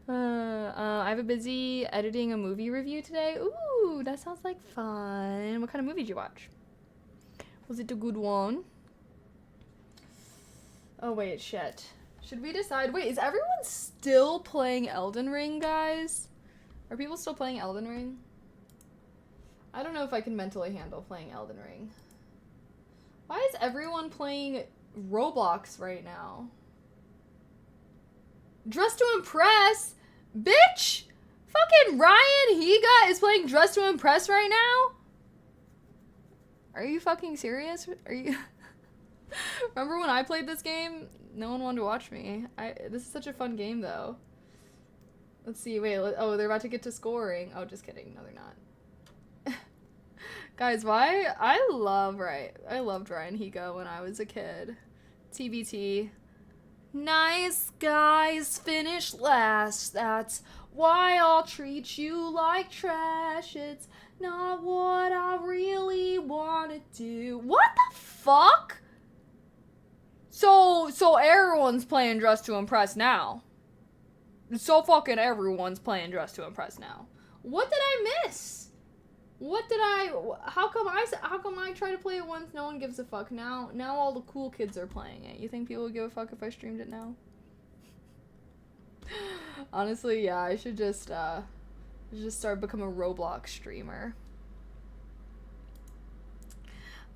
I have a busy editing a movie review today. Ooh, that sounds like fun. What kind of movie did you watch? Was it a good one? Oh, wait, shit. Should we decide? Wait, is everyone still playing Elden Ring, guys? Are people still playing Elden Ring? I don't know if I can mentally handle playing Elden Ring. Why is everyone playing Roblox right now? Dress to Impress? Bitch! Fucking Ryan Higa is playing Dress to Impress right now? Are you fucking serious? Are you... Remember when I played this game? No one wanted to watch me. This is such a fun game, though. Let's see. Wait. Oh, they're about to get to scoring. Oh, just kidding. No, they're not. Guys, why? I loved Ryan Higa when I was a kid. TBT. Nice guys finish last. That's why I'll treat you like trash. It's not what I really want to do. What the fuck? So everyone's playing Dress to Impress now. So fucking everyone's playing Dress to Impress now. What did I miss? How come I try to play it once, no one gives a fuck? Now all the cool kids are playing it. You think people would give a fuck if I streamed it now? Honestly, yeah, I should just start become a Roblox streamer.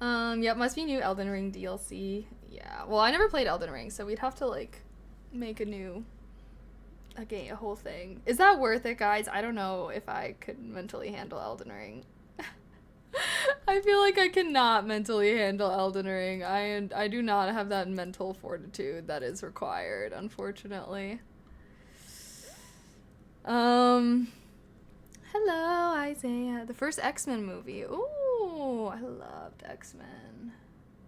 Yep, must be new Elden Ring DLC. Yeah, well, I never played Elden Ring, so we'd have to, like, make a whole thing. Is that worth it, guys? I don't know if I could mentally handle Elden Ring. I feel like I cannot mentally handle Elden Ring. I do not have that mental fortitude that is required, unfortunately. Hello, Isaiah. The first X-Men movie. Ooh, I loved X-Men.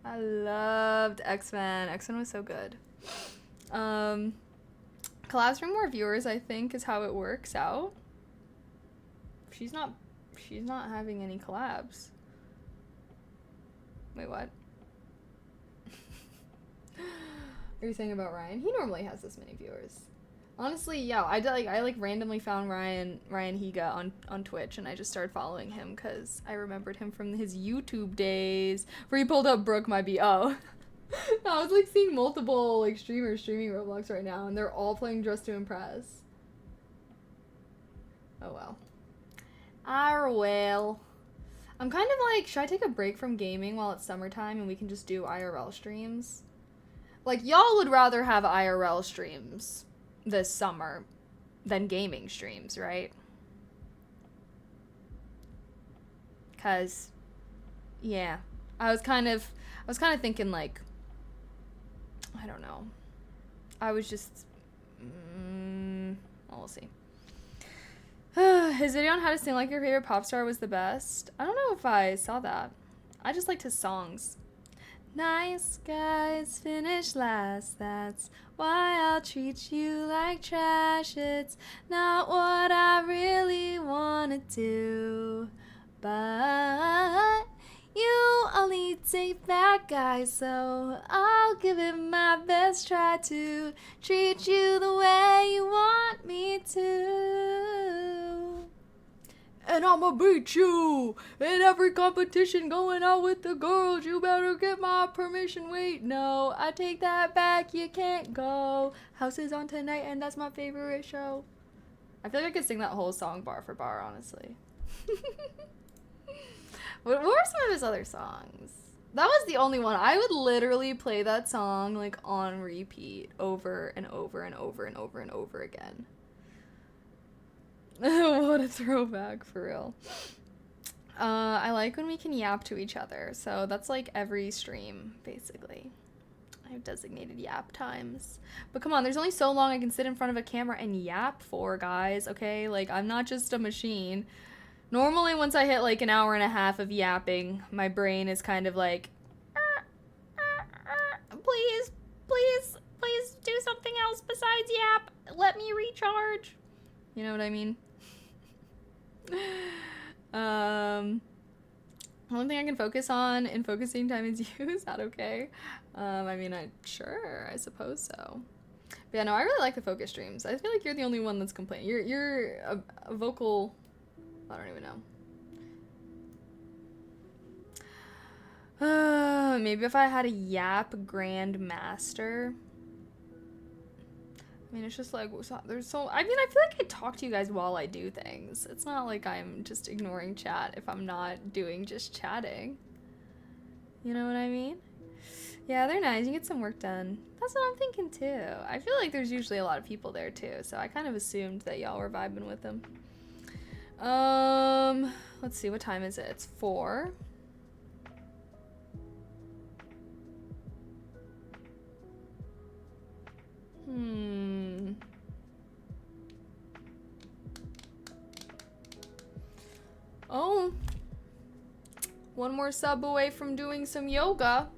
X-Men was so good. Collabs bring more viewers, I think, is how it works out. She's not having any collabs. Wait, what? Are you saying about Ryan? He normally has this many viewers. Honestly, yeah, I randomly found Ryan Higa on Twitch, and I just started following him because I remembered him from his YouTube days where he pulled up Brooke My B.O. I was like seeing multiple like streamers streaming Roblox right now, and they're all playing Dress to Impress. Oh well. Well. I'm kind of like, should I take a break from gaming while it's summertime and we can just do IRL streams? Like, y'all would rather have IRL streams this summer than gaming streams, right? Cause, yeah, I was kind of thinking like, I don't know. I was just, well, we'll see. His video on how to sing like your favorite pop star was the best. I don't know if I saw that. I just liked his songs. Nice guys finish last, that's why I'll treat you like trash. It's not what I really wanna do, but you only take bad guys, so I'll give it my best try to treat you the way you want me to. And I'ma beat you in every competition going out with the girls. You better get my permission. Wait, no, I take that back. You can't go. House is on tonight, and that's my favorite show. I feel like I could sing that whole song bar for bar, honestly. What were some of his other songs? That was the only one. I would literally play that song like on repeat over and over and over and over and over again. What a throwback, for real. I like when we can yap to each other. So that's like every stream, basically. I have designated yap times. But come on, there's only so long I can sit in front of a camera and yap for, guys, okay? Like, I'm not just a machine. Normally, once I hit like an hour and a half of yapping, my brain is kind of like, please, please, please do something else besides yap. Let me recharge. You know what I mean? Only thing I can focus on in focusing time is you. Is that okay? I mean, sure, I suppose so. But yeah, no, I really like the focus streams. I feel like you're the only one that's complaining. You're a vocal. I don't even know. Maybe if I had a yap grandmaster. I mean, it's just like, there's so, I mean, I feel like I talk to you guys while I do things. It's not like I'm just ignoring chat if I'm not doing just chatting. You know what I mean? Yeah, they're nice. You get some work done. That's what I'm thinking, too. I feel like there's usually a lot of people there, too, so I kind of assumed that y'all were vibing with them. Let's see, what time is it? It's 4. Oh. One more sub away from doing some yoga.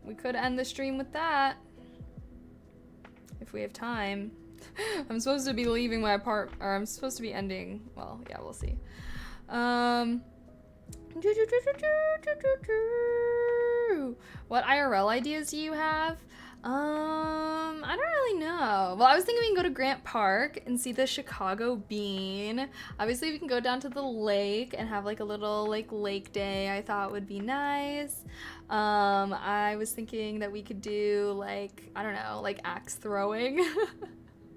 We could end the stream with that. If we have time. I'm supposed to be leaving my apartment, or I'm supposed to be ending, well, yeah, we'll see. What IRL ideas do you have? I don't really know. Well, I was thinking we can go to Grant Park and see the Chicago Bean. Obviously, we can go down to the lake and have like a little like lake day. I thought would be nice. I was thinking that we could do like, I don't know, like axe throwing.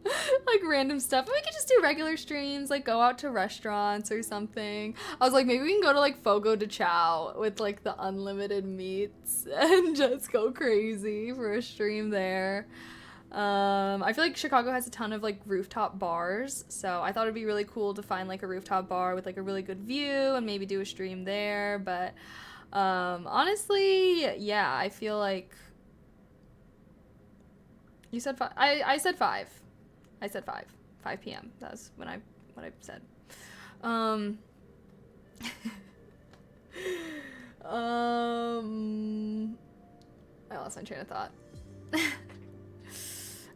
Like random stuff. We could just do regular streams, like go out to restaurants or something. I was like, maybe we can go to like Fogo de Chao with like the unlimited meats and just go crazy for a stream there. I feel like Chicago has a ton of like rooftop bars, so I thought it'd be really cool to find like a rooftop bar with like a really good view and maybe do a stream there. But honestly, yeah, I feel like you said 5. I said 5. I said 5 p.m. That's what I said. I lost my train of thought.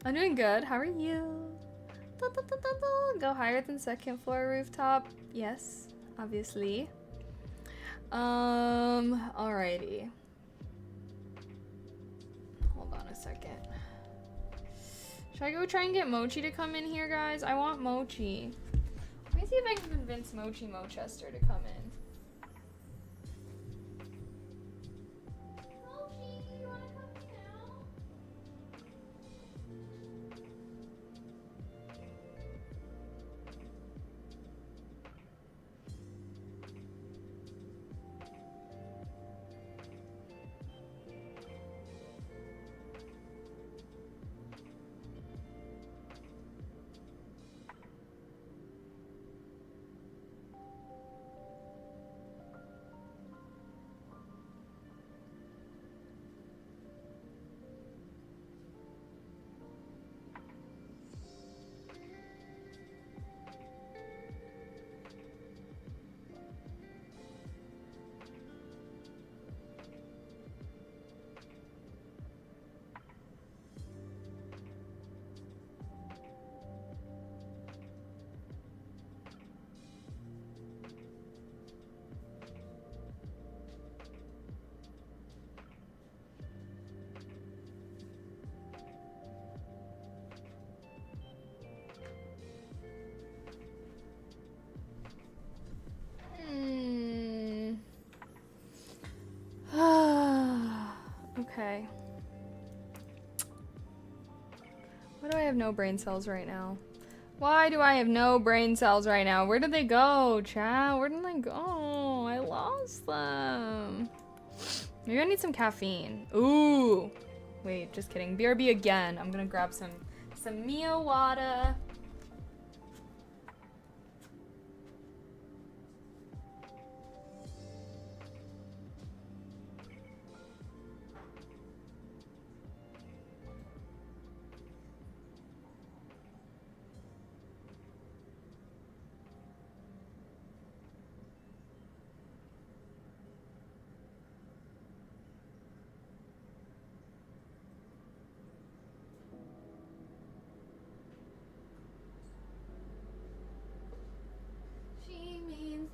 I'm doing good. How are you? Go higher than second floor rooftop. Yes, obviously. Alrighty. Hold on a second. Should I go try and get Mochi to come in here, guys? I want Mochi. Let me see if I can convince Mochi Mochester to come in. Mochi, you want to come in now? Okay. Why do I have no brain cells right now? Why do I have no brain cells right now? Where did they go, chat? Where did they go? I lost them. Maybe I need some caffeine. Ooh. Wait, just kidding. BRB again. I'm gonna grab some Mio water.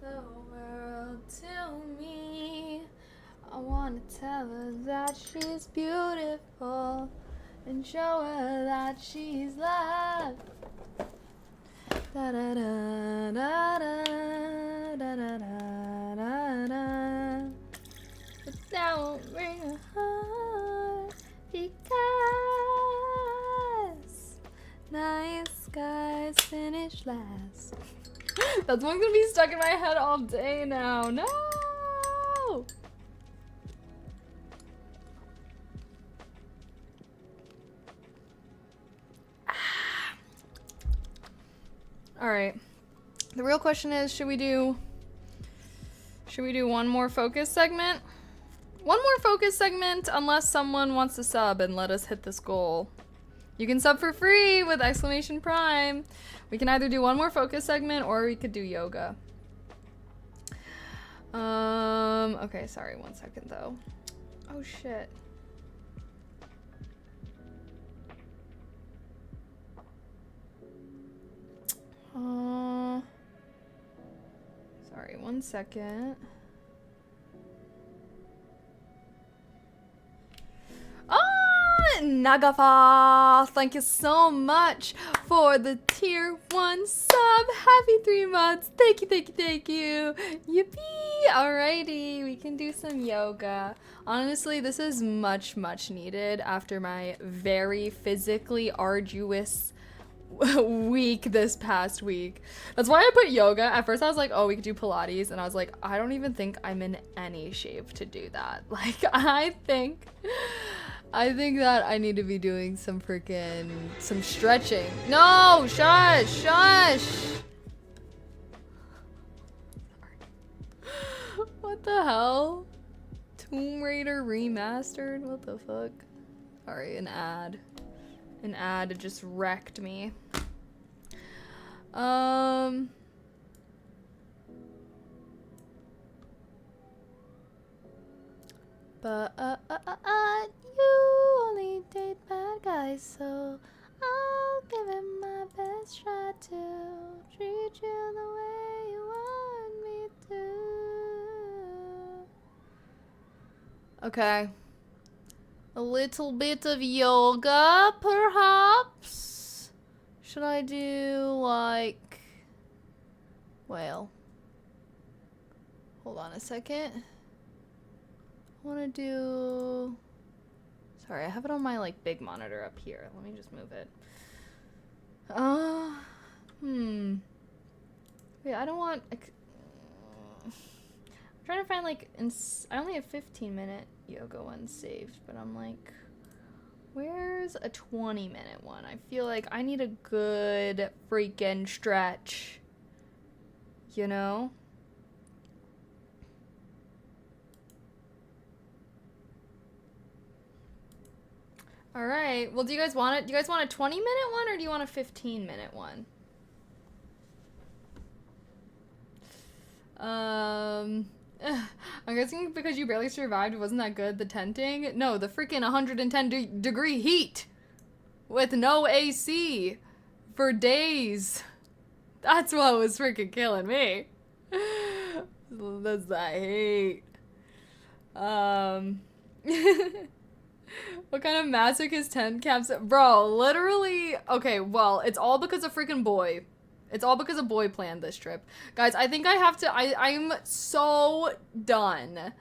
The world to me. I wanna tell her that she's beautiful and show her that she's loved. Da da da da da da da da da da. But that won't bring her heart because nice guys finish last. That's one's gonna be stuck in my head all day now. No! Alright. The real question is, should we do one more focus segment? One more focus segment unless someone wants to sub and let us hit this goal. You can sub for free with exclamation prime. We can either do one more focus segment or we could do yoga. Okay, sorry, 1 second though. Oh shit. Sorry, 1 second. Nagafa, thank you so much for the tier 1 sub. Happy 3 months. Thank you, thank you, thank you. Yippee. Alrighty, we can do some yoga. Honestly, this is much, much needed after my very physically arduous week this past week. That's why I put yoga. At first I was like, oh, we could do Pilates, and I was like, I don't even think I'm in any shape to do that. Like, I think that I need to be doing some stretching. No, shush, shush. What the hell? Tomb Raider remastered? What the fuck? Sorry, an ad. An ad just wrecked me. But you only date bad guys, so I'll give it my best shot to treat you the way you want me to. Okay. A little bit of yoga, perhaps? Should I do, like... Well. Hold on a second. I want to do... Sorry, I have it on my, like, big monitor up here. Let me just move it. Wait, I don't want... I'm trying to find, like... I only have 15-minute yoga ones saved, but I'm like... Where's a 20-minute one? I feel like I need a good freaking stretch. You know? All right. Well, do you guys want it? Do you guys want a 20-minute one or do you want a 15-minute one? I'm guessing because you barely survived, wasn't that good? The tenting? No, the freaking 110-degree heat with no AC for days. That's what was freaking killing me. That's that hate. What kind of masochist tent camps? Bro, literally. Okay, well, it's all because of freaking Boy. It's all because of Boy planned this trip. Guys, I think I have to. I'm so done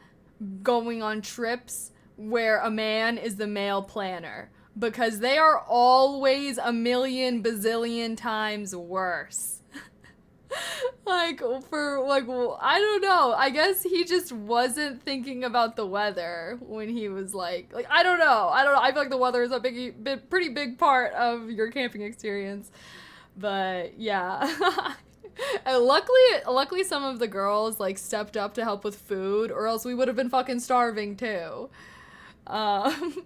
going on trips where a man is the male planner, because they are always a million bazillion times worse. Like, for, like, well, I don't know. I guess he just wasn't thinking about the weather when he was like, I don't know. I feel like the weather is a pretty big part of your camping experience. But yeah. And luckily some of the girls like stepped up to help with food, or else we would have been fucking starving too. Um,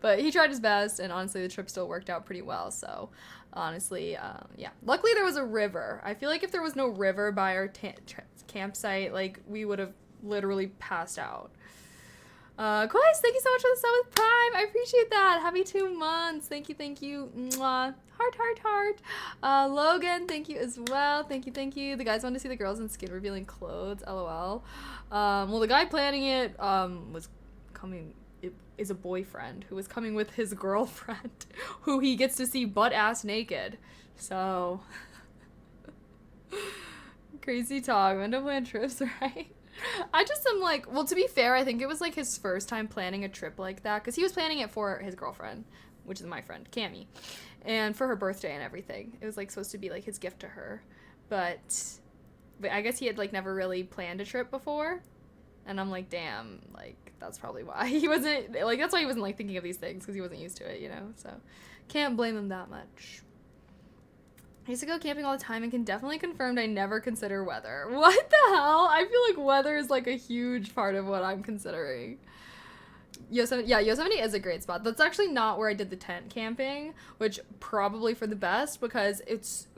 but he tried his best, and honestly, the trip still worked out pretty well. So, honestly, yeah. Luckily, there was a river. I feel like if there was no river by our campsite, like, we would have literally passed out. Guys, thank you so much for the sub with Prime. I appreciate that. Happy 2 months. Thank you. Mwah. Heart. Logan, thank you as well. Thank you. The guys want to see the girls in skin revealing clothes. LOL. Well, the guy planning it was coming. It is a boyfriend who was coming with his girlfriend, who he gets to see butt ass naked. So crazy talk. When to plan trips, right? I just am like, well, to be fair, I think it was like his first time planning a trip like that, because he was planning it for his girlfriend, which is my friend Cammie, and for her birthday and everything. It was like supposed to be like his gift to her, but I guess he had like never really planned a trip before, and I'm like, damn, like that's probably why he wasn't like, that's why he wasn't like thinking of these things, because he wasn't used to it, you know. So can't blame him that much. I used to go camping all the time and can definitely confirm I never consider weather. What the hell? I feel like weather is like a huge part of what I'm considering. Yosemite is a great spot. That's actually not where I did the tent camping, which probably for the best, because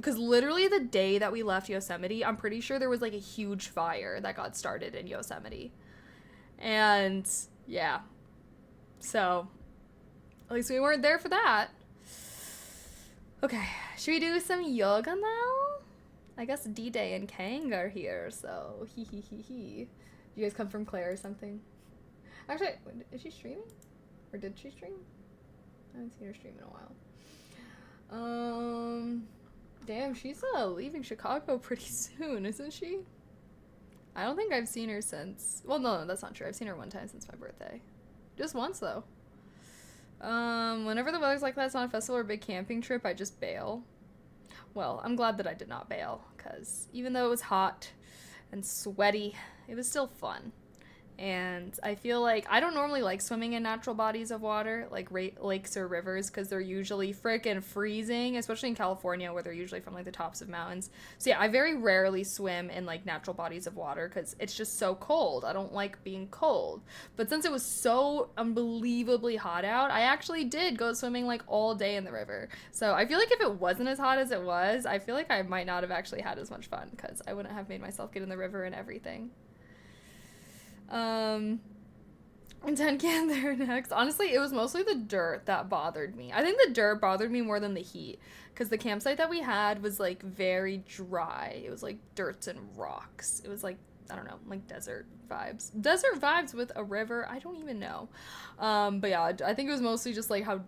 literally the day that we left Yosemite, I'm pretty sure there was like a huge fire that got started in Yosemite. And yeah. So at least we weren't there for that. Okay, should we do some yoga now? I guess D-Day and Kang are here, so You guys come from Claire or something? Actually, is she streaming? Or did she stream? I haven't seen her stream in a while. Damn, she's leaving Chicago pretty soon, isn't she? I don't think I've seen her since... Well, no, that's not true. I've seen her one time since my birthday. Just once, though. Whenever the weather's like that, it's not a festival or a big camping trip, I just bail. Well, I'm glad that I did not bail, because even though it was hot and sweaty, it was still fun. And I feel like I don't normally like swimming in natural bodies of water, like lakes or rivers, because they're usually frickin' freezing, especially in California, where they're usually from like the tops of mountains. So yeah, I very rarely swim in like natural bodies of water because it's just so cold. I don't like being cold. But since it was so unbelievably hot out, I actually did go swimming like all day in the river. So I feel like if it wasn't as hot as it was, I feel like I might not have actually had as much fun, because I wouldn't have made myself get in the river and everything. And 10 can there next. Honestly, it was mostly the dirt that bothered me. I think the dirt bothered me more than the heat, because the campsite that we had was like very dry. It was like dirts and rocks. It was like, I don't know, like desert vibes with a river. I don't even know. But yeah, I think it was mostly just like how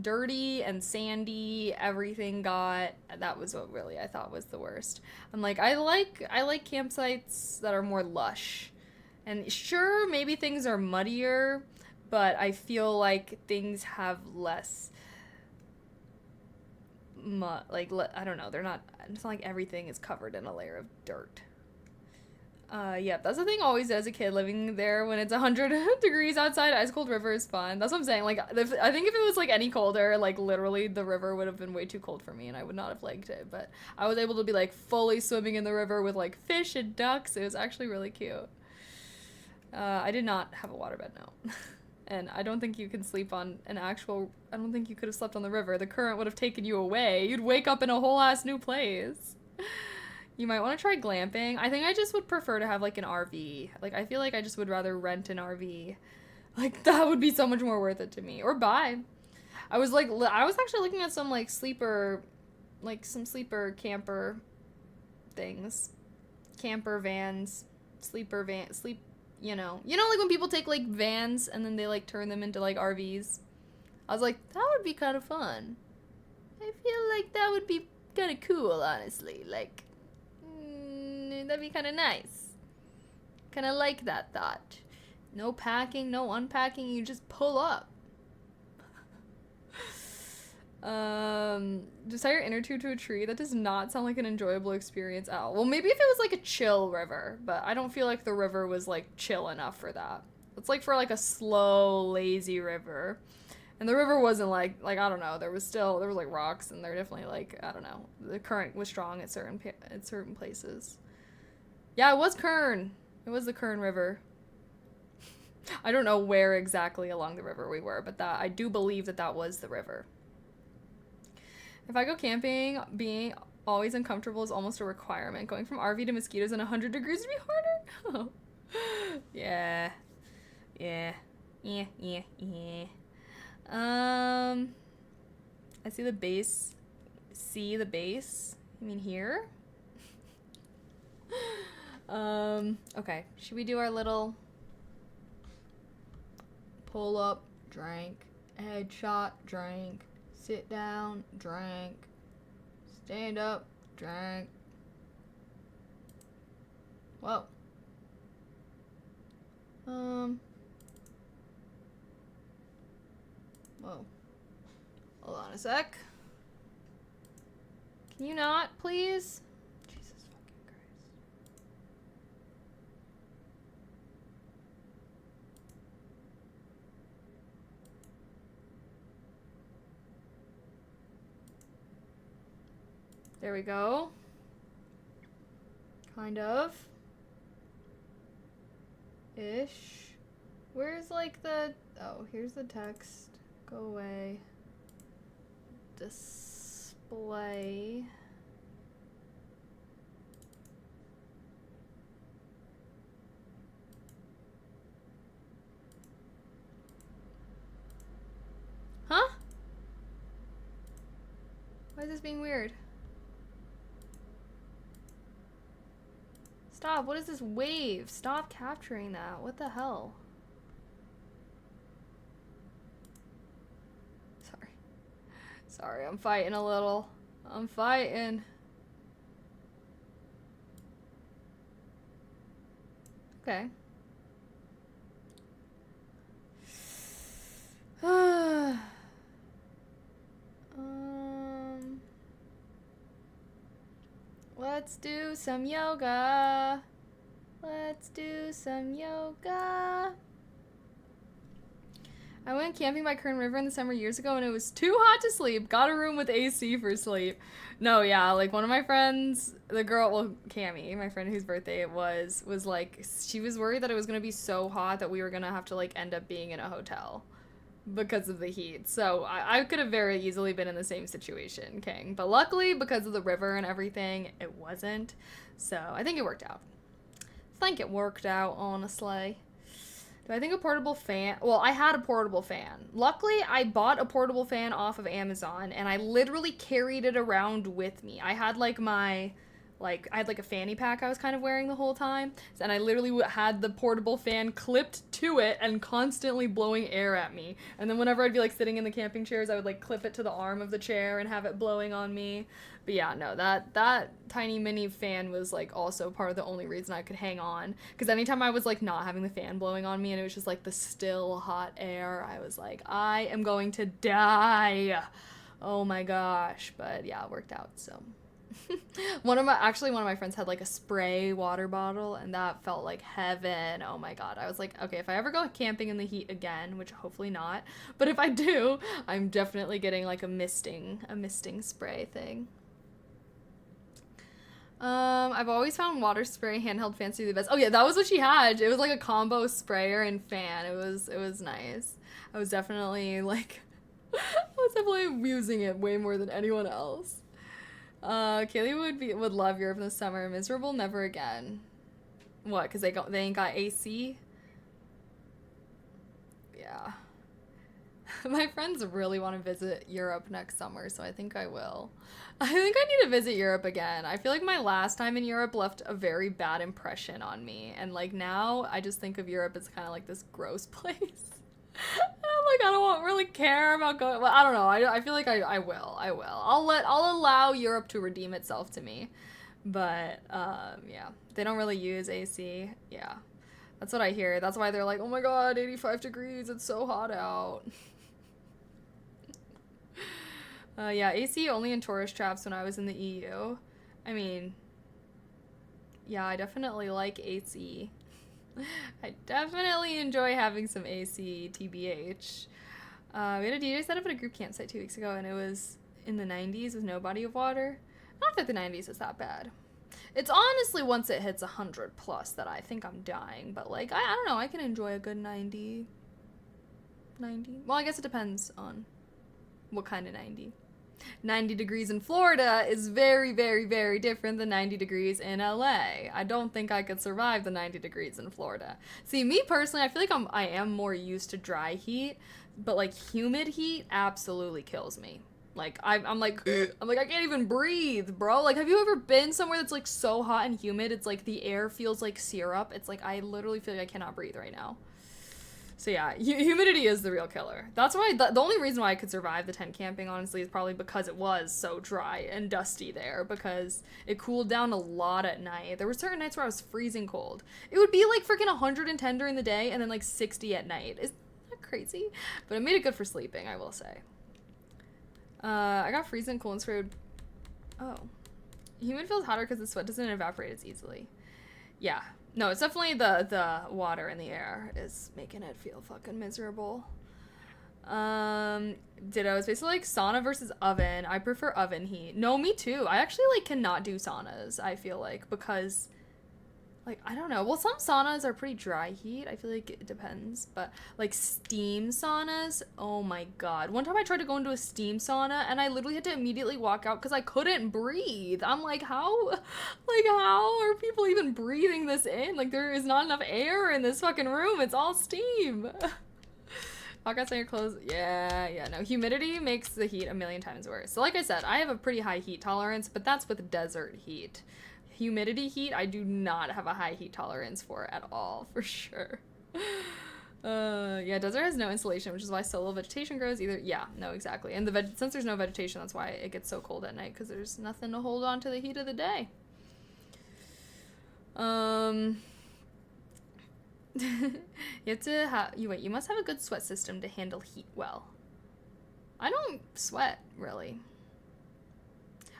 dirty and sandy everything got. That was what really I thought was the worst. I'm like, I like campsites that are more lush. And sure, maybe things are muddier, but I feel like things have less mud. Like, I don't know, it's not like everything is covered in a layer of dirt. Yeah, that's the thing always as a kid living there when it's 100 degrees outside. Ice cold river is fun. That's what I'm saying. Like, I think if it was like any colder, like literally the river would have been way too cold for me and I would not have liked it. But I was able to be like fully swimming in the river with like fish and ducks. It was actually really cute. I did not have a waterbed, no. And I don't think you can sleep on I don't think you could have slept on the river. The current would have taken you away. You'd wake up in a whole ass new place. You might want to try glamping. I think I just would prefer to have like an RV. Like, I feel like I just would rather rent an RV. Like, that would be so much more worth it to me. Or buy. I was actually looking at some like sleeper camper things. Camper vans. You know, like when people take like vans and then they like turn them into like RVs. I was like, that would be kind of fun. I feel like that would be kind of cool, honestly. Like, that'd be kind of nice. Kind of like that thought. No packing, no unpacking, you just pull up. Just tie your inner tube to a tree. That does not sound like an enjoyable experience at all. Well, maybe if it was like a chill river, but I don't feel like the river was like chill enough for that. It's like for like a slow, lazy river. And the river wasn't like I don't know, there was like rocks, and there definitely like, I don't know, the current was strong at certain places. Yeah, it was Kern. It was the Kern River. I don't know where exactly along the river we were, but that I do believe that was the river. If I go camping, being always uncomfortable is almost a requirement. Going from RV to mosquitoes and 100 degrees would be harder. Yeah. Yeah. Yeah, yeah, yeah. I see the base. See the base? You mean here? Okay. Should we do our little pull up, drink, headshot, drink, sit down, drink, stand up, drink. Whoa. Whoa. Hold on a sec. Can you not, please? Jesus fucking Christ. There we go. Kind of. Ish. Where's like the... Oh, here's the text. Go away. Display. Huh? Why is this being weird? Stop, what is this wave? Stop capturing that. What the hell? Sorry, I'm fighting a little. I'm fighting. Okay. Let's do some yoga. Let's do some yoga. I went camping by Kern River in the summer years ago, and it was too hot to sleep. Got a room with AC for sleep. No, yeah, like one of my friends, the girl, well, Cammie, my friend whose birthday it was like, she was worried that it was going to be so hot that we were going to have to like end up being in a hotel because of the heat. So I could have very easily been in the same situation, King. But luckily, because of the river and everything, it wasn't. So I think it worked out. Honestly. Do I think a portable fan? Well, I had a portable fan. Luckily, I bought a portable fan off of Amazon, and I literally carried it around with me. I had like I had like a fanny pack I was kind of wearing the whole time, and I literally had the portable fan clipped to it and constantly blowing air at me. And then whenever I'd be like sitting in the camping chairs, I would like clip it to the arm of the chair and have it blowing on me. But yeah, no, that tiny mini fan was like also part of the only reason I could hang on, because anytime I was like not having the fan blowing on me and it was just like the still hot air, I was like, I am going to die. Oh my gosh. But yeah, it worked out. So one of my friends had like a spray water bottle, and that felt like heaven. Oh my god. I was like, okay, if I ever go camping in the heat again, which hopefully not, but if I do, I'm definitely getting like a misting spray thing. I've always found water spray handheld fans to be the best. Oh yeah, that was what she had. It was like a combo sprayer and fan. It was nice. I was definitely using it way more than anyone else. Kaylee would love Europe in the summer. Miserable, never again. What? Because they ain't got AC. Yeah. My friends really want to visit Europe next summer, so I think I will. I think I need to visit Europe again. I feel like my last time in Europe left a very bad impression on me, and like now I just think of Europe as kind of like this gross place. I don't really care about going. Well, I don't know. I feel like I will. I'll allow Europe to redeem itself to me. But yeah, they don't really use AC. Yeah, That's what I hear. That's why they're like, oh my god, 85 degrees, it's so hot out. Yeah, AC only in tourist traps when I was in the EU. I mean, yeah, I definitely like AC. I definitely enjoy having some AC, TBH. We had a DJ set up at a group campsite 2 weeks ago, and it was in the 90s with no body of water. I don't think the 90s is that bad. It's honestly once it hits 100 plus that I think I'm dying, but like, I don't know, I can enjoy a good 90. Well, I guess it depends on what kind of 90. 90 degrees in Florida is very, very, very different than 90 degrees in LA. I don't think I could survive the 90 degrees in Florida. See, me personally, I feel like I am more used to dry heat, but like humid heat absolutely kills me. Like I'm like I can't even breathe, bro. Like, have you ever been somewhere that's like so hot and humid? It's like the air feels like syrup. It's like I literally feel like I cannot breathe right now. So yeah, humidity is the real killer. That's why the only reason why I could survive the tent camping, honestly, is probably because it was so dry and dusty there, because it cooled down a lot at night. There were certain nights where I was freezing cold. It would be like freaking 110 during the day and then like 60 at night. Isn't that crazy? But it made it good for sleeping, I will say. I got freezing cold and sprayed. Oh. Humid feels hotter because the sweat doesn't evaporate as easily. Yeah. No, it's definitely the water in the air is making it feel fucking miserable. Ditto. It's basically like sauna versus oven. I prefer oven heat. No, me too. I actually like cannot do saunas, I feel like, because like, I don't know. Well, some saunas are pretty dry heat. I feel like it depends. But, like, steam saunas, oh my god. One time I tried to go into a steam sauna, and I literally had to immediately walk out because I couldn't breathe. I'm like, how are people even breathing this in? Like, there is not enough air in this fucking room. It's all steam. Podcasts on your clothes. Yeah, no. Humidity makes the heat a million times worse. So, like I said, I have a pretty high heat tolerance, but that's with desert heat. Humidity heat, I do not have a high heat tolerance for at all, for sure. Yeah, desert has no insulation, which is why so little vegetation grows either. Yeah, no, exactly. And since there's no vegetation, that's why it gets so cold at night, because there's nothing to hold on to the heat of the day. You must have a good sweat system to handle heat well. I don't sweat, really.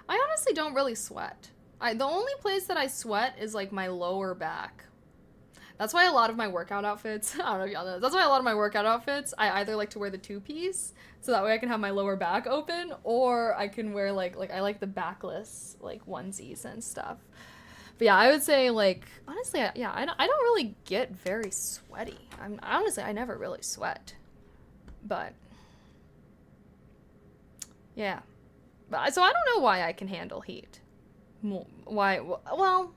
I honestly don't really sweat. The only place that I sweat is like my lower back. That's why a lot of my workout outfits, I don't know if y'all know, that's why a lot of my workout outfits, I either like to wear the 2-piece, so that way I can have my lower back open, or I can wear like I like the backless, like, onesies and stuff. But yeah, I would say, like, honestly, I don't really get very sweaty. Honestly, I never really sweat. But, yeah. So I don't know why I can handle heat. Why? Well,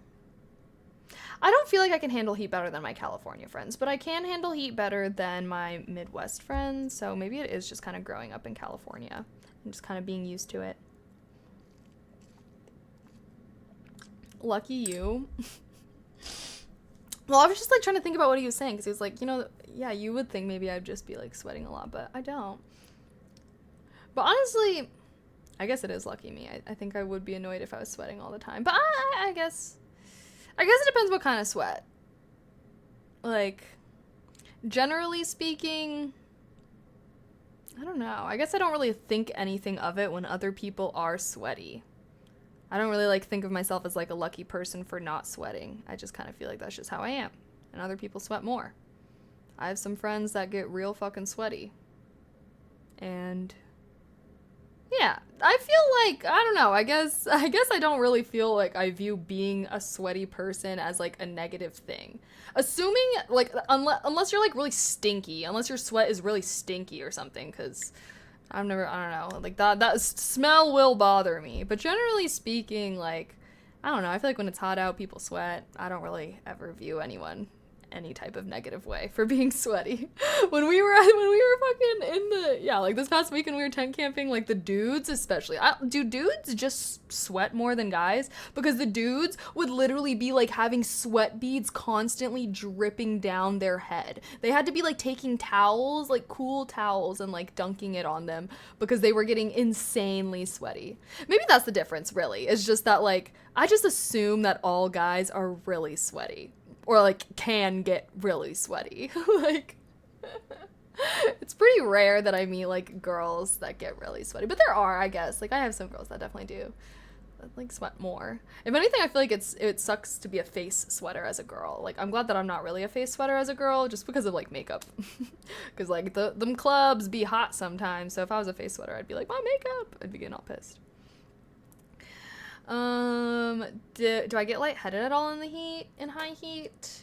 I don't feel like I can handle heat better than my California friends, but I can handle heat better than my Midwest friends, so maybe it is just kind of growing up in California and just kind of being used to it. Lucky you. Well, I was just like trying to think about what he was saying, because he was like, yeah, you would think maybe I'd just be like sweating a lot, but I don't. But honestly, I guess it is lucky me. I think I would be annoyed if I was sweating all the time. But I guess it depends what kind of sweat. Like, generally speaking, I don't know. I guess I don't really think anything of it when other people are sweaty. I don't really, like, think of myself as, like, a lucky person for not sweating. I just kind of feel like that's just how I am. And other people sweat more. I have some friends that get real fucking sweaty. And yeah, I feel like, I don't know, I guess I don't really feel like I view being a sweaty person as, like, a negative thing. Assuming, like, unless you're, like, really stinky, unless your sweat is really stinky or something, because I don't know, like, that smell will bother me. But generally speaking, like, I don't know, I feel like when it's hot out, people sweat. I don't really ever view anyone any type of negative way for being sweaty. when we were fucking in the, yeah, like this past weekend we were tent camping, like the dudes especially, do dudes just sweat more than guys? Because the dudes would literally be like having sweat beads constantly dripping down their head. They had to be like taking towels, like cool towels, and like dunking it on them because they were getting insanely sweaty. Maybe that's the difference, really. It's just that, like, I just assume that all guys are really sweaty. or like can get really sweaty. Like it's pretty rare that I meet like girls that get really sweaty, but there are, I guess. Like I have some girls that definitely do that, like sweat more. If anything, I feel like it sucks to be a face sweater as a girl. Like I'm glad that I'm not really a face sweater as a girl, just because of like makeup. Because like them clubs be hot sometimes. So if I was a face sweater, I'd be like, my makeup. I'd be getting all pissed. Do I get lightheaded at all in the heat, in high heat?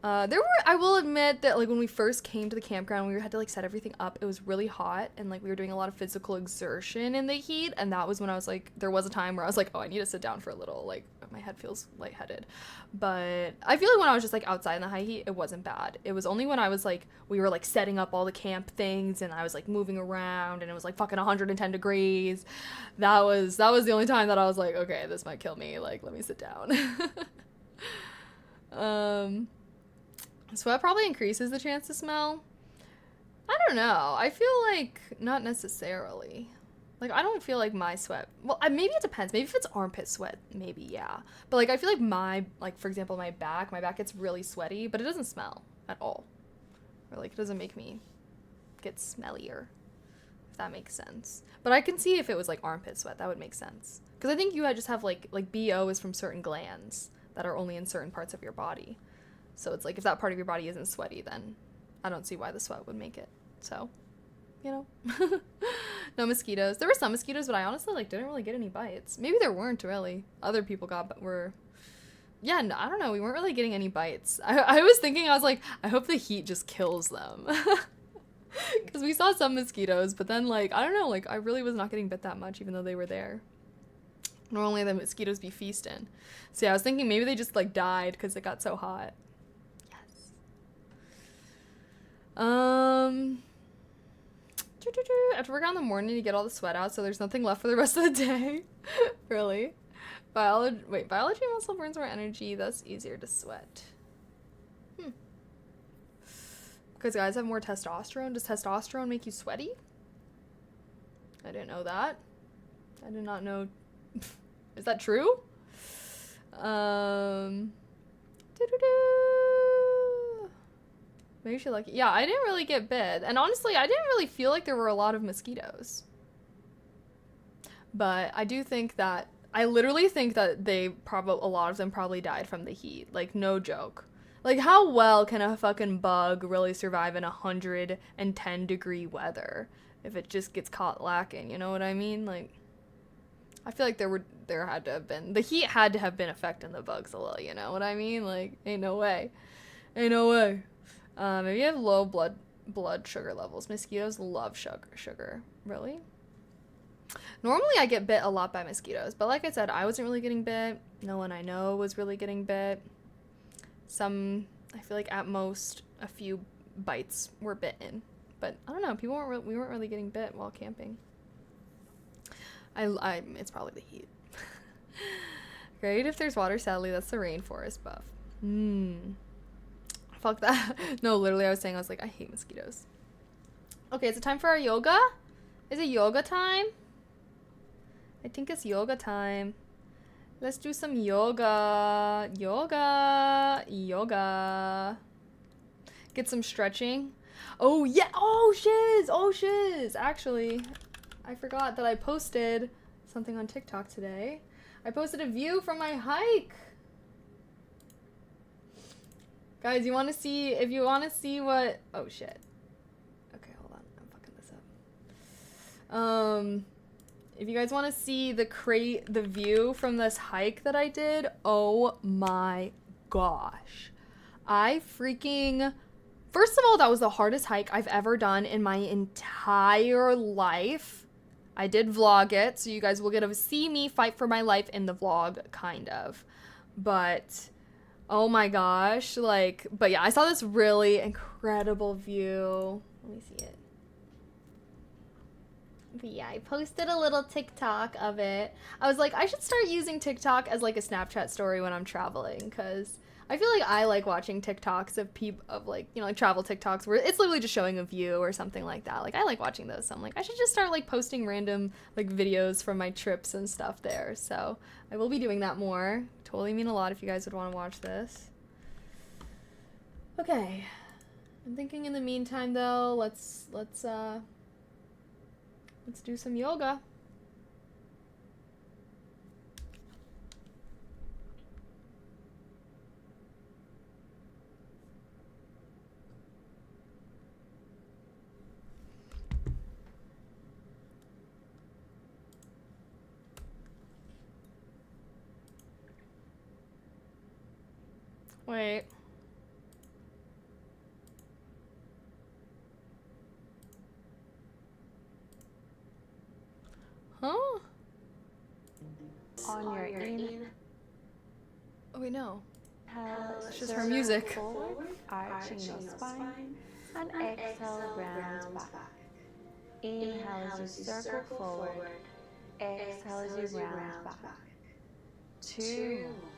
I will admit that like when we first came to the campground, we had to like set everything up. It was really hot and like we were doing a lot of physical exertion in the heat. And that was when I was like, there was a time where I was like, oh, I need to sit down for a little, like my head feels lightheaded. But I feel like when I was just like outside in the high heat, it wasn't bad. It was only when I was like, we were like setting up all the camp things and I was like moving around and it was like fucking 110 degrees. That was the only time that I was like, okay, this might kill me. Like, let me sit down. Sweat probably increases the chance to smell. I don't know. I feel like not necessarily. Like, I don't feel like my sweat... Well, maybe it depends. Maybe if it's armpit sweat, maybe, yeah. But, like, I feel like for example, my back gets really sweaty, but it doesn't smell at all. Or, like, it doesn't make me get smellier, if that makes sense. But I can see if it was, like, armpit sweat. That would make sense. Because I think you just have, like, BO is from certain glands that are only in certain parts of your body. So it's like, if that part of your body isn't sweaty, then I don't see why the sweat would make it. So, you know. No mosquitoes. There were some mosquitoes, but I honestly, like, didn't really get any bites. Maybe there weren't, really. Other people yeah, no, I don't know. We weren't really getting any bites. I was thinking, I was like, I hope the heat just kills them. Because we saw some mosquitoes, but then, like, I don't know, like, I really was not getting bit that much, even though they were there. Normally, the mosquitoes be feasting. So, yeah, I was thinking maybe they just, like, died because it got so hot. I have to work out in the morning to get all the sweat out, so there's nothing left for the rest of the day. Really? Biology muscle burns more energy, thus easier to sweat. Because guys have more testosterone. Does testosterone make you sweaty? I didn't know that. I did not know. Is that true? Maybe she lucky. Yeah, I didn't really get bit. And honestly, I didn't really feel like there were a lot of mosquitoes. But I do think that, I literally think that a lot of them probably died from the heat. Like, no joke. Like, how well can a fucking bug really survive in 110-degree weather if it just gets caught lacking? You know what I mean? Like, I feel like the heat had to have been affecting the bugs a little, you know what I mean? Like, ain't no way. Ain't no way. Maybe you have low blood sugar levels. Mosquitoes love sugar. Really? Normally I get bit a lot by mosquitoes, but like I said, I wasn't really getting bit. No one I know was really getting bit. I feel like at most a few bites were bitten, but I don't know. We weren't really getting bit while camping. It's probably the heat. Great if there's water. Sadly, that's the rainforest buff. Fuck that. No, literally, I was like, I hate mosquitoes. Okay, is it time for our yoga? Is it yoga time? I think it's yoga time. Let's do some yoga. Yoga. Get some stretching. Oh, yeah. Oh, shiz. Actually, I forgot that I posted something on TikTok today. I posted a view from my hike. Guys, if you want to see what... Oh, shit. Okay, hold on. I'm fucking this up. If you guys want to see the view from this hike that I did, oh my gosh. First of all, that was the hardest hike I've ever done in my entire life. I did vlog it, so you guys will get to see me fight for my life in the vlog, kind of. But... oh my gosh, but yeah, I saw this really incredible view. Let me see it. But yeah, I posted a little TikTok of it. I was like, I should start using TikTok as like a Snapchat story when I'm traveling, because I feel like I like watching TikToks of like, you know, like travel TikToks where it's literally just showing a view or something like that. Like, I like watching those. So I'm like, I should just start like posting random like videos from my trips and stuff there. So I will be doing that more. Totally mean a lot if you guys would want to watch this. Okay. I'm thinking in the meantime though, let's do some yoga. Wait. Huh? On your inhale, Oh wait, no. It's just her circle music. forward, arching your spine, and exhale, round back. Inhale as you circle forward, exhale as you round back. 2 more.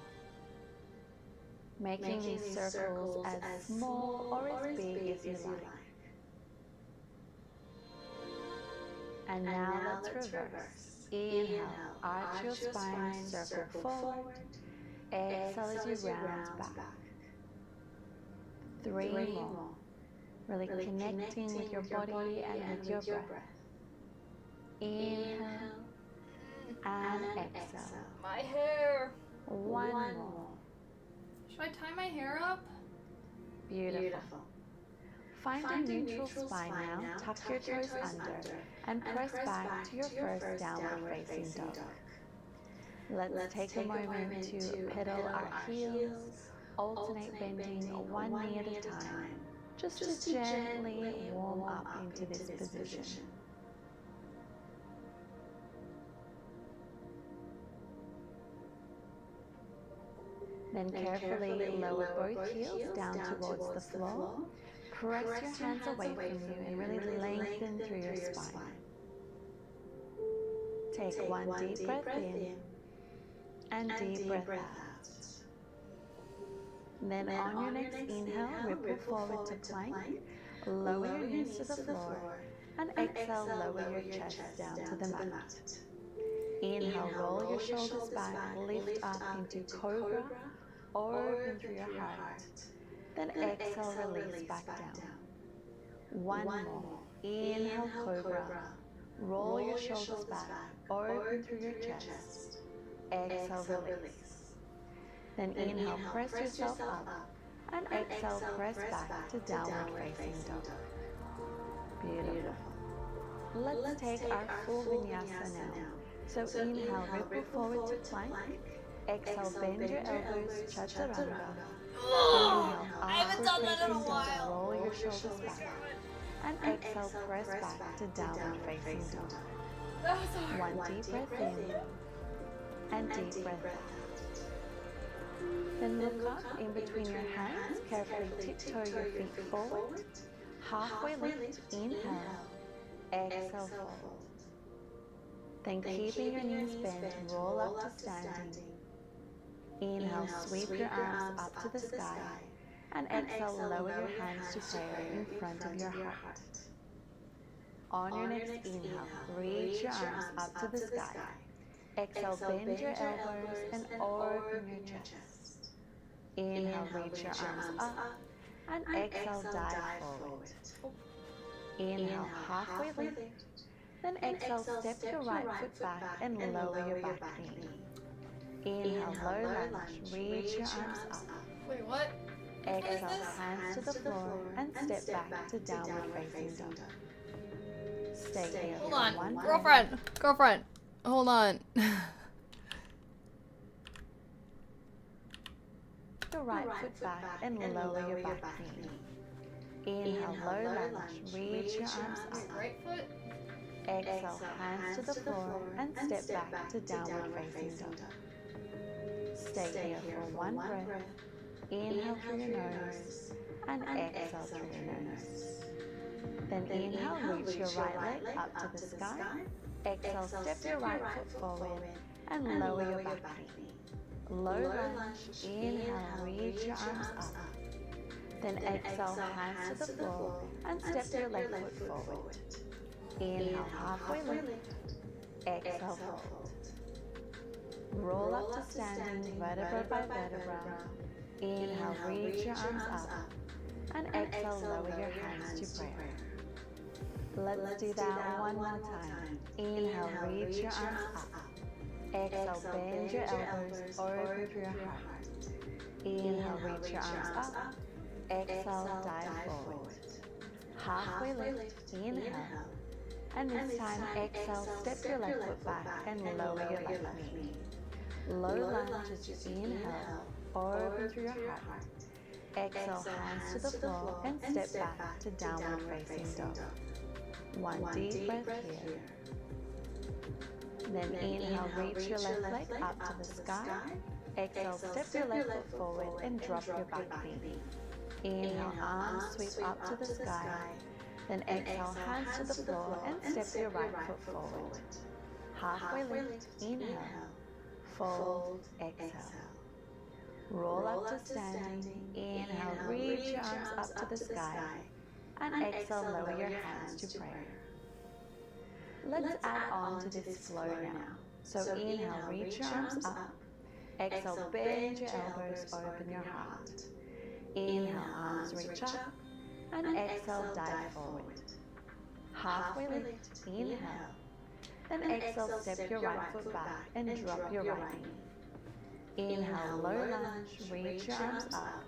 Making these circles as small or as big as you like. And now let's reverse. Inhale, arch your spine, circle forward. Exhale as you round back. 3 more. Really connecting with your body and with your breath. Inhale and exhale. My hair. 1 more. Should I tie my hair up? Beautiful. Find a neutral spine now. Tuck your toes under and press back to your first downward facing dog. Let's take a moment to pedal our heels, alternate bending one knee at a time, just to gently warm up into this position. Then carefully lower both heels down towards the floor. Press your hands away from you and really lengthen through your spine. Take one deep breath in and deep breath out. Then on your next inhale, ripple forward to plank. Lower your knees to the floor and exhale, lower your chest down to the mat. Inhale, roll your shoulders back, lift up into cobra or open through your heart. Then exhale, release back down. 1 more. Inhale, cobra. Roll your shoulders back, open through your chest. Exhale, release. Then inhale, press yourself up. And exhale, press back to downward facing dog. Beautiful. Let's take our full vinyasa now. So inhale, ripple forward to plank. Exhale, bend your elbows, chaturanga. Inhale, upward facing dog, roll your shoulders back. And exhale, press back to downward facing dog. One deep breath in and deep breath out. Then look up in between your hands, carefully tiptoe your feet forward. Halfway lift, inhale, exhale, fold. Then keeping your knees bent, roll up to standing. Inhale, sweep your arms up to the sky, and exhale, lower your hands to prayer in front of your heart. On your next inhale, reach your arms up to the sky. Exhale, bend your elbows and open your chest. Inhale, reach your arms up, and exhale, dive forward. Inhale, halfway lift, then exhale, step your right foot back and lower your back knee. Inhale, low lunge, reach your arms up. Wait, what? Exhale, hands to the floor and step back to downward facing dog. Stay here. Hold on, for 1 girlfriend. Hold on. Your right foot back and lower your back knee. Inhale, low lunge, reach your arms up. Right foot. Exhale, hands to the floor and step back to downward facing dog. Stay here for 1 breath. Inhale through your nose and exhale through your nose. Then inhale, reach your right leg up to the sky. Exhale, step your right foot forward and lower your back knee. Low lunge, inhale, reach your arms up. Then exhale, hands to the floor and step your left foot forward. Inhale, halfway lift. Exhale, fold. Roll up to standing, vertebra by vertebra. Inhale, reach your arms up. And exhale, lower your hands to prayer. Let's do that one more time. Inhale, reach your arms up. Exhale, bend your elbows, open through your heart. Inhale, reach your arms up. Exhale, dive forward. Halfway lift, inhale. And this time, exhale, step your left foot back and lower your left knee. Low lunge as you inhale, open through your heart. Exhale, hands to the floor and step back to downward facing dog. One deep breath here. Then inhale, reach your left leg up to the sky. Exhale, step your left foot forward and drop your back knee. Inhale, arms sweep up to the sky. Then exhale, hands to the floor and step your right foot forward. Halfway lift, inhale, fold, exhale. Roll up to standing, inhale, reach your arms up to the sky. And exhale, lower your hands to prayer. Let's add on to this flow now. So inhale, reach your arms up. Exhale, bend your elbows, open your heart. Inhale, arms reach up. And exhale, dive forward. Halfway lift, inhale. Then exhale, step your right foot back and drop your right knee. Inhale, low lunge, reach your arms up.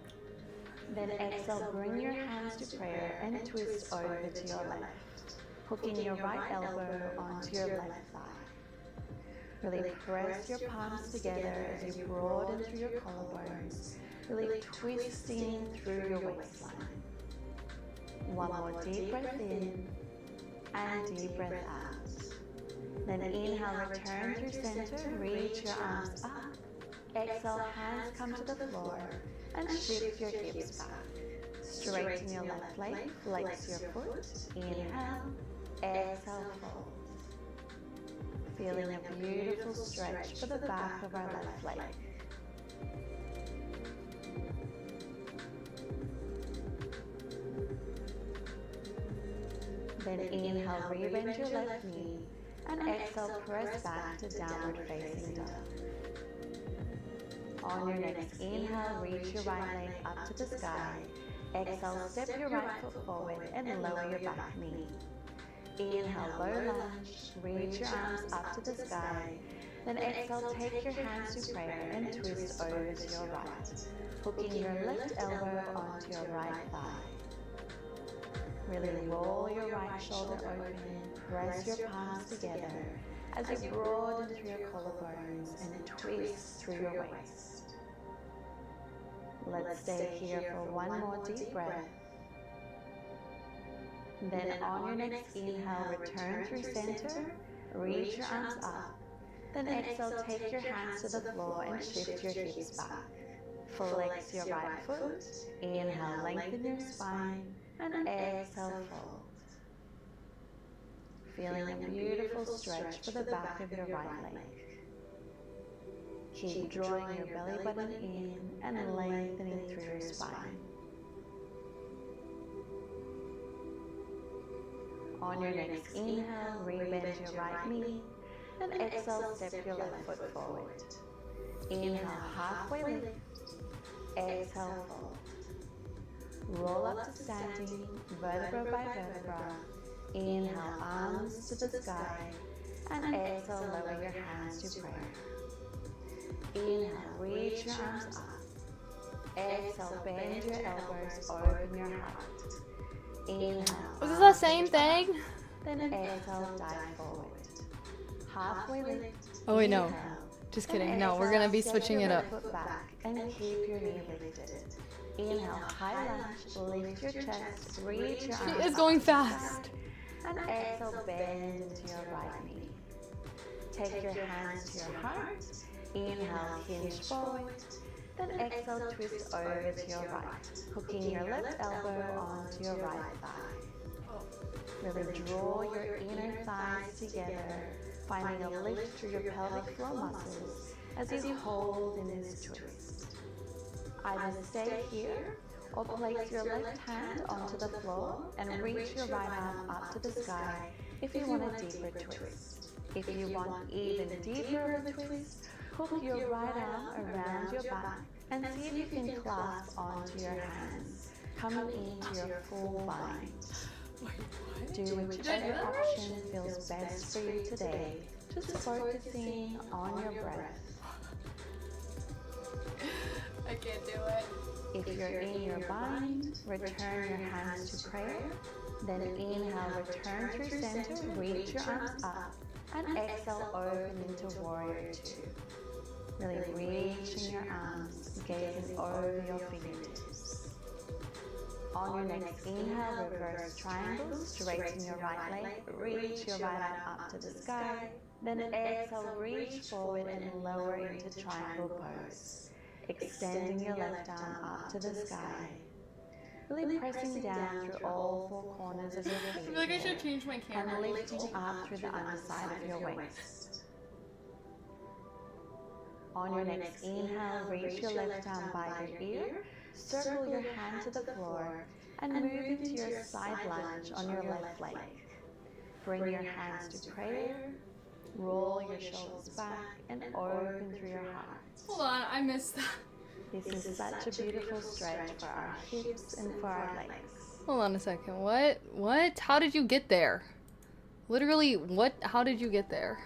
Then exhale, bring your hands to prayer and twist over to your left, hooking your right elbow onto your left thigh. Really press your palms together as you broaden through your collarbones, really twisting through your waistline. One more deep breath in and deep breath out. Then inhale, return through center, reach your arms up. Exhale, hands come to the floor and shift your hips back. Straighten your left leg, flex your foot. Inhale, exhale, fold. Feeling a beautiful stretch for the back of our left leg. Then inhale, rebend your left knee, and exhale, press back to downward facing dog. On your next inhale, reach your right leg up to the sky. Exhale, step your right foot forward and lower your back knee. Inhale, low lunge, reach your arms up to the sky. Then exhale, take your hands to prayer and twist over to your right, hooking your left elbow onto your right thigh. Really roll your right shoulder open, press your palms together as you broaden through your collarbones and twist through your waist. Let's stay here for one more deep breath. Then on your next inhale, return through center, reach your arms up. Then exhale, take your hands to the floor and shift your hips back. Flex your right foot, inhale, lengthen your spine, and exhale, fold. Feeling a beautiful stretch for the back of your right leg. Keep drawing your belly button in and lengthening through your spine. On your next inhale, rebend your right knee, and exhale, step your left foot forward. Inhale, halfway lift, exhale, fold. Roll up to standing, vertebra by vertebra. Inhale, arms to the sky, and exhale, lower your hands to prayer. Inhale, reach your arms up. Exhale, bend your elbows, open your heart. Inhale. Was this the same thing? Then exhale, dive forward. Halfway lift. Oh wait, no. Just kidding. No, we're gonna be switching it up. Foot back and keep your knee lifted. Inhale, high lunge, lift your chest, reach your arms. She is going fast. And exhale, bend into your right knee. Take your hands to your heart. Inhale, hinge forward. Then exhale, twist over to your right, hooking your left elbow onto your right thigh. Really draw your inner thighs together, finding a lift through your pelvic floor muscles as you hold in this twist. Either stay here or place your left hand onto the floor and reach your right arm up to the sky if you want a deeper twist. If you want even deeper of a twist, hook your right arm around your back and see if you can clasp onto your hands, coming into your full bind. Wait, Do what? whichever option feels best for you today, just focusing on your breath. I can't do it. If you're in your bind, return your hands to prayer. Then inhale, return through center, reach your arms up, and exhale, open into warrior two. Really reaching your arms, gazing over your fingertips. On your next inhale, reverse triangle, straighten your right leg, reach your right arm up to the sky. Then exhale, reach forward and lower into triangle pose, extending your left arm up to the sky. Really pressing down through all four corners of your feet. I feel like I should change my camera. And lifting up through the underside of your waist. On your next inhale, reach your left arm by your ear, circle your hand to the floor, and move into your side lunge on your left leg. Bring your hands to prayer, roll your shoulders back, and open through your heart. Hold on, I missed that. This is such a beautiful stretch for our hips and for our legs. Hold on a second. What? How did you get there? Literally, what? How did you get there?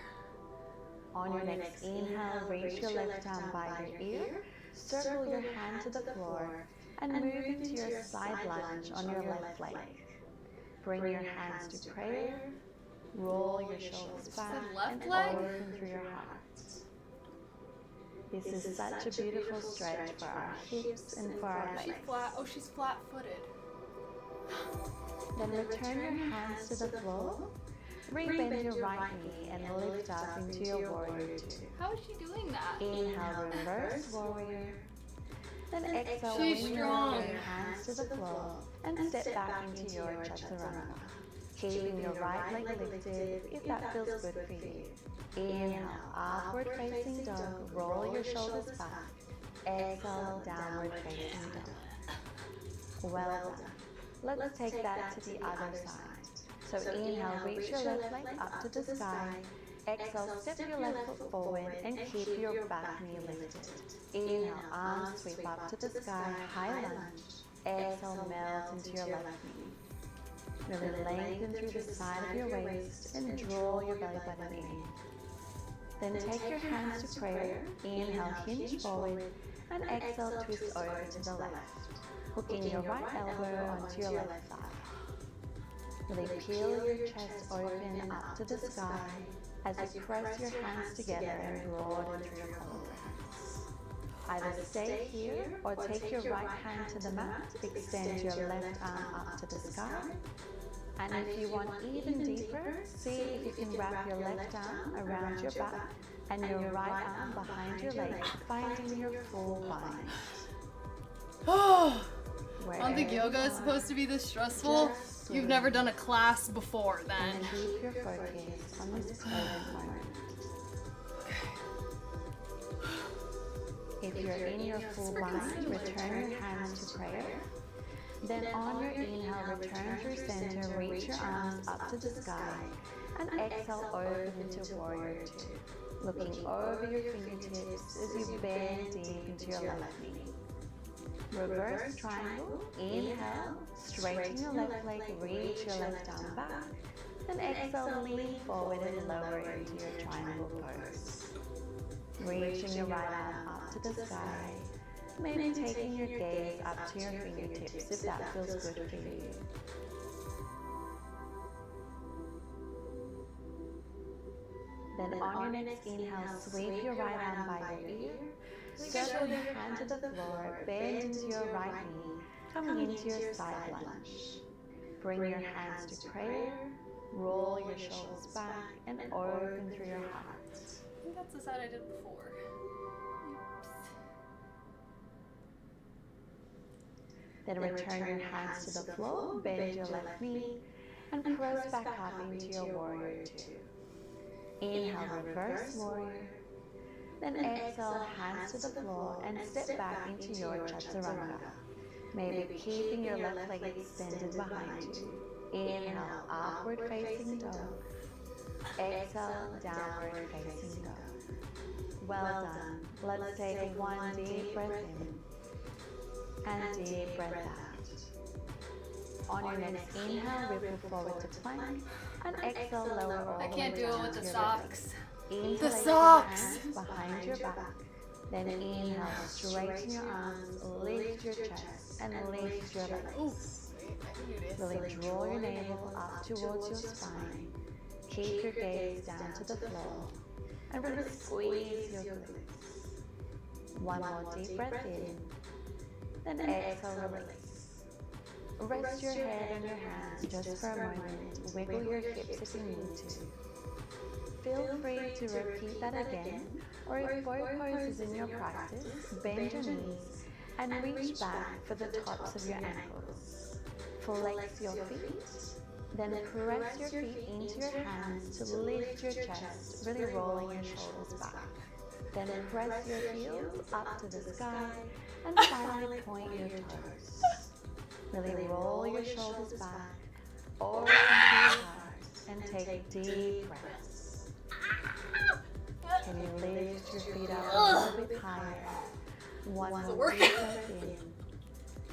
On your next inhale, reach your left arm by your ear, circle your hand to the floor, and move into your side lunge on your left leg. Bring your hands to prayer, roll your shoulders back, and open through your heart. This is such a beautiful stretch for our hips and for our legs. She's flat-footed. Then return your hands to the floor, rebend your right knee and lift up into your warrior two. How is she doing that? Inhale, reverse warrior. Then exhale, She's bring strong. your hands to the floor and step back into your chaturanga. Keeping your right leg lifted if that feels good for you. Inhale, upward facing dog, roll your shoulders back. Exhale, downward facing dog. Well done. Let's take that to the other side. So inhale, reach your left leg up to the sky. Exhale, step your left foot forward and keep your back knee lifted. Inhale, arms sweep up to the sky, high lunge. Exhale, melt into your left knee. Really lengthen through the side of your waist and draw your belly button in. Then take your hands to prayer. Inhale, hinge forward, and exhale, twist over to the left, hooking your right elbow onto your left thigh. Really peel your chest open up to the sky as you press your hands together and broaden through your collarbones. Either stay here or take your right hand to the mat, extend your left arm up to the sky. And if you want even deeper, see if you can wrap your left arm around your back and your right arm behind your leg, finding your full bind. I don't think yoga is supposed to be this stressful. You've never done a class before then. And keep your focus on this present moment. If you're in your full bind, return your hands to prayer. Then on your inhale, return through center, reach your arms up to the sky, and exhale, open into warrior two, looking over your fingertips as you bend deep into your left knee. Reverse triangle, inhale, straighten your left leg, reach your left arm back, then exhale, lean forward and lower into your triangle pose. Reaching your right arm up to the sky, maybe taking your gaze up to your fingertips if that feels good for you. Then on your next inhale, sweep your right arm by your ear, circle your hand to the floor, bend into your right knee, coming into your side lunge. Bring your hands to prayer, roll your shoulders back, and open through your heart. I think that's the side I did before. Then return your hands to the floor, bend your left knee, and press back up into your warrior two. Inhale, reverse warrior. Then exhale, hands to the floor, and step back into your chaturanga. Maybe keeping your left leg extended behind you. Inhale, upward facing dog. Exhale, downward facing dog. Well done. Let's take one deep breath in. and deep breath out. On your next inhale, ripple forward to plank, and exhale, lower all I the can't way do it down with to the your socks. belly. The Interlace socks! your hands behind your back. Then inhale, straighten your arms, lift your chest, and lift your legs. Really draw your navel up towards your spine. Keep your gaze down to the floor, and really squeeze your glutes. One more deep breath in, then exhale, release. Rest your head on your hands just for a moment. Wiggle your hips if you need to. Feel free to repeat that again, or if both poses in your practice, bend your knees and reach back for the tops of your ankles. Flex your feet, then press your feet into your hands to lift your chest, really rolling your shoulders back. Then press your heels up to the sky and finally point your toes. Really roll your shoulders back, open to your heart, and take deep breaths. Can you lift your feet up a little bit higher? One more deep breath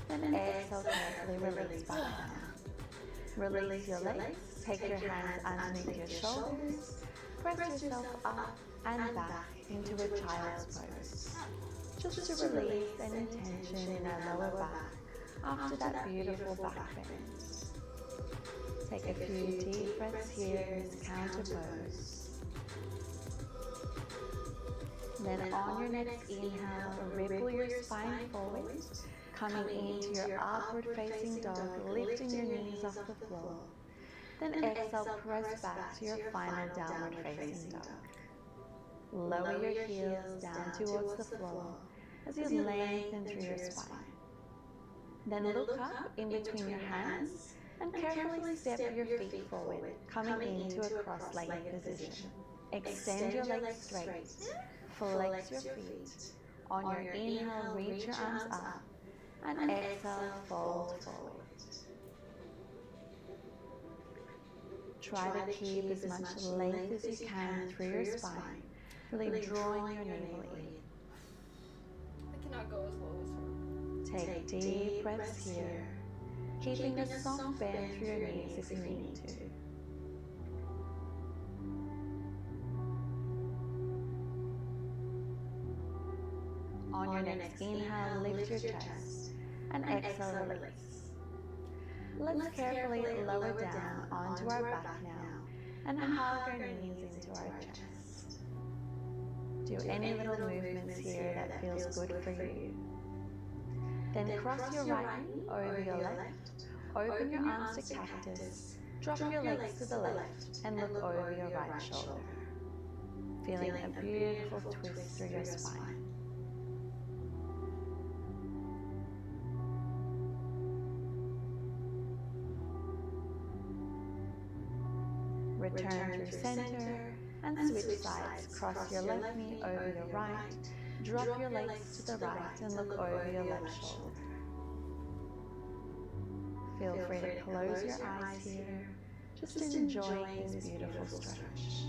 in, then exhale, carefully release back down. Release your legs, take your hands underneath your shoulders, press yourself up and back into a child's pose. Just to release any tension in our lower back after that beautiful back bend. Take a few deep breaths here in this counter pose. Then on your next inhale, ripple your spine forward, coming into your upward facing dog, lifting your knees off the floor. Then exhale, press back to your final downward facing dog. Lower your heels down towards the floor as you lengthen through your spine. Then look up in between your hands and carefully step your feet forward, coming into a cross-legged position. Extend your legs straight, flex your feet. On your inhale, reach your arms up, and exhale, fold forward. Try to keep as much length as you can through your spine, really drawing your navel in. I cannot go as low as her. Take deep breaths here, keeping a soft bend through your knees if you need to. On your next inhale, lift your chest, and exhale, release. Let's carefully lower down onto our back now and hug our knees into our chest. Do any little movements here that feels good for you. Then cross your right knee over your left, open your arms to cactus, drop your legs to the left, and look over your right shoulder. Feeling a beautiful twist through your spine. Return through center and switch sides. Cross your left knee over your right, drop your legs to the right and look over your left shoulder. Feel free to close your eyes here, just enjoying this beautiful stretch.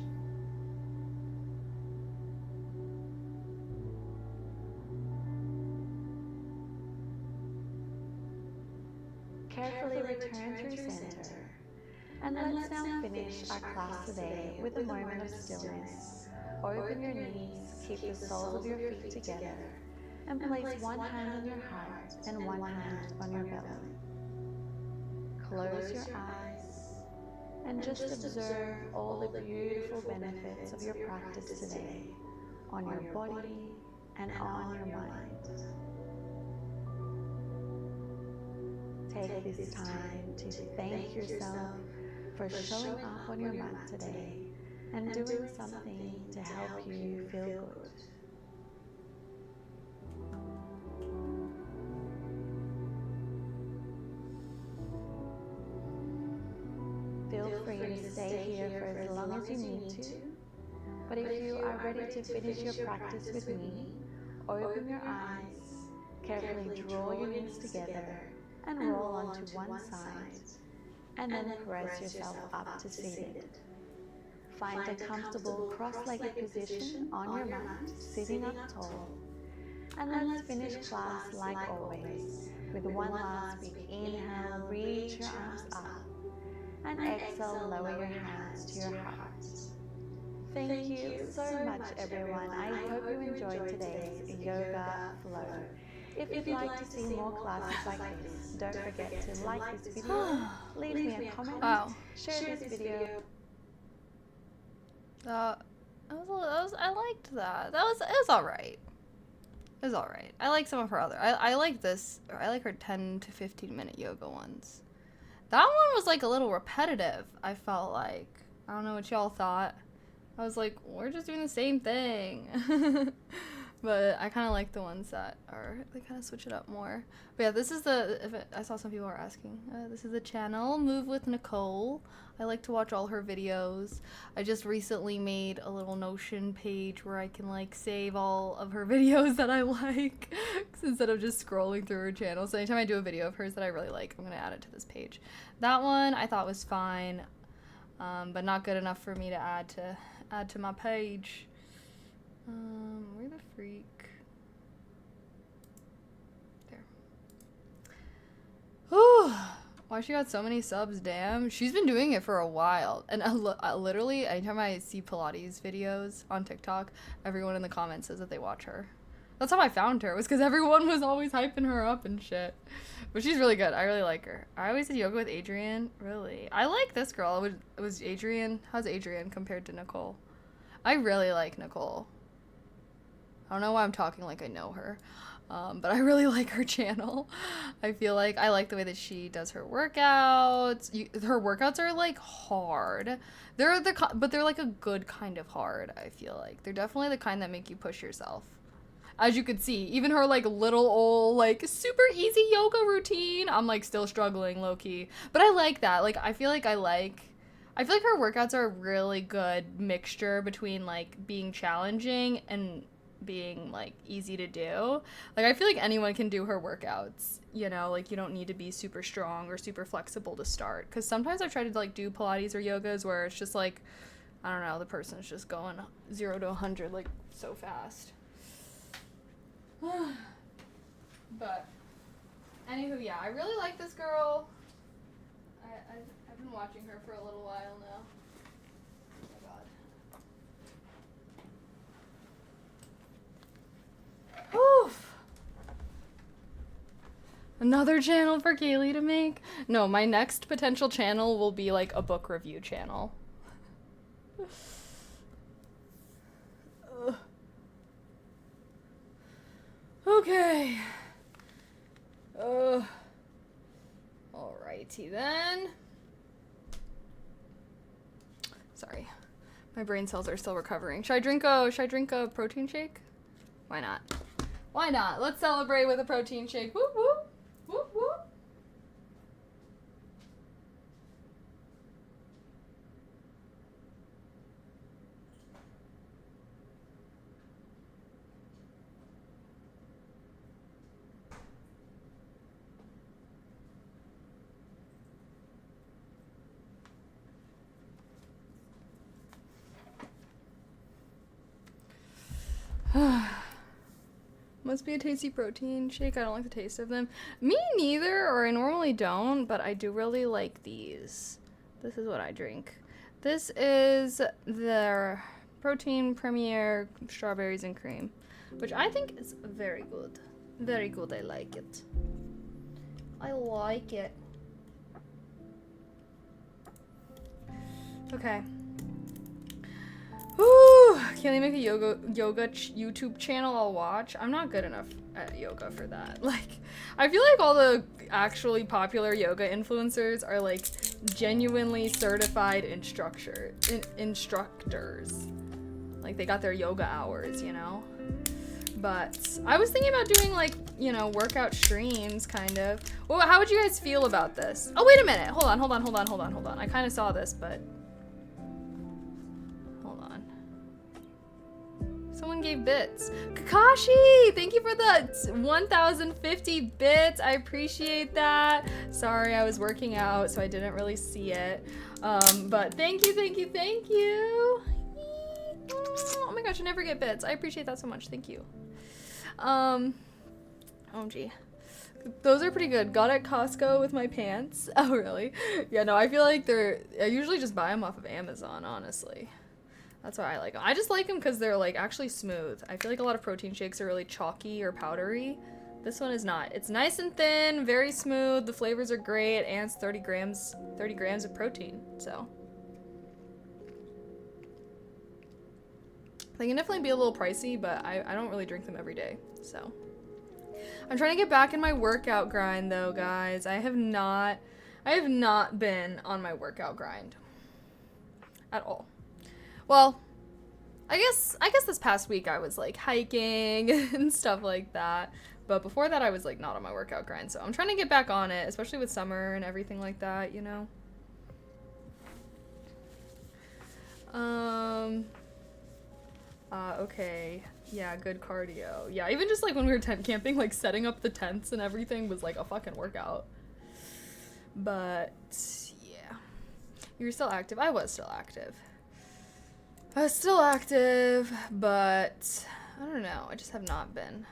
Carefully return through center. And let's now finish our class today with a moment of stillness. Open your knees, keep the soles of your feet together, and place one hand on your heart and one hand on your belly. Close your eyes and just observe all the beautiful benefits of your practice today on your body and on your mind. Take this time to thank yourself for showing up on your mat today and doing something to help you feel good. Feel free to stay here for as long as you need to, but if you are ready to finish your practice with me, open your eyes, carefully draw your knees together and roll onto one side, and then press yourself up to seated. Find a comfortable cross-legged position on your mat, sitting up tall, And let's finish class like always with one last big inhale, reach your arms up, and exhale, lower your hands to your heart. Thank you so much, everyone. I hope you enjoyed today's yoga flow. If you'd like to see more classes like this, don't forget to like this video, leave me a comment, share this video. I liked that. It was alright. It was alright. I like some of her other. I like this. I like her 10 to 15 minute yoga ones. That one was like a little repetitive, I felt like. I don't know what y'all thought. I was like, we're just doing the same thing. But I kind of like the ones that are, they kind of switch it up more. But yeah, this is I saw some people are asking, this is the channel, Move with Nicole. I like to watch all her videos. I just recently made a little Notion page where I can like save all of her videos that I like instead of just scrolling through her channel. So anytime I do a video of hers that I really like, I'm going to add it to this page. That one I thought was fine, but not good enough for me to add to my page. Where the freak? There. Whew. Why she got so many subs, damn. She's been doing it for a while. And literally, anytime I see Pilates videos on TikTok, everyone in the comments says that they watch her. That's how I found her, was because everyone was always hyping her up and shit. But she's really good. I really like her. I always did yoga with Adrienne. Really. I like this girl. It was Adrienne. How's Adrienne compared to Nicole? I really like Nicole. I don't know why I'm talking like I know her, but I really like her channel. I feel like I like the way that she does her workouts. Her workouts are like hard. But they're like a good kind of hard, I feel like. They're definitely the kind that make you push yourself. As you could see, even her like little old like super easy yoga routine, I'm like still struggling low-key. But I like that. Like I feel like her workouts are a really good mixture between like being challenging and being like easy to do. Like I feel like anyone can do her workouts, you know, like you don't need to be super strong or super flexible to start, because sometimes I've tried to like do Pilates or yogas where it's just like, I don't know, the person's just going 0 to 100 like so fast. But anywho, yeah, I really like this girl. I've been watching her for a little while now. Oof. Another channel for Kaylee to make? No, my next potential channel will be like a book review channel. Okay. Alrighty then. Sorry. My brain cells are still recovering. Should I drink a protein shake? Why not? Why not? Let's celebrate with a protein shake. Whoop whoop. Whoop whoop. Must be a tasty protein shake. I don't like the taste of them. Me neither, or I normally don't, but I do really like these. This is what I drink. This is their Protein Premier Strawberries and Cream, which I think is very good. Very good, I like it. I like it. Okay. Whew, can they make a yoga YouTube channel I'll watch? I'm not good enough at yoga for that. Like, I feel like all the actually popular yoga influencers are like genuinely certified instructors. Like they got their yoga hours, you know? But I was thinking about doing like, you know, workout streams kind of. Well, how would you guys feel about this? Oh, wait a minute. Hold on. I kind of saw this, but someone gave bits. Kakashi, thank you for the 1,050 bits. I appreciate that. Sorry, I was working out, so I didn't really see it. But thank you. Oh my gosh, I never get bits. I appreciate that so much. Thank you. OMG. Those are pretty good. Got at Costco with my pants. Oh, really? Yeah, no, I feel like I usually just buy them off of Amazon, honestly. That's why I like them. I just like them because they're, like, actually smooth. I feel like a lot of protein shakes are really chalky or powdery. This one is not. It's nice and thin, very smooth. The flavors are great, and it's 30 grams of protein, so. They can definitely be a little pricey, but I don't really drink them every day, so. I'm trying to get back in my workout grind, though, guys. I have not been on my workout grind at all. Well, I guess this past week I was, like, hiking and stuff like that, but before that I was, like, not on my workout grind, so I'm trying to get back on it, especially with summer and everything like that, you know? Okay. Yeah, good cardio. Yeah, even just, like, when we were tent camping, like, setting up the tents and everything was, like, a fucking workout. But, yeah. You were still active? I was still active. But I don't know. I just have not been.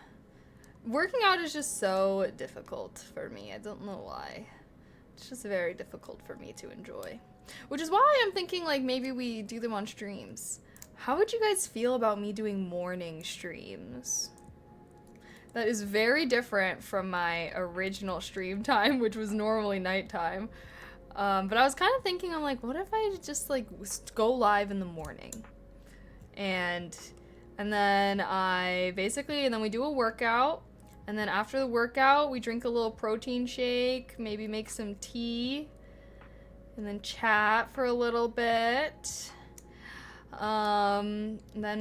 Working out is just so difficult for me. I don't know why. It's just very difficult for me to enjoy. Which is why I'm thinking, like, maybe we do them on streams. How would you guys feel about me doing morning streams? That is very different from my original stream time, which was normally nighttime. But I was kind of thinking, I'm like, what if I just, like, go live in the morning? And then and then we do a workout. And then after the workout, we drink a little protein shake, maybe make some tea, and then chat for a little bit. Then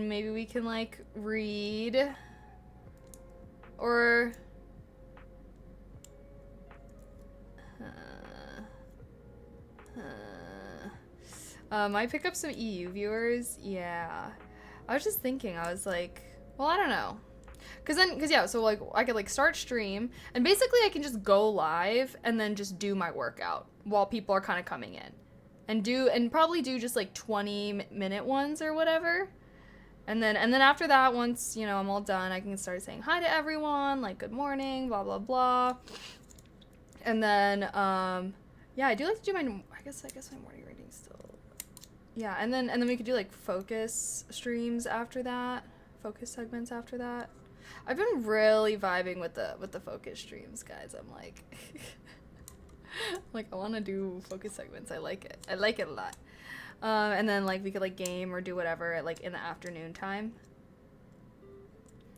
maybe we can, like, read, or, might pick up some EU viewers, yeah. I was just thinking, I was like, well, I don't know. So, like, I could, like, start stream, and basically I can just go live, and then just do my workout, while people are kind of coming in. And probably do just, like, 20-minute ones or whatever. And then after that, once, you know, I'm all done, I can start saying hi to everyone, like, good morning, blah, blah, blah. And then, yeah, I do like to do I guess my morning reading still. Yeah, and then we could do, like, focus streams after that, focus segments after that. I've been really vibing with the focus streams, guys. I'm like, like, I want to do focus segments. I like it. I like it a lot. And then, like, we could, like, game or do whatever at, like, in the afternoon time.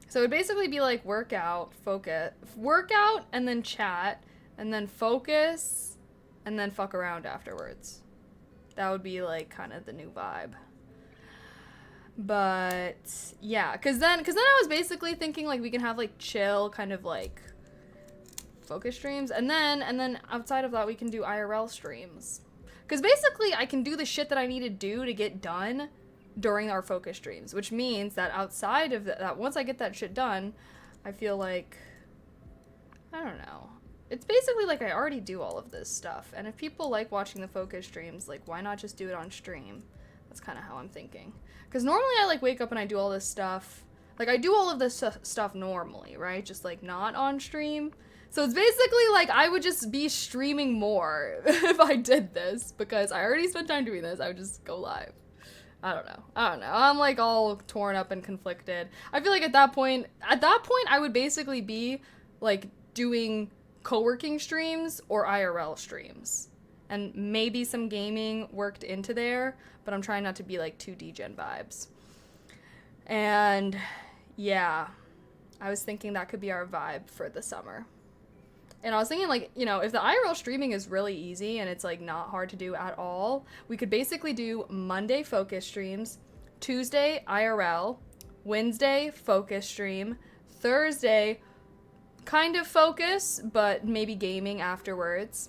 So it would basically be, like, workout, and then chat, and then focus, and then fuck around afterwards. That would be, like, kind of the new vibe. But, yeah, because then I was basically thinking, like, we can have, like, chill, kind of, like, focus streams, and then outside of that, we can do IRL streams. Because basically, I can do the shit that I need to do to get done during our focus streams, which means that outside of that, once I get that shit done, I feel like, I don't know. It's basically like I already do all of this stuff, and if people like watching the focus streams, like, why not just do it on stream? That's kind of how I'm thinking. Because normally I, like, wake up and I do all this stuff. Like, I do all of this stuff normally, right? Just, like, not on stream. So it's basically like I would just be streaming more if I did this, because I already spent time doing this. I would just go live. I don't know. I'm, like, all torn up and conflicted. I feel like at that point I would basically be, like, doing co-working streams or IRL streams. And maybe some gaming worked into there, but I'm trying not to be, like, too degen vibes. And, yeah, I was thinking that could be our vibe for the summer. And I was thinking, like, you know, if the IRL streaming is really easy and it's, like, not hard to do at all, we could basically do Monday focus streams, Tuesday IRL, Wednesday focus stream, Thursday kind of focus, but maybe gaming afterwards.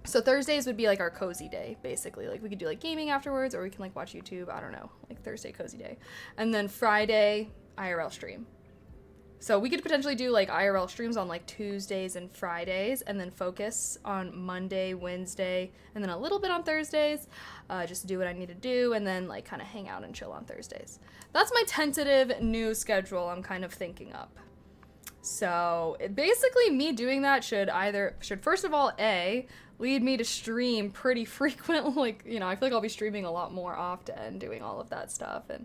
So Thursdays would be, like, our cozy day, basically. Like, we could do, like, gaming afterwards, or we can, like, watch YouTube. I don't know. Like, Thursday cozy day. And then Friday, IRL stream. So we could potentially do, like, IRL streams on, like, Tuesdays and Fridays, and then focus on Monday, Wednesday, and then a little bit on Thursdays, just to do what I need to do, and then, like, kind of hang out and chill on Thursdays. That's my tentative new schedule I'm kind of thinking up. So basically me doing that should first of all, lead me to stream pretty frequent. Like, you know, I feel like I'll be streaming a lot more often doing all of that stuff. And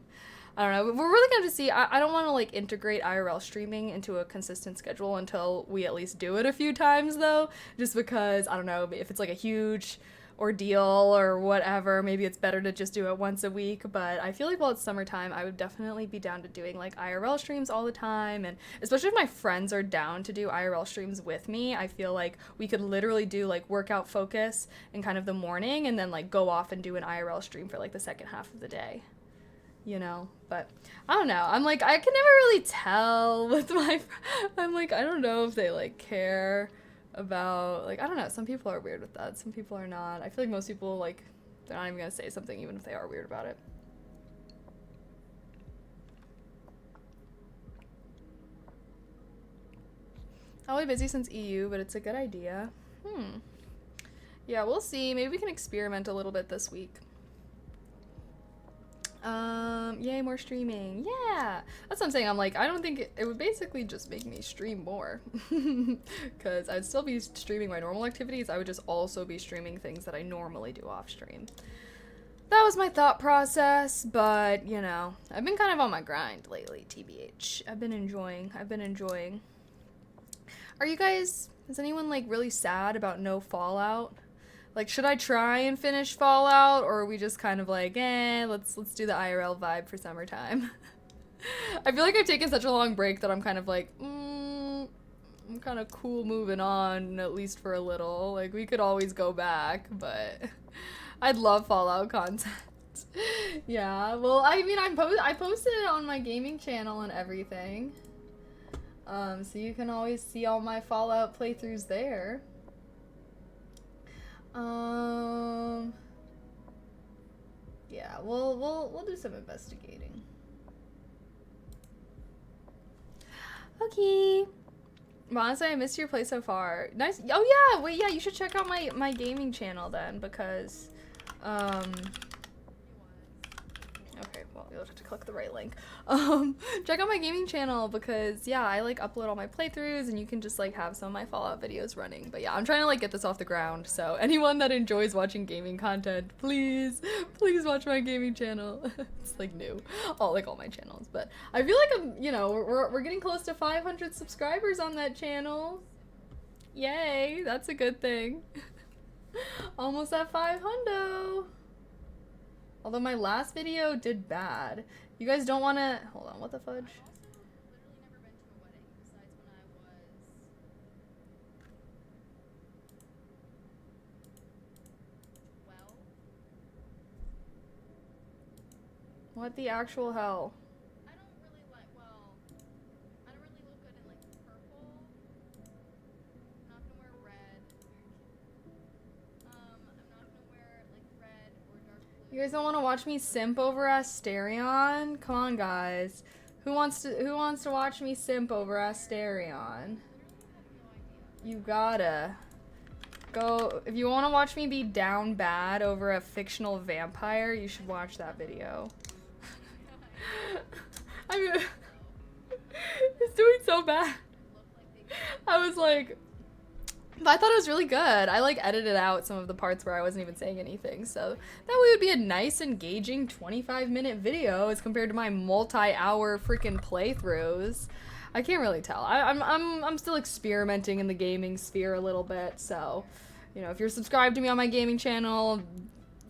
I don't know, we're really going to see. I don't want to like integrate IRL streaming into a consistent schedule until we at least do it a few times though, just because I don't know if it's like a huge ordeal or whatever, maybe it's better to just do it once a week. But I feel like while it's summertime, I would definitely be down to doing like IRL streams all the time, and especially if my friends are down to do IRL streams with me, I feel like we could literally do like workout focus in kind of the morning and then like go off and do an IRL stream for like the second half of the day, you know. But I don't know, I'm like, I can never really tell with my I'm like, I don't know if they like care about, like, I don't know, some people are weird with that, some people are not. I feel like most people, like, they're not even gonna say something even if they are weird about it. I'll be busy since EU, but it's a good idea. Yeah, we'll see. Maybe we can experiment a little bit this week. Yay, more streaming. Yeah, that's what I'm saying. I'm like, I don't think it would basically just make me stream more, because I'd still be streaming my normal activities. I would just also be streaming things that I normally do off stream. That was my thought process, but you know, I've been kind of on my grind lately, TBH. I've been enjoying. Are you guys, is anyone like really sad about no Fallout? Like, should I try and finish Fallout, or are we just kind of like, let's do the IRL vibe for summertime? I feel like I've taken such a long break that I'm kind of like, I'm kind of cool moving on, at least for a little. Like, we could always go back, but I'd love Fallout content. Yeah, well, I mean, I posted it on my gaming channel and everything. So you can always see all my Fallout playthroughs there. Yeah, we'll do some investigating. Okay. Well, honestly, I missed your play so far. Nice. Oh yeah, wait, yeah, you should check out my gaming channel then, because okay, well, you'll have to click the right link. Check out my gaming channel, because yeah, I like upload all my playthroughs and you can just like have some of my Fallout videos running. But yeah, I'm trying to like get this off the ground, so anyone that enjoys watching gaming content, please watch my gaming channel. It's like new, all my channels, but I feel like we're getting close to 500 subscribers on that channel. Yay, that's a good thing. Almost at 500. Although my last video did bad. You guys don't want to... Hold on, what the fudge? What the actual hell? I don't really look good in like purple. I'm not gonna wear red. I'm not gonna wear like red or dark blue. You guys don't want to watch me simp over Asterion? Come on, guys. Who wants to watch me simp over Asterion? You gotta go. If you want to watch me be down bad over a fictional vampire, you should watch that video. I mean, it's doing so bad. I was like, but I thought it was really good. I like edited out some of the parts where I wasn't even saying anything, so that way it would be a nice, engaging 25-minute video as compared to my multi-hour freaking playthroughs. I can't really tell. I'm still experimenting in the gaming sphere a little bit, so you know, if you're subscribed to me on my gaming channel,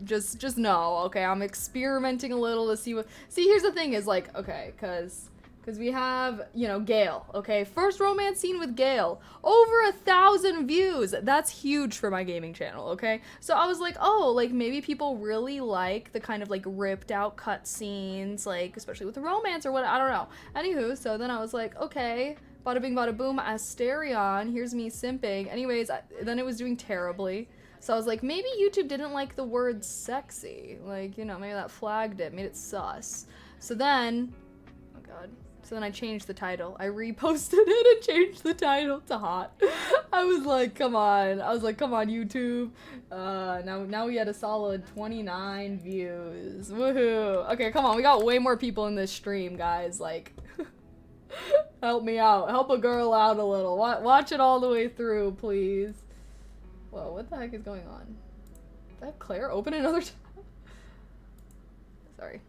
just know, okay, I'm experimenting a little to see what. See, here's the thing is like, okay, because we have, you know, Gale, okay, first romance scene with Gale, over 1,000 views. That's huge for my gaming channel, okay? So I was like, oh, like maybe people really like the kind of like ripped out cut scenes, like especially with the romance or what, I don't know. Anywho, so then I was like, okay, bada bing bada boom, Asterion, here's me simping. Anyways, then it was doing terribly. So I was like, maybe YouTube didn't like the word sexy. Like, you know, maybe that flagged it, made it sus. So then, oh god. So then I changed the title. I reposted it and changed the title to hot. I was like, come on. I was like, come on, YouTube. Now we had a solid 29 views. Woohoo. Okay, come on. We got way more people in this stream, guys. Like, Help me out. Help a girl out a little. Watch it all the way through, please. Whoa, what the heck is going on? Did that Claire open another tab? Sorry.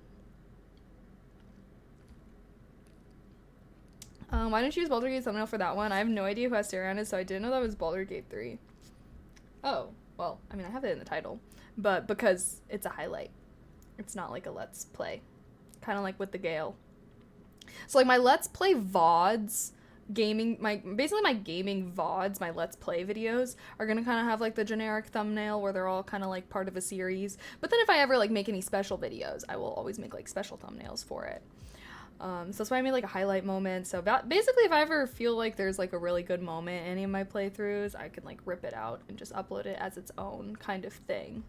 Why didn't you use Baldur's Gate thumbnail for that one? I have no idea who Asterion is, so I didn't know that was Baldur's Gate 3. Oh, well, I mean, I have it in the title. But because it's a highlight. It's not like a let's play. Kind of like with the Gale. So, like, my let's play VODs, basically my gaming VODs, my let's play videos, are gonna kind of have, like, the generic thumbnail where they're all kind of, like, part of a series. But then if I ever, like, make any special videos, I will always make, like, special thumbnails for it. So that's why I made, like, a highlight moment. So basically, if I ever feel like there's, like, a really good moment in any of my playthroughs, I can, like, rip it out and just upload it as its own kind of thing.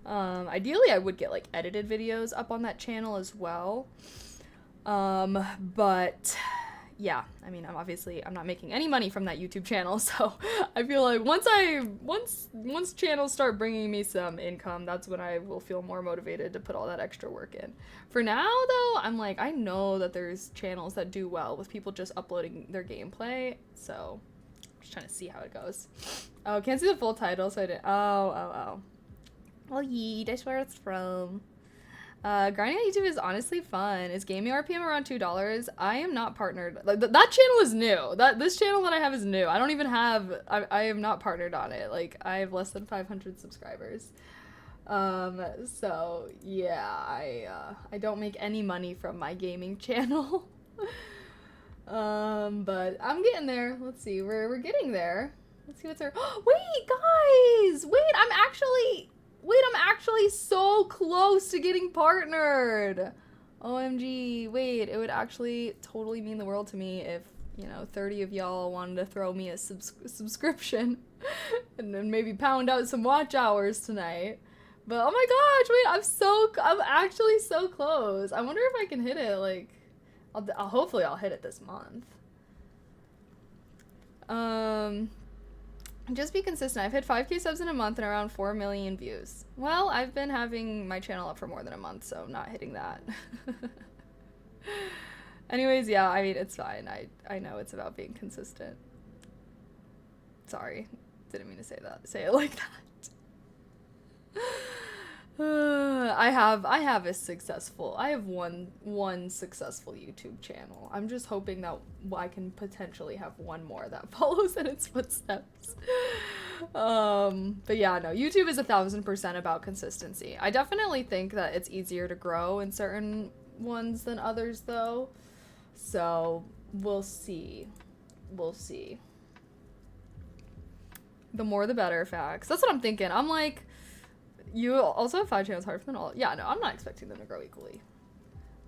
Ideally, I would get, like, edited videos up on that channel as well. But yeah, I mean, I'm not making any money from that YouTube channel, so I feel like once channels start bringing me some income, that's when I will feel more motivated to put all that extra work in. For now, though, I'm like, I know that there's channels that do well with people just uploading their gameplay, so I'm just trying to see how it goes. Oh, can't see the full title, so I didn't. Oh. Well, yeet, I swear it's from. Grinding on YouTube is honestly fun. Is gaming RPM around $2? I am not partnered. Like, that channel is new. This channel that I have is new. I don't even have. I am not partnered on it. Like, I have less than 500 subscribers. So yeah, I don't make any money from my gaming channel. But I'm getting there. Let's see. We're getting there. Let's see what's there. Wait, guys. I'm actually so close to getting partnered. OMG. Wait, it would actually totally mean the world to me if, 30 of y'all wanted to throw me a subscription and then maybe pound out some watch hours tonight. But oh my gosh, wait, I'm actually so close. I wonder if I can hit it, like, hopefully I'll hit it this month. Just be consistent. I've hit 5k subs in a month and around 4 million views. Well, I've been having my channel up for more than a month, so I'm not hitting that. Anyways, yeah, I mean, it's fine. I know it's about being consistent. Sorry. Didn't mean to say it like that. I have one successful YouTube channel. I'm just hoping that I can potentially have one more that follows in its footsteps. But yeah, no, YouTube is 1000% about consistency. I definitely think that it's easier to grow in certain ones than others, though. So we'll see. The more the better, facts. That's what I'm thinking. I'm like, you also have 5 channels harder than all. Yeah, no, I'm not expecting them to grow equally.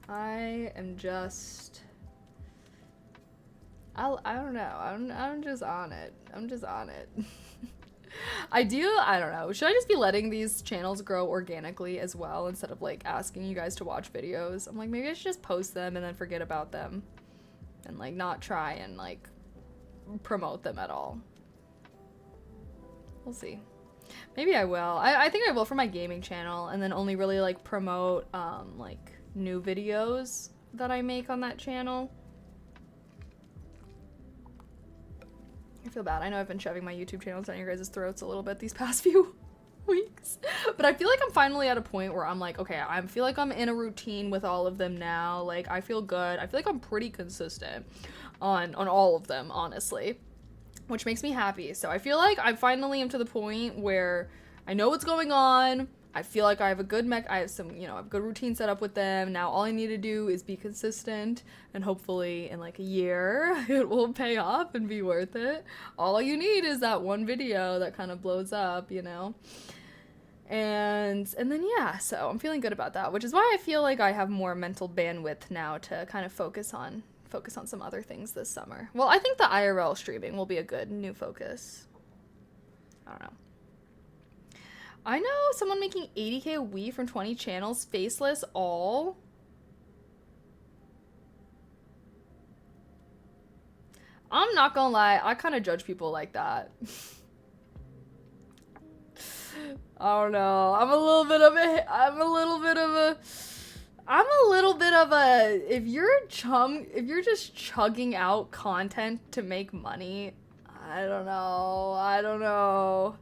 I am just, I don't know. I'm just on it. I don't know. Should I just be letting these channels grow organically as well instead of like asking you guys to watch videos? I'm like, maybe I should just post them and then forget about them and like not try and like promote them at all. We'll see. Maybe I will. I think I will for my gaming channel and then only really like promote like new videos that I make on that channel. I feel bad. I know I've been shoving my YouTube channels down your guys' throats a little bit these past few weeks. But I feel like I'm finally at a point where I'm like, okay, I feel like I'm in a routine with all of them now. Like, I feel good. I feel like I'm pretty consistent on all of them, honestly, which makes me happy. So I feel like I finally am to the point where I know what's going on. I feel like I have a good I have some, a good routine set up with them. Now all I need to do is be consistent and hopefully in like a year it will pay off and be worth it. All you need is that one video that kind of blows up, And then yeah, so I'm feeling good about that, which is why I feel like I have more mental bandwidth now to kind of focus on some other things this summer. Well, I think the IRL streaming will be a good new focus. I don't know. I know someone making 80k a week from 20 channels, faceless all. I'm not gonna lie, I kind of judge people like that. I don't know. I'm a little bit of a I'm a little bit of a, if you're just chugging out content to make money, I don't know.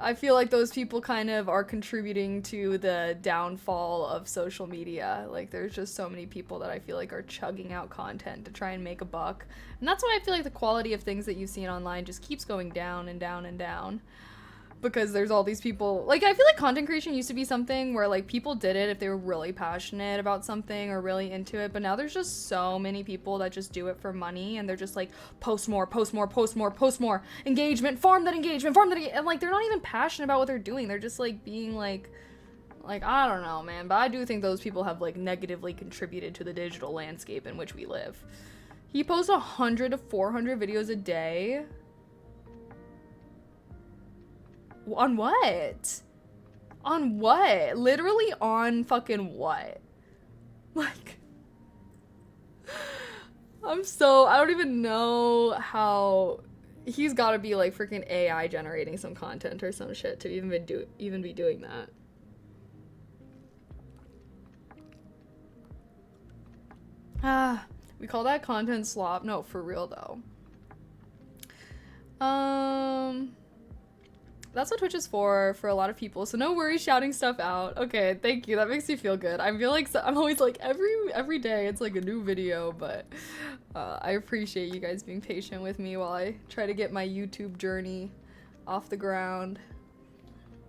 I feel like those people kind of are contributing to the downfall of social media. Like, there's just so many people that I feel like are chugging out content to try and make a buck. And that's why I feel like the quality of things that you've seen online just keeps going down and down and down. Because there's all these people, like, I feel like content creation used to be something where, like, people did it if they were really passionate about something or really into it, but now there's just so many people that just do it for money, and they're just like, post more, post more, post more, post more, engagement, farm that engagement, and like, they're not even passionate about what they're doing. They're just like being like, I don't know, man, but I do think those people have like negatively contributed to the digital landscape in which we live. He posts 100 to 400 videos a day. On what? On what? Literally on fucking what? Like, I don't even know how. He's gotta be like freaking AI generating some content or some shit to even be doing that. We call that content slop. No, for real though. That's what Twitch is for a lot of people, so no worries shouting stuff out. Okay, thank you, that makes me feel good. I feel like I'm always like, every day it's like a new video, but I appreciate you guys being patient with me while I try to get my YouTube journey off the ground.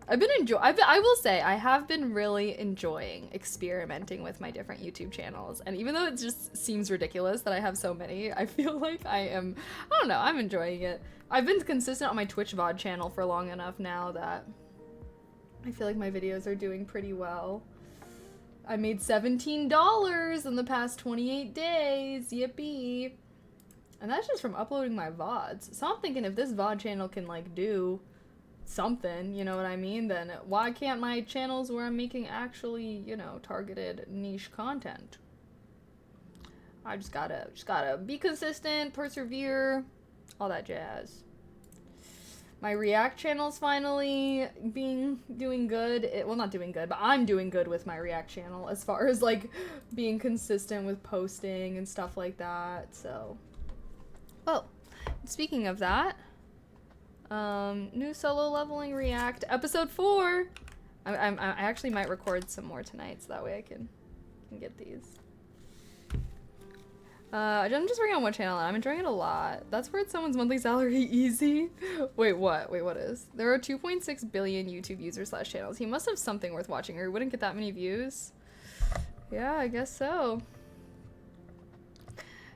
I will say, I have been really enjoying experimenting with my different YouTube channels, and even though it just seems ridiculous that I have so many, I feel like I don't know, I'm enjoying it. I've been consistent on my Twitch VOD channel for long enough now that I feel like my videos are doing pretty well. I made $17 in the past 28 days, yippee. And that's just from uploading my VODs. So I'm thinking if this VOD channel can like do something, you know what I mean, then why can't my channels where I'm making actually, you know, targeted niche content? I just gotta be consistent, persevere, all that jazz. My React channel's finally doing good. Well, not doing good, but I'm doing good with my React channel as far as like being consistent with posting and stuff like that. So, well, speaking of that, new solo leveling React episode 4. I actually might record some more tonight, so that way I can get these. I'm just working on one channel and I'm enjoying it a lot. That's worth someone's monthly salary easy. Wait, what? Wait, what is? There are 2.6 billion YouTube users / channels. He must have something worth watching or he wouldn't get that many views. Yeah, I guess so.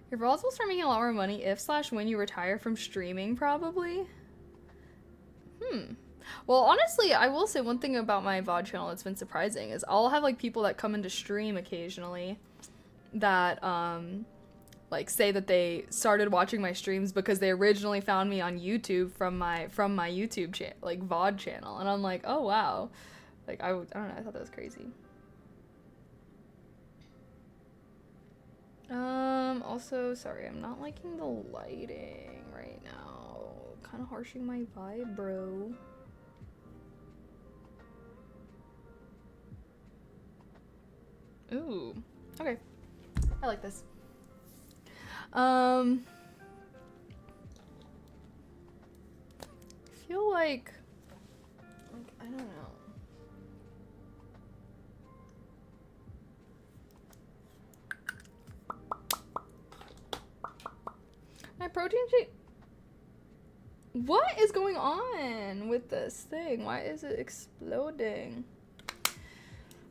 Your VODs will start making a lot more money if / when you retire from streaming, probably. Well, honestly, I will say one thing about my VOD channel that's been surprising is I'll have like people that come into stream occasionally that like say that they started watching my streams because they originally found me on YouTube from my YouTube like VOD channel, and I'm like, oh wow, like I don't know, I thought that was crazy. Also, sorry, I'm not liking the lighting right now. Kind of harshing my vibe, bro. Ooh, okay, I like this. I feel like I don't know. My protein shake. What is going on with this thing? Why is it exploding?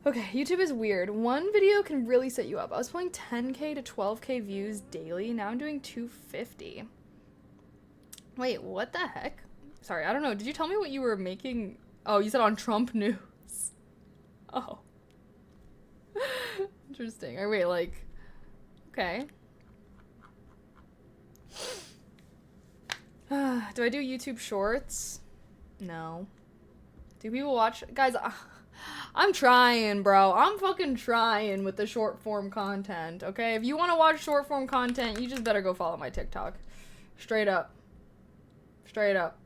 Okay, YouTube is weird. One video can really set you up. I was pulling 10k to 12k views daily. Now I'm doing 250. Wait, what the heck? Sorry, I don't know. Did you tell me what you were making? Oh, you said on Trump news. Oh. Interesting. Or wait, like, okay. Do I do YouTube shorts? No. Do people watch? Guys, I'm trying, bro. I'm fucking trying with the short form content, okay? If you want to watch short form content, you just better go follow my TikTok. Straight up. Straight up.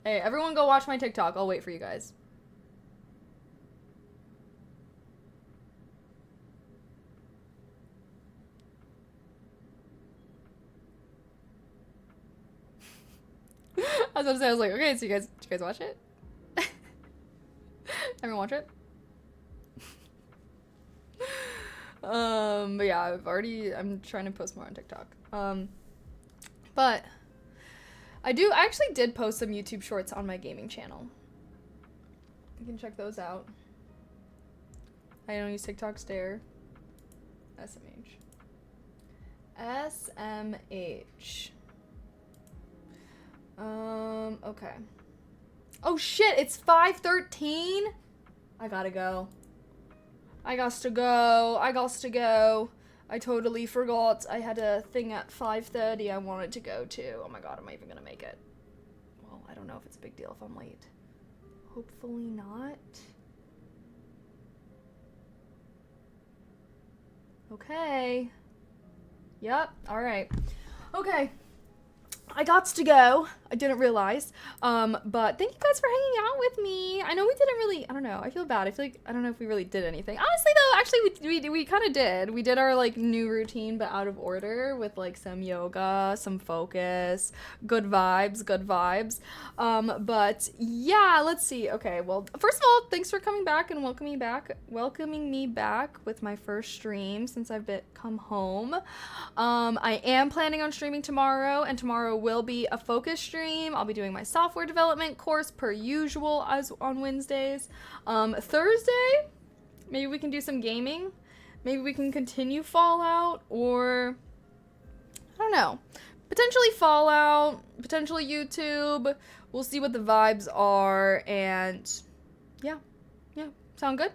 Hey, everyone go watch my TikTok. I'll wait for you guys. was about to say, I was like, okay, so did you guys watch it? Everyone watch it? But yeah, I'm trying to post more on TikTok. But I actually did post some YouTube shorts on my gaming channel. You can check those out. I don't use TikTok, stare. SMH. SMH. Okay. Oh shit, it's 5:13? I gotta go. I gots to go. I totally forgot I had a thing at 5:30 I wanted to go to. Oh my god, am I even gonna make it? Well, I don't know if it's a big deal if I'm late. Hopefully not. Okay. Yep, alright. Okay. I gots to go. I didn't realize. But thank you guys for hanging out with me. I know we didn't really, I don't know, I feel bad. I feel like, I don't know if we really did anything. Honestly though, actually we kind of did. We did our like new routine, but out of order with like some yoga, some focus, good vibes. But yeah, let's see. Okay, well, first of all, thanks for coming back and welcoming me back with my first stream since I've come home. I am planning on streaming tomorrow, and tomorrow will be a focus stream. I'll be doing my software development course per usual as on Wednesdays. Thursday, maybe we can do some gaming. Maybe we can continue Fallout, or I don't know. Potentially Fallout, potentially YouTube. We'll see what the vibes are, and yeah, sound good?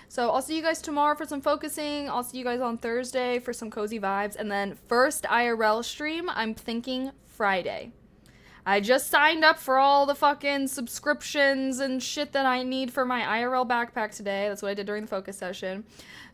So I'll see you guys tomorrow for some focusing. I'll see you guys on Thursday for some cozy vibes. And then first IRL stream, I'm thinking Friday. I just signed up for all the fucking subscriptions and shit that I need for my IRL backpack today. That's what I did during the focus session.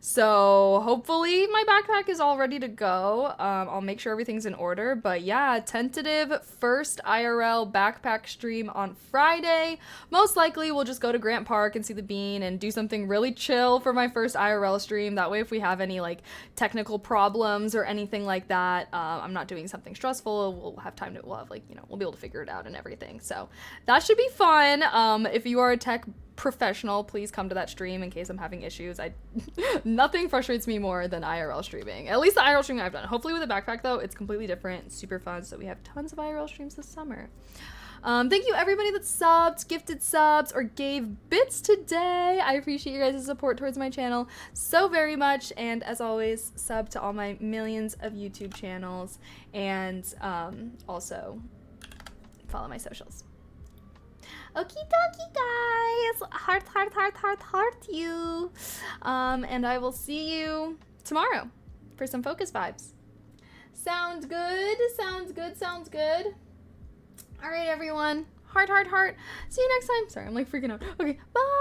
So hopefully my backpack is all ready to go. I'll make sure everything's in order. But yeah, tentative first IRL backpack stream on Friday. Most likely we'll just go to Grant Park and see the Bean and do something really chill for my first IRL stream. That way if we have any like technical problems or anything like that, I'm not doing something stressful. We'll have time to, we'll be able to figure it out and everything. So that should be fun. If you are a tech professional, please come to that stream in case I'm having issues. Nothing frustrates me more than IRL streaming. At least the IRL streaming I've done. Hopefully with a backpack though, it's completely different, super fun. So we have tons of IRL streams this summer. Thank you everybody that subbed, gifted subs, or gave bits today. I appreciate you guys' support towards my channel so very much. And as always, sub to all my millions of YouTube channels, and also follow my socials. Okie dokie, guys. Heart you. And I will see you tomorrow for some focus vibes. Sounds good. All right, everyone. Heart. See you next time. Sorry, I'm like freaking out. Okay, bye.